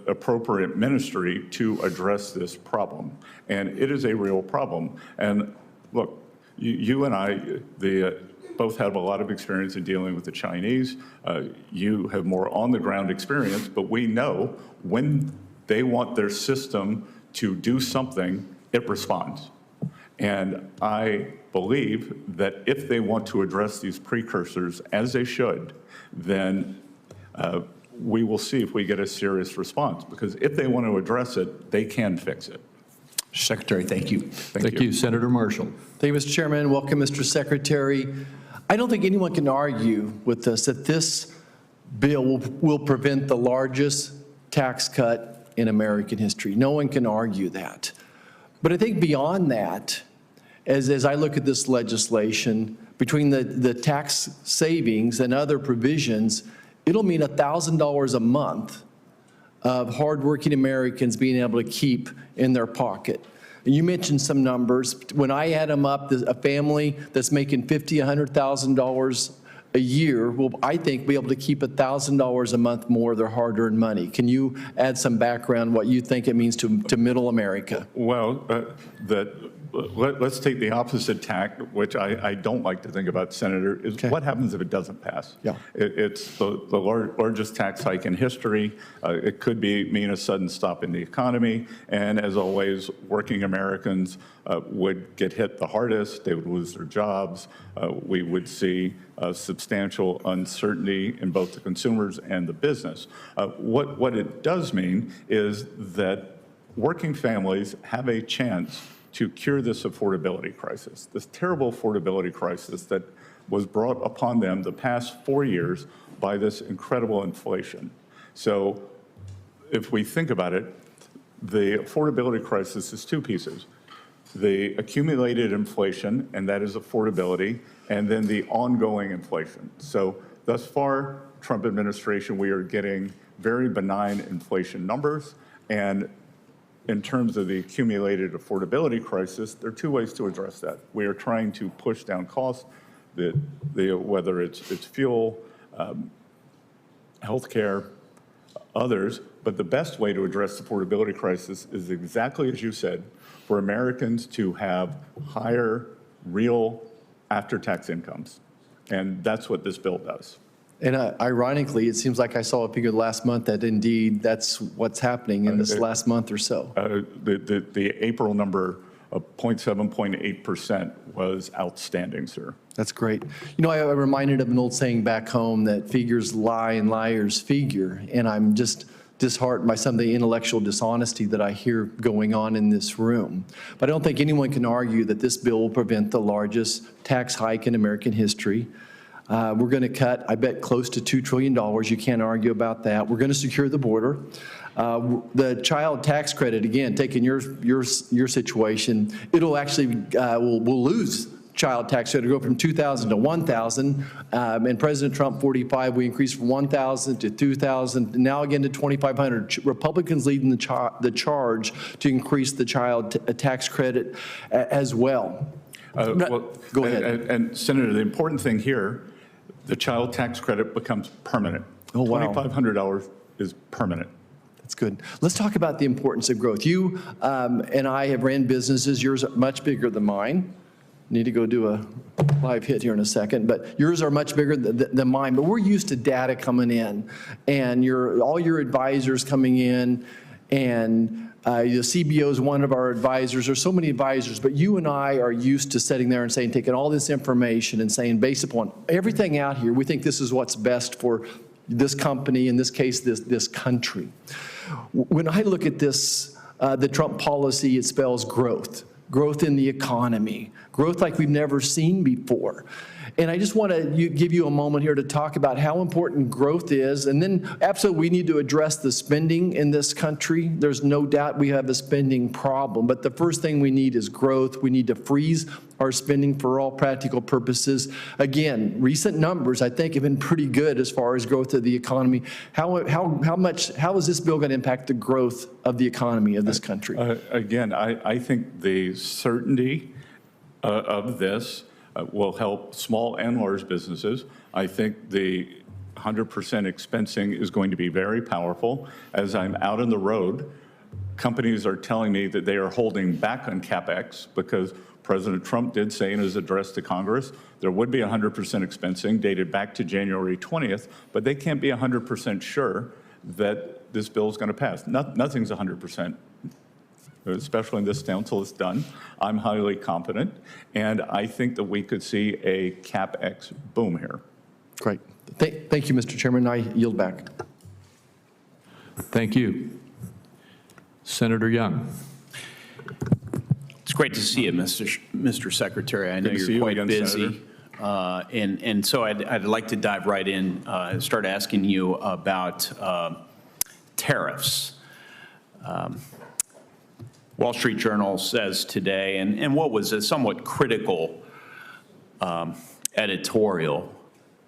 appropriate ministry to address this problem. And it is a real problem. And look, you and I, both have a lot of experience in dealing with the Chinese. You have more on-the-ground experience, but we know when they want their system to do something, it responds. And I believe that if they want to address these precursors as they should, then we will see if we get a serious response, because if they want to address it, they can fix it. Secretary, thank you. Thank you. Senator Marshall. Thank you, Mr. Chairman. Welcome, Mr. Secretary. I don't think anyone can argue with us that this bill will prevent the largest tax cut in American history. No one can argue that. But I think beyond that, as I look at this legislation, between the tax savings and other provisions, it'll mean $1,000 a month of hardworking Americans being able to keep in their pocket. And you mentioned some numbers. When I add them up, a family that's making $50,000, $100,000 a year will, I think, be able to keep $1,000 a month more of their hard-earned money. Can you add some background what you think it means to middle America? Well, let's take the opposite tack, which I don't like to think about, Senator, is what happens if it doesn't pass? Yeah. It's the largest tax hike in history. It could mean a sudden stop in the economy. And as always, working Americans would get hit the hardest. They would lose their jobs. We would see substantial uncertainty in both the consumers and the business. What it does mean is that working families have a chance to cure this affordability crisis, this terrible affordability crisis that was brought upon them the past 4 years by this incredible inflation. So if we think about it, the affordability crisis is two pieces: the accumulated inflation, and that is affordability, and then the ongoing inflation. So thus far, Trump administration, we are getting very benign inflation numbers, and in terms of the accumulated affordability crisis, there are two ways to address that. We are trying to push down costs, whether it's fuel, healthcare, others, but the best way to address the affordability crisis is exactly as you said, for Americans to have higher real after-tax incomes. And that's what this bill does. And ironically, it seems like I saw a figure last month that indeed that's what's happening in this last month or so. The April number of 0.7, 0.8% was outstanding, sir. That's great. You know, I'm reminded of an old saying back home that figures lie and liars figure, and I'm just disheartened by some of the intellectual dishonesty that I hear going on in this room. But I don't think anyone can argue that this bill will prevent the largest tax hike in American history. We're going to cut, I bet, close to $2 trillion. You can't argue about that. We're going to secure the border. The child tax credit, again, taking your situation, it'll actually, we'll lose child tax credit, go from $2,000 to $1,000. And President Trump, 45, we increased from $1,000 to $2,000, now again to $2,500. Republicans leading the charge to increase the child tax credit as well. Go ahead. And Senator, the important thing here, the child tax credit becomes permanent. Oh, wow. $2,500 is permanent. That's good. Let's talk about the importance of growth. You and I have ran businesses. Yours are much bigger than mine. Need to go do a live hit here in a second, but yours are much bigger than mine. But we're used to data coming in, and all your advisors coming in, and the CBO is one of our advisors. There's so many advisors, but you and I are used to sitting there and saying, taking all this information and saying, based upon everything out here, we think this is what's best for this company, in this case, this country. When I look at this, the Trump policy, it spells growth in the economy, growth like we've never seen before. And I just want to give you a moment here to talk about how important growth is. And then absolutely we need to address the spending in this country. There's no doubt we have a spending problem. But the first thing we need is growth. We need to freeze our spending for all practical purposes. Again, recent numbers I think have been pretty good as far as growth of the economy. How is this bill going to impact the growth of the economy of this country? Again, I think the certainty of this will help small and large businesses. I think the 100% expensing is going to be very powerful. As I'm out on the road, companies are telling me that they are holding back on CapEx because President Trump did say in his address to Congress there would be 100% expensing dated back to January 20th, but they can't be 100% sure that this bill is going to pass. Nothing's 100%. Especially in this town until it's done. I'm highly confident, and I think that we could see a CapEx boom here. Great. Thank you, Mr. Chairman. I yield back. Thank you. Senator Young. It's great to see you, Mr. Secretary. I know Good to see you're you quite again, busy. And so I'd like to dive right in and start asking you about tariffs. Wall Street Journal says today, and what was a somewhat critical editorial,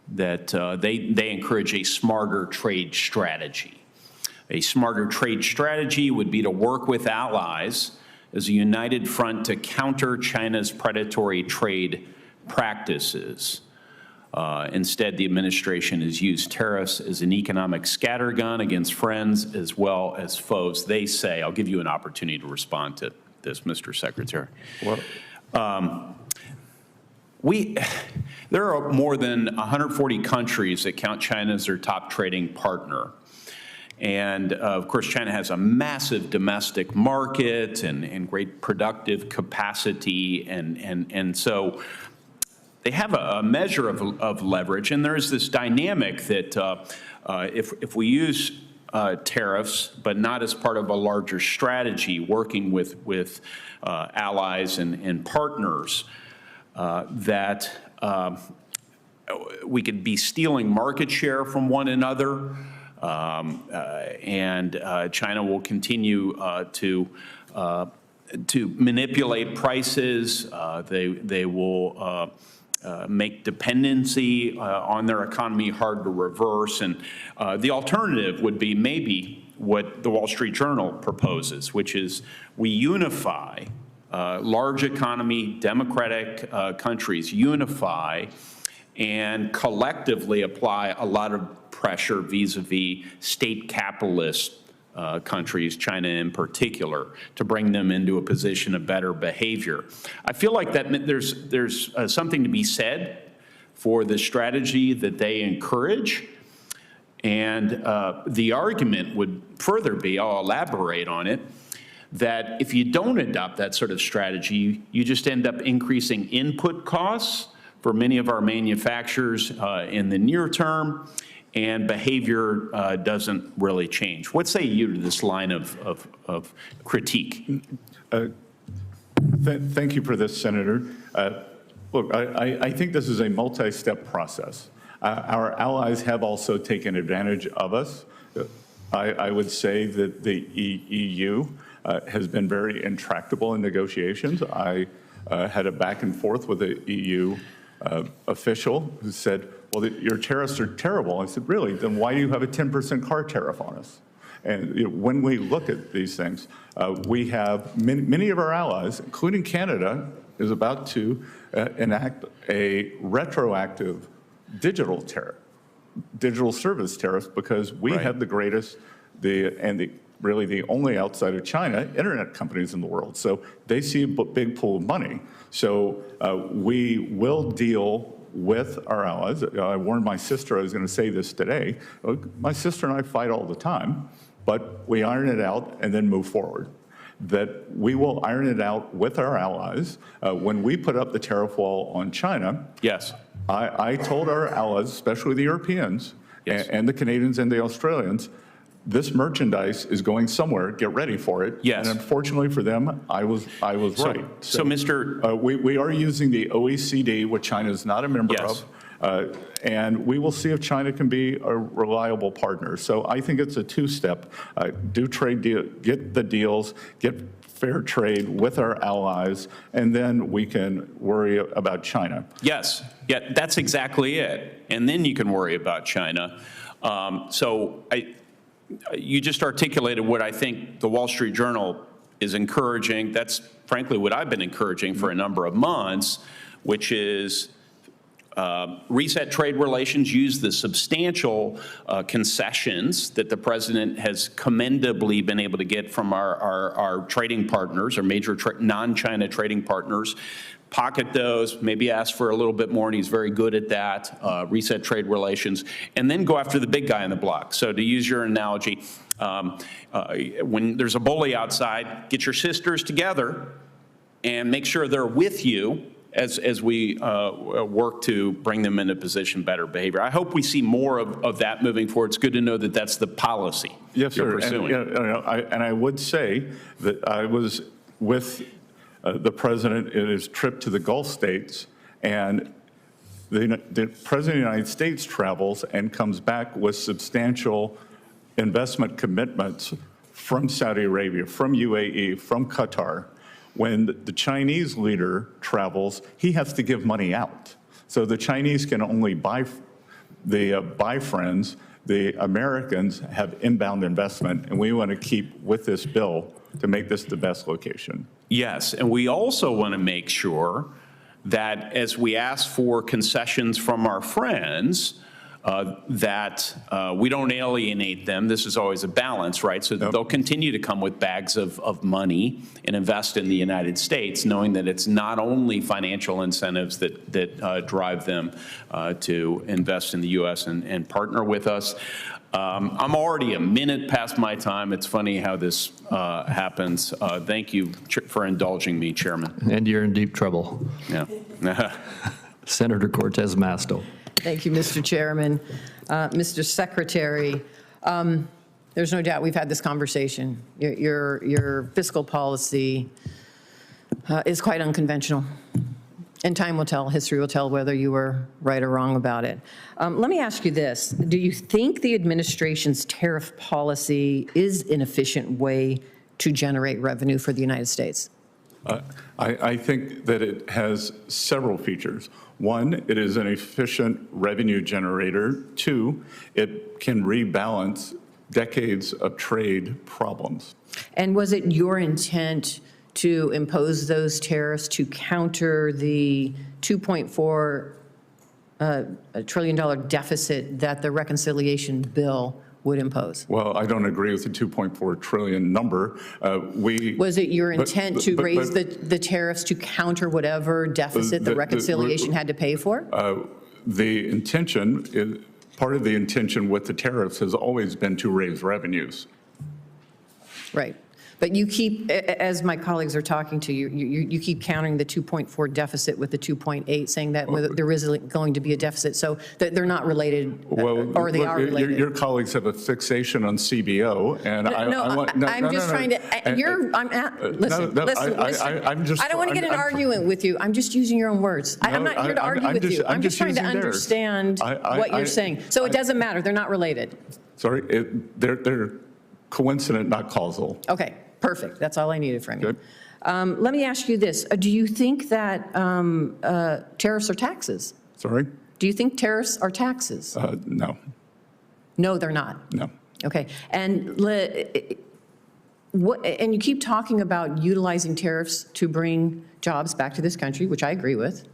that they encourage a smarter trade strategy. A smarter trade strategy would be to work with allies as a united front to counter China's predatory trade practices. Instead, the administration has used tariffs as an economic scattergun against friends as well as foes, they say. I'll give you an opportunity to respond to this, Mr. Secretary. There are more than 140 countries that count China as their top trading partner. And of course, China has a massive domestic market and great productive capacity. And so they have a measure of leverage. And there's this dynamic that if we use tariffs, but not as part of a larger strategy, working with allies and partners, that we could be stealing market share from one another. And China will continue to manipulate prices. They will make dependency on their economy hard to reverse. And the alternative would be maybe what the Wall Street Journal proposes, which is we unify large economy, democratic countries, unify and collectively apply a lot of pressure vis-a-vis state capitalist countries, China in particular, to bring them into a position of better behavior. I feel like that there's something to be said for the strategy that they encourage. And the argument would further be, I'll elaborate on it, that if you don't adopt that sort of strategy, you just end up increasing input costs for many of our manufacturers in the near term, and behavior doesn't really change. What say you to this line of critique? Thank you for this, Senator. Look, I think this is a multi-step process. Our allies have also taken advantage of us. I would say that the EU has been very intractable in negotiations. I had a back and forth with the EU official who said, well, your tariffs are terrible. I said, really? Then why do you have a 10% car tariff on us? And when we look at these things, we have many of our allies, including Canada, is about to enact a retroactive digital tariff, digital service tariffs, because we have the greatest, really the only outside of China internet companies in the world. So they see a big pool of money. So we will deal with our allies. I warned my sister I was going to say this today. My sister and I fight all the time, but we iron it out and then move forward. That we will iron it out with our allies. When we put up the tariff wall on China, yes, I told our allies, especially the Europeans, and the Canadians and the Australians, this merchandise is going somewhere. Get ready for it. Yes. And unfortunately for them, I was right. So Mr. We are using the OECD, which China is not a member Yes. of, and we will see if China can be a reliable partner. So I think it's a two-step. Do trade deal, get the deals, get fair trade with our allies, and then we can worry about China. Yes, yeah, that's exactly it. And then you can worry about China. You just articulated what I think the Wall Street Journal is encouraging. That's frankly what I've been encouraging for a number of months, which is reset trade relations, use the substantial concessions that the president has commendably been able to get from our trading partners, our major non-China trading partners, pocket those, maybe ask for a little bit more, and he's very good at that, reset trade relations, and then go after the big guy in the block. So to use your analogy, when there's a bully outside, get your sisters together and make sure they're with you as we work to bring them into position better behavior. I hope we see more of that moving forward. It's good to know that that's the policy Yes, you're sir. pursuing. And I would say that I was with the president in his trip to the Gulf states, and the President of the United States travels and comes back with substantial investment commitments from Saudi Arabia, from UAE, from Qatar. When the Chinese leader travels, he has to give money out. So the Chinese can only buy friends. The Americans have inbound investment, and we want to keep with this bill to make this the best location. Yes, and we also want to make sure that as we ask for concessions from our friends, that we don't alienate them. This is always a balance, right? So they'll continue to come with bags of money and invest in the United States, knowing that it's not only financial incentives that drive them to invest in the U.S. and partner with us. I'm already a minute past my time. It's funny how this happens. Thank you for indulging me, Chairman. And you're in deep trouble. Yeah. Senator Cortez Masto. Thank you, Mr. Chairman. Mr. Secretary, there's no doubt we've had this conversation. Your fiscal policy is quite unconventional. And time will tell, history will tell whether you were right or wrong about it. Let me ask you this. Do you think the administration's tariff policy is an efficient way to generate revenue for the United States? I think that it has several features. One, it is an efficient revenue generator. Two, it can rebalance decades of trade problems. And was it your intent to impose those tariffs to counter the $2.4 trillion deficit that the reconciliation bill would impose? Well, I don't agree with the 2.4 trillion number. Was it your intent to raise the tariffs to counter whatever deficit the reconciliation had to pay for? The intention, part of the intention with the tariffs has always been to raise revenues. Right. But you keep, as my colleagues are talking to you, you keep countering the 2.4 deficit with the 2.8, saying that there is going to be a deficit. So they're not related, or they are related. Your colleagues have a fixation on CBO, and I'm just trying to. Listen. I don't want to get an argument with you. I'm just using your own words. I'm not here to argue with you. I'm just trying to understand what you're saying. So it doesn't matter. They're not related. Sorry, they're coincident, not causal. Okay. Perfect. That's all I needed from you. Let me ask you this. Do you think that tariffs are taxes? Sorry? Do you think tariffs are taxes? No. No, they're not. No. Okay. And you keep talking about utilizing tariffs to bring jobs back to this country, which I agree with.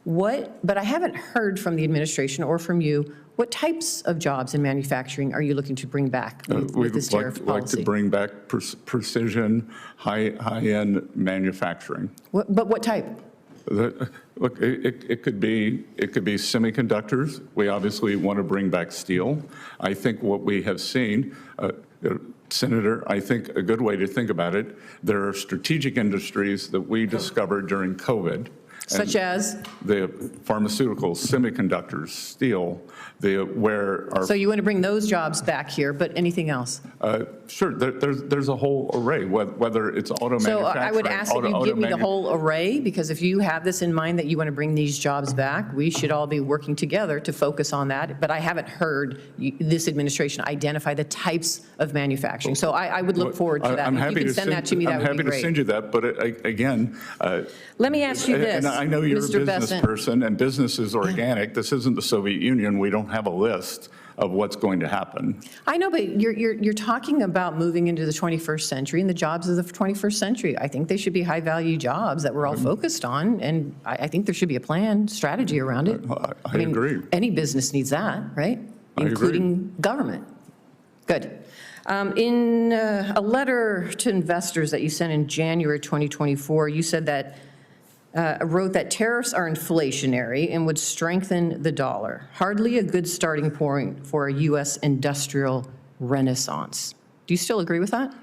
But I haven't heard from the administration or from you, what types of jobs in manufacturing are you looking to bring back with this tariff policy? We'd like to bring back precision, high-end manufacturing. But what type? Look, it could be semiconductors. We obviously want to bring back steel. I think what we have seen, Senator, I think a good way to think about it, there are strategic industries that we discovered during COVID. Such as? The pharmaceuticals, semiconductors, steel, So you want to bring those jobs back here, but anything else? Sure, there's a whole array, whether it's auto manufacturing. So I would ask that you give me the whole array, because if you have this in mind that you want to bring these jobs back, we should all be working together to focus on that. But I haven't heard this administration identify the types of manufacturing. So I would look forward to that. If you can send that to me, that would be great. I'm happy to send you that, but again. Let me ask you this, and I know you're Mr. a business Bessent. person, and business is organic. This isn't the Soviet Union. We don't have a list of what's going to happen. I know, but you're talking about moving into the 21st century and the jobs of the 21st century. I think they should be high-value jobs that we're all focused on, and I think there should be a plan, strategy around it. I mean, agree. Any business needs that, right? Including government. Good. In a letter to investors that you sent in January 2024, you said that wrote that tariffs are inflationary and would strengthen the dollar. Hardly a good starting point for a U.S. industrial renaissance. Do you still agree with that?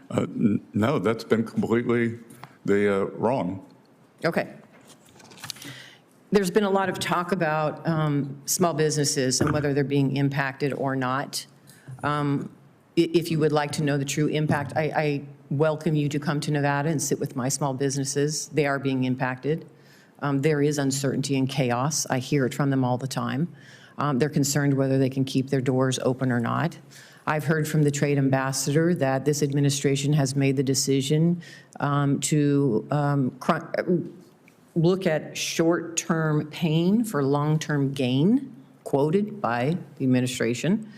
No, that's been completely wrong. Okay. There's been a lot of talk about small businesses and whether they're being impacted or not. If you would like to know the true impact, I welcome you to come to Nevada and sit with my small businesses. They are being impacted. There is uncertainty and chaos. I hear it from them all the time. They're concerned whether they can keep their doors open or not. I've heard from the trade ambassador that this administration has made the decision to look at short-term pain for long-term gain, quoted by the administration.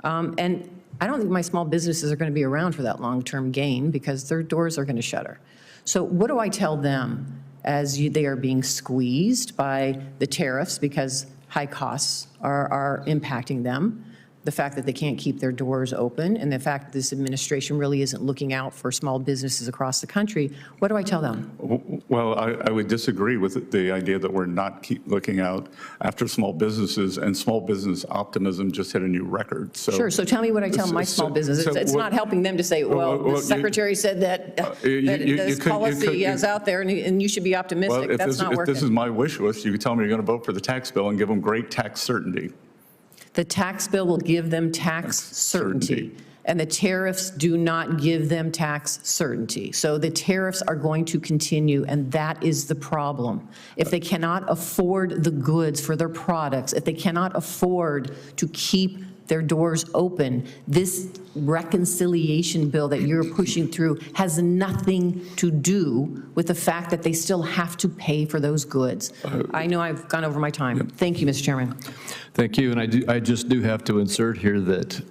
And I don't think my small businesses are going to be around for that long-term gain because their doors are going to shutter. So what do I tell them as they are being squeezed by the tariffs because high costs are impacting them? The fact that they can't keep their doors open, and the fact that this administration really isn't looking out for small businesses across the country, what do I tell them? Well, I would disagree with the idea that we're not keep looking out after small businesses, and small business optimism just hit a new record. So, sure, so tell me what I tell my small business. It's not helping them to say, well, the secretary said that this policy is out there and you should be optimistic. Well, That's not working. If this is my wish list, you could tell me you're going to vote for the tax bill and give them great tax certainty. The tax bill will give them tax certainty, and the tariffs do not give them tax certainty. So the tariffs are going to continue, and that is the problem. If they cannot afford the goods for their products, if they cannot afford to keep their doors open, this reconciliation bill that you're pushing through has nothing to do with the fact that they still have to pay for those goods. I know I've gone over my time. Thank you, Mr. Chairman. Thank you, and I just do have to insert here that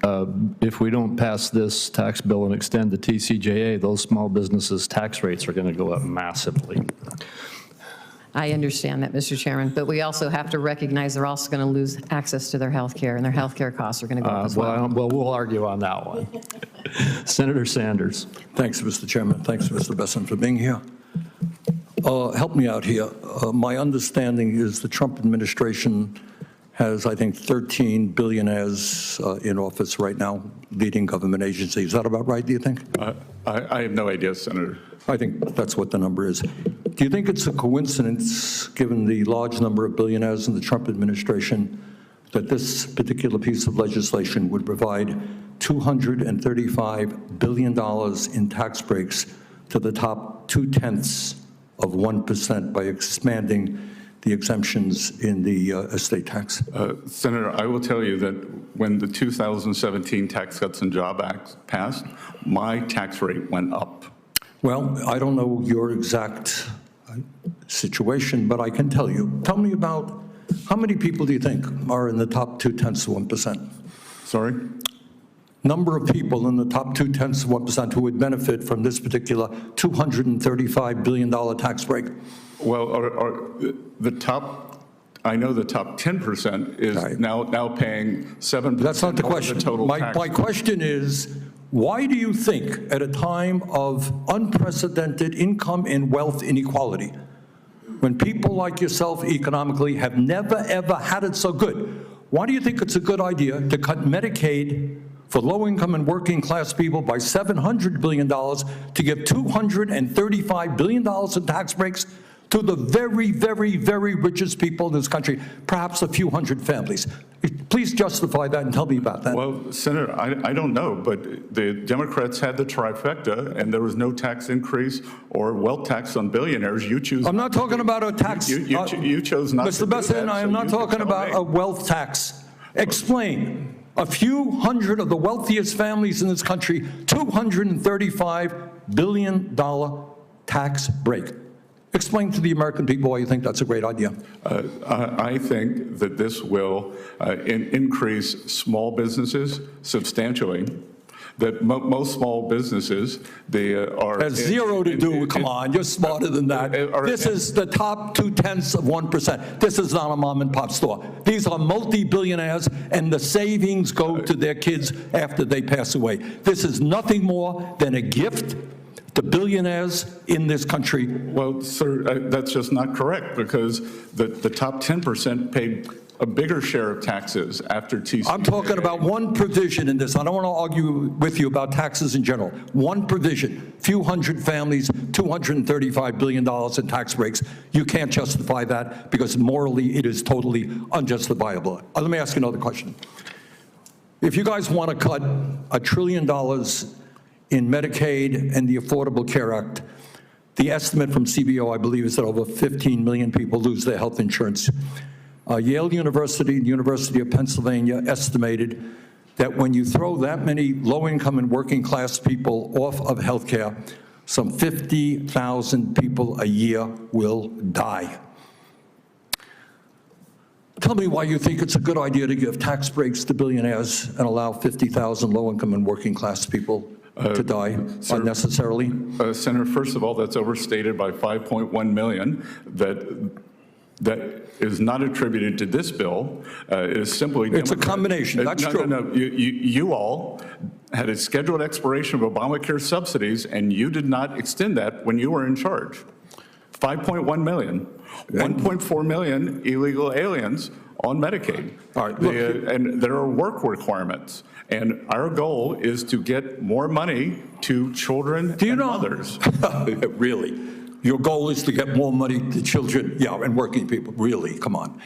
if we don't pass this tax bill and extend the TCJA, those small businesses' tax rates are going to go up massively. I understand that, Mr. Chairman, but we also have to recognize they're also going to lose access to their health care, and their health care costs are going to go up as well. Well, we'll argue on that one. Senator Sanders. Thanks, Mr. Chairman. Thanks, Mr. Bessent, for being here. Help me out here. My understanding is the Trump administration has, I think, 13 billionaires in office right now, leading government agencies. Is that about right, do you think? I have no idea, Senator. I think that's what the number is. Do you think it's a coincidence, given the large number of billionaires in the Trump administration, that this particular piece of legislation would provide $235 billion in tax breaks to the top 0.2% by expanding the exemptions in the estate tax? Senator, I will tell you that when the 2017 Tax Cuts and Jobs Act passed, my tax rate went up. Well, I don't know your exact situation, but I can tell you. Tell me about how many people do you think are in the top 0.2%? Sorry? Number of people in the top 0.2% who would benefit from this particular $235 billion tax break. Well, the top, I know the top 10% is right. now paying 7%. That's not the question. The total my question is, why do you think at a time of unprecedented income and wealth inequality, when people like yourself economically have never, ever had it so good, why do you think it's a good idea to cut Medicaid for low-income and working-class people by $700 billion, to give $235 billion in tax breaks to the very, very, very richest people in this country, perhaps a few hundred families? Please justify that and tell me about that. Well, Senator, I don't know, but the Democrats had the trifecta, and there was no tax increase or wealth tax on billionaires. You choose. I'm not talking about a tax. You chose not to do that. Mr. Bessent, I am not talking about a wealth tax. Explain. A few hundred of the wealthiest families in this country, $235 billion tax break. Explain to the American people why you think that's a great idea. I think that this will increase small businesses substantially. That most small businesses, they are... Has zero to do, come on, you're smarter than that. This is the top 0.2%. This is not a mom and pop store. These are multi-billionaires, and the savings go to their kids after they pass away. This is nothing more than a gift to billionaires in this country. Well, sir, that's just not correct, because the top 10% paid a bigger share of taxes after TCJA. I'm talking about one provision in this. I don't want to argue with you about taxes in general. One provision, few hundred families, $235 billion in tax breaks. You can't justify that because morally it is totally unjustifiable. Let me ask you another question. If you guys want to cut $1 trillion in Medicaid and the Affordable Care Act, the estimate from CBO, I believe, is that over 15 million people lose their health insurance. Yale University and the University of Pennsylvania estimated that when you throw that many low-income and working-class people off of health care, some 50,000 people a year will die. Tell me why you think it's a good idea to give tax breaks to billionaires and allow 50,000 low-income and working-class people to die unnecessarily? Senator, first of all, that's overstated by 5.1 million. That is not attributed to this bill. It is simply... It's a combination. That's true. No. You all had a scheduled expiration of Obamacare subsidies, and you did not extend that when you were in charge. 5.1 million. 1.4 million illegal aliens on Medicaid. All right, look, and there are work requirements. And our goal is to get more money to children and mothers. Really? Your goal is to get more money to children, and working people. Really? Come on.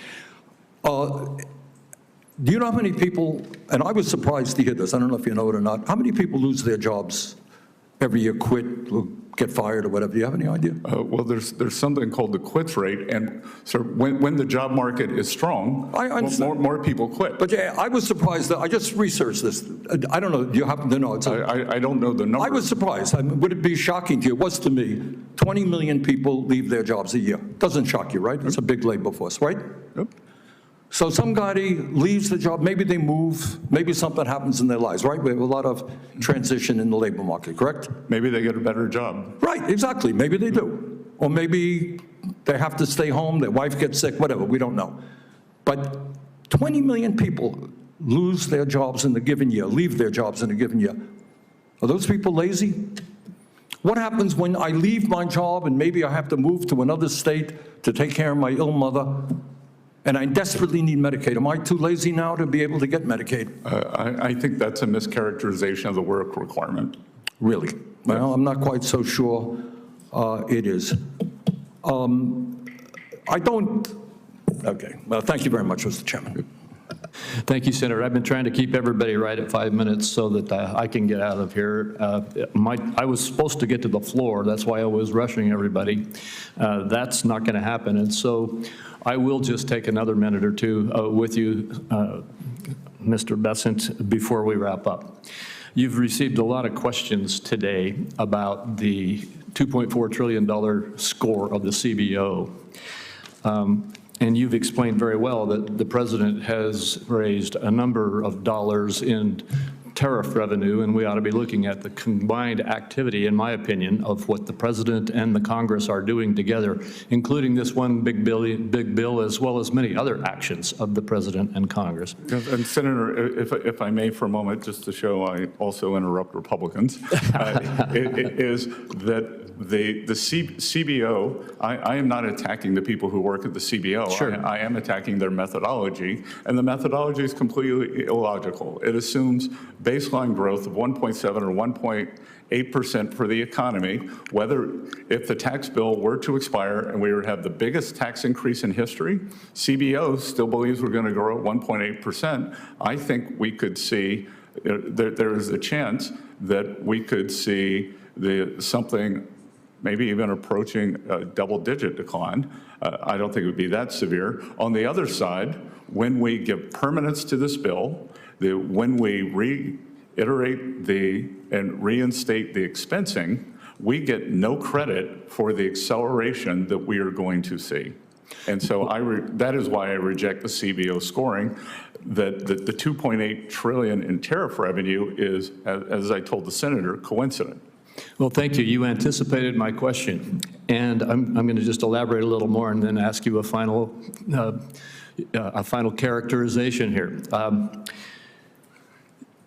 Do you know how many people, and I was surprised to hear this, I don't know if you know it or not, how many people lose their jobs every year, quit, get fired or whatever? Do you have any idea? Well, there's something called the quits rate, and so when the job market is strong, more people quit. But yeah, I was surprised that I just researched this. I don't know. Do you happen to know? I don't know the number. I was surprised. Would it be shocking to you? It was to me. 20 million people leave their jobs a year. Doesn't shock you, right? It's a big labor force, right? Yep. So some guy leaves the job, maybe they move, maybe something happens in their lives, right? We have a lot of transition in the labor market, correct? Maybe they get a better job. Right, exactly, maybe they do. Or maybe they have to stay home, their wife gets sick, whatever, we don't know. But 20 million people lose their jobs in a given year, leave their jobs in a given year. Are those people lazy? What happens when I leave my job and maybe I have to move to another state to take care of my ill mother? And I desperately need Medicaid. Am I too lazy now to be able to get Medicaid? I think that's a mischaracterization of the work requirement. Really? Well, I'm not quite so sure it is. I don't, okay. Well, thank you very much, Mr. Chairman. Thank you, Senator. I've been trying to keep everybody right at 5 minutes so that I can get out of here. I was supposed to get to the floor. That's why I was rushing everybody. That's not going to happen. And so I will just take another minute or two with you, Mr. Bessent, before we wrap up. You've received a lot of questions today about the $2.4 trillion score of the CBO. And you've explained very well that the president has raised a number of dollars in tariff revenue, and we ought to be looking at the combined activity, in my opinion, of what the president and the Congress are doing together, including this one big bill, as well as many other actions of the president and Congress. And Senator, if I may for a moment, just to show I also interrupt Republicans, is that the CBO, I am not attacking the people who work at the CBO. Sure. I am attacking their methodology, and the methodology is completely illogical. It assumes baseline growth of 1.7 or 1.8% for the economy, if the tax bill were to expire and we would have the biggest tax increase in history. CBO still believes we're going to grow at 1.8%. I think we could see, there is a chance that we could see something maybe even approaching a double-digit decline. I don't think it would be that severe. On the other side, when we give permanence to this bill, when we reiterate and reinstate the expensing, we get no credit for the acceleration that we are going to see. And so that is why I reject the CBO scoring, that the $2.8 trillion in tariff revenue is, as I told the senator, coincident. Well, thank you. You anticipated my question, and I'm going to just elaborate a little more and then ask you a final characterization here.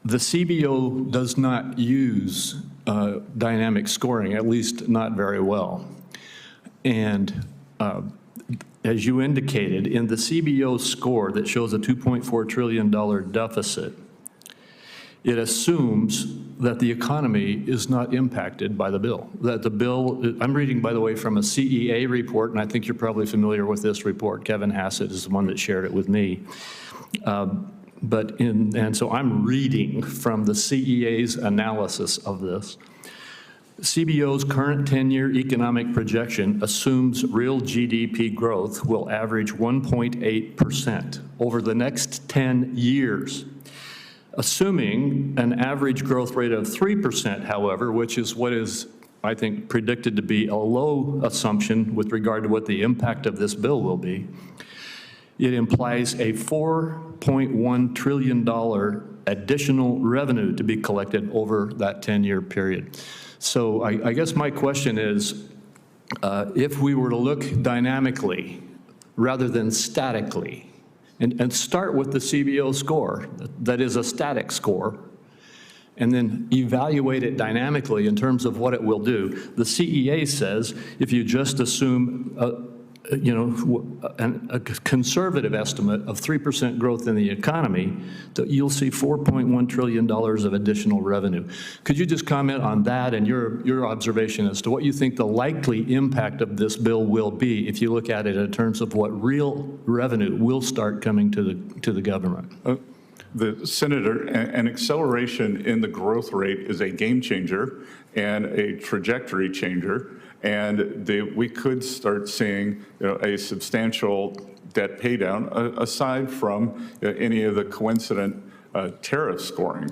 The CBO does not use dynamic scoring, at least not very well. And as you indicated, in the CBO score that shows a $2.4 trillion deficit, it assumes that the economy is not impacted by the bill. That the bill, I'm reading, by the way, from a CEA report, and I think you're probably familiar with this report. Kevin Hassett is the one that shared it with me. And so I'm reading from the CEA's analysis of this. CBO's current 10-year economic projection assumes real GDP growth will average 1.8% over the next 10 years. Assuming an average growth rate of 3%, however, which is what is, I think, predicted to be a low assumption with regard to what the impact of this bill will be, it implies a $4.1 trillion additional revenue to be collected over that 10-year period. So I guess my question is, if we were to look dynamically rather than statically, and start with the CBO score, that is a static score, and then evaluate it dynamically in terms of what it will do. The CEA says if you just assume a conservative estimate of 3% growth in the economy, that you'll see $4.1 trillion of additional revenue. Could you just comment on that and your observation as to what you think the likely impact of this bill will be if you look at it in terms of what real revenue will start coming to the government? Senator, an acceleration in the growth rate is a game changer and a trajectory changer. And we could start seeing a substantial debt paydown aside from any of the coincident tariff scoring.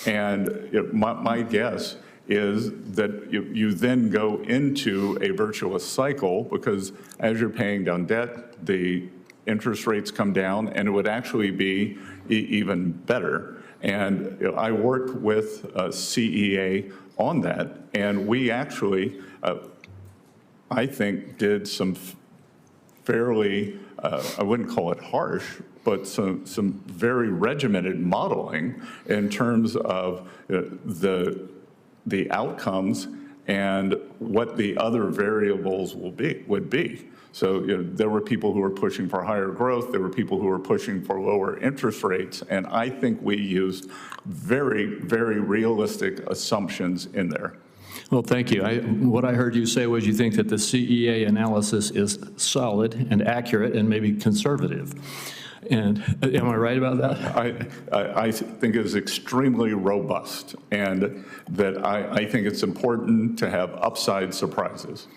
And my guess is that you then go into a virtuous cycle because as you're paying down debt, the interest rates come down and it would actually be even better. And I worked with CEA on that, and we actually I think did some fairly, I wouldn't call it harsh, but some very regimented modeling in terms of the outcomes and what the other variables would be. So there were people who were pushing for higher growth, there were people who were pushing for lower interest rates, and I think we used very, very realistic assumptions in there. Well, thank you. What I heard you say was you think that the CEA analysis is solid and accurate and maybe conservative. And am I right about that? I think it's extremely robust, and that I think it's important to have upside surprises.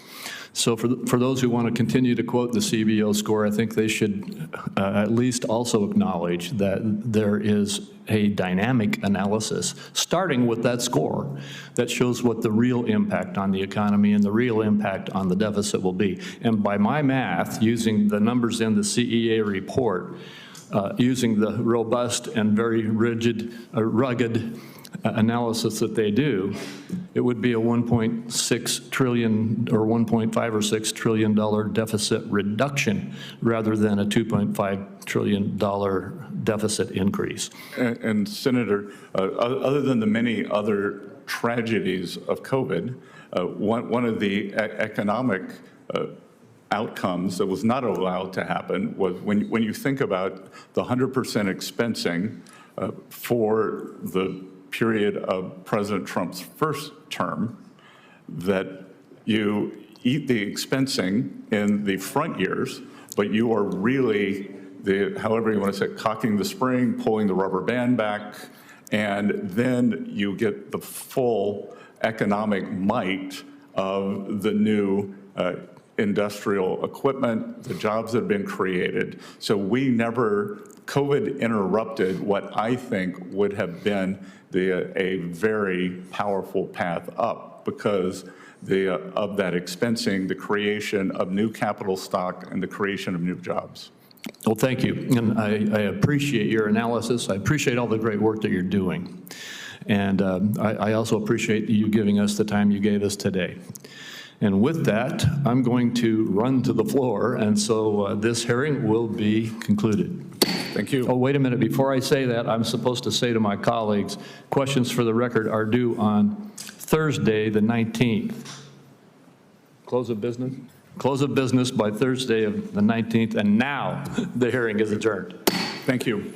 So for those who want to continue to quote the CBO score, I think they should at least also acknowledge that there is a dynamic analysis, starting with that score, that shows what the real impact on the economy and the real impact on the deficit will be. And by my math, using the numbers in the CEA report, using the robust and very rugged analysis that they do, it would be a $1.6 trillion or $1.5 or $6 trillion deficit reduction rather than a $2.5 trillion deficit increase. And Senator, other than the many other tragedies of COVID, one of the economic outcomes that was not allowed to happen was when you think about the 100% expensing for the period of President Trump's first term, that you eat the expensing in the front years, but you are really, however you want to say it, cocking the spring, pulling the rubber band back, and then you get the full economic might of the new industrial equipment, the jobs that have been created. So COVID interrupted what I think would have been a very powerful path up because of that expensing, the creation of new capital stock, and the creation of new jobs. Well, thank you. And I appreciate your analysis. I appreciate all the great work that you're doing. And I also appreciate you giving us the time you gave us today. And with that, I'm going to run to the floor, and so this hearing will be concluded. Thank you. Oh, wait a minute. Before I say that, I'm supposed to say to my colleagues, questions for the record are due on Thursday, the 19th. Close of business? close of business by Thursday of the 19th, and now the hearing is adjourned. Thank you.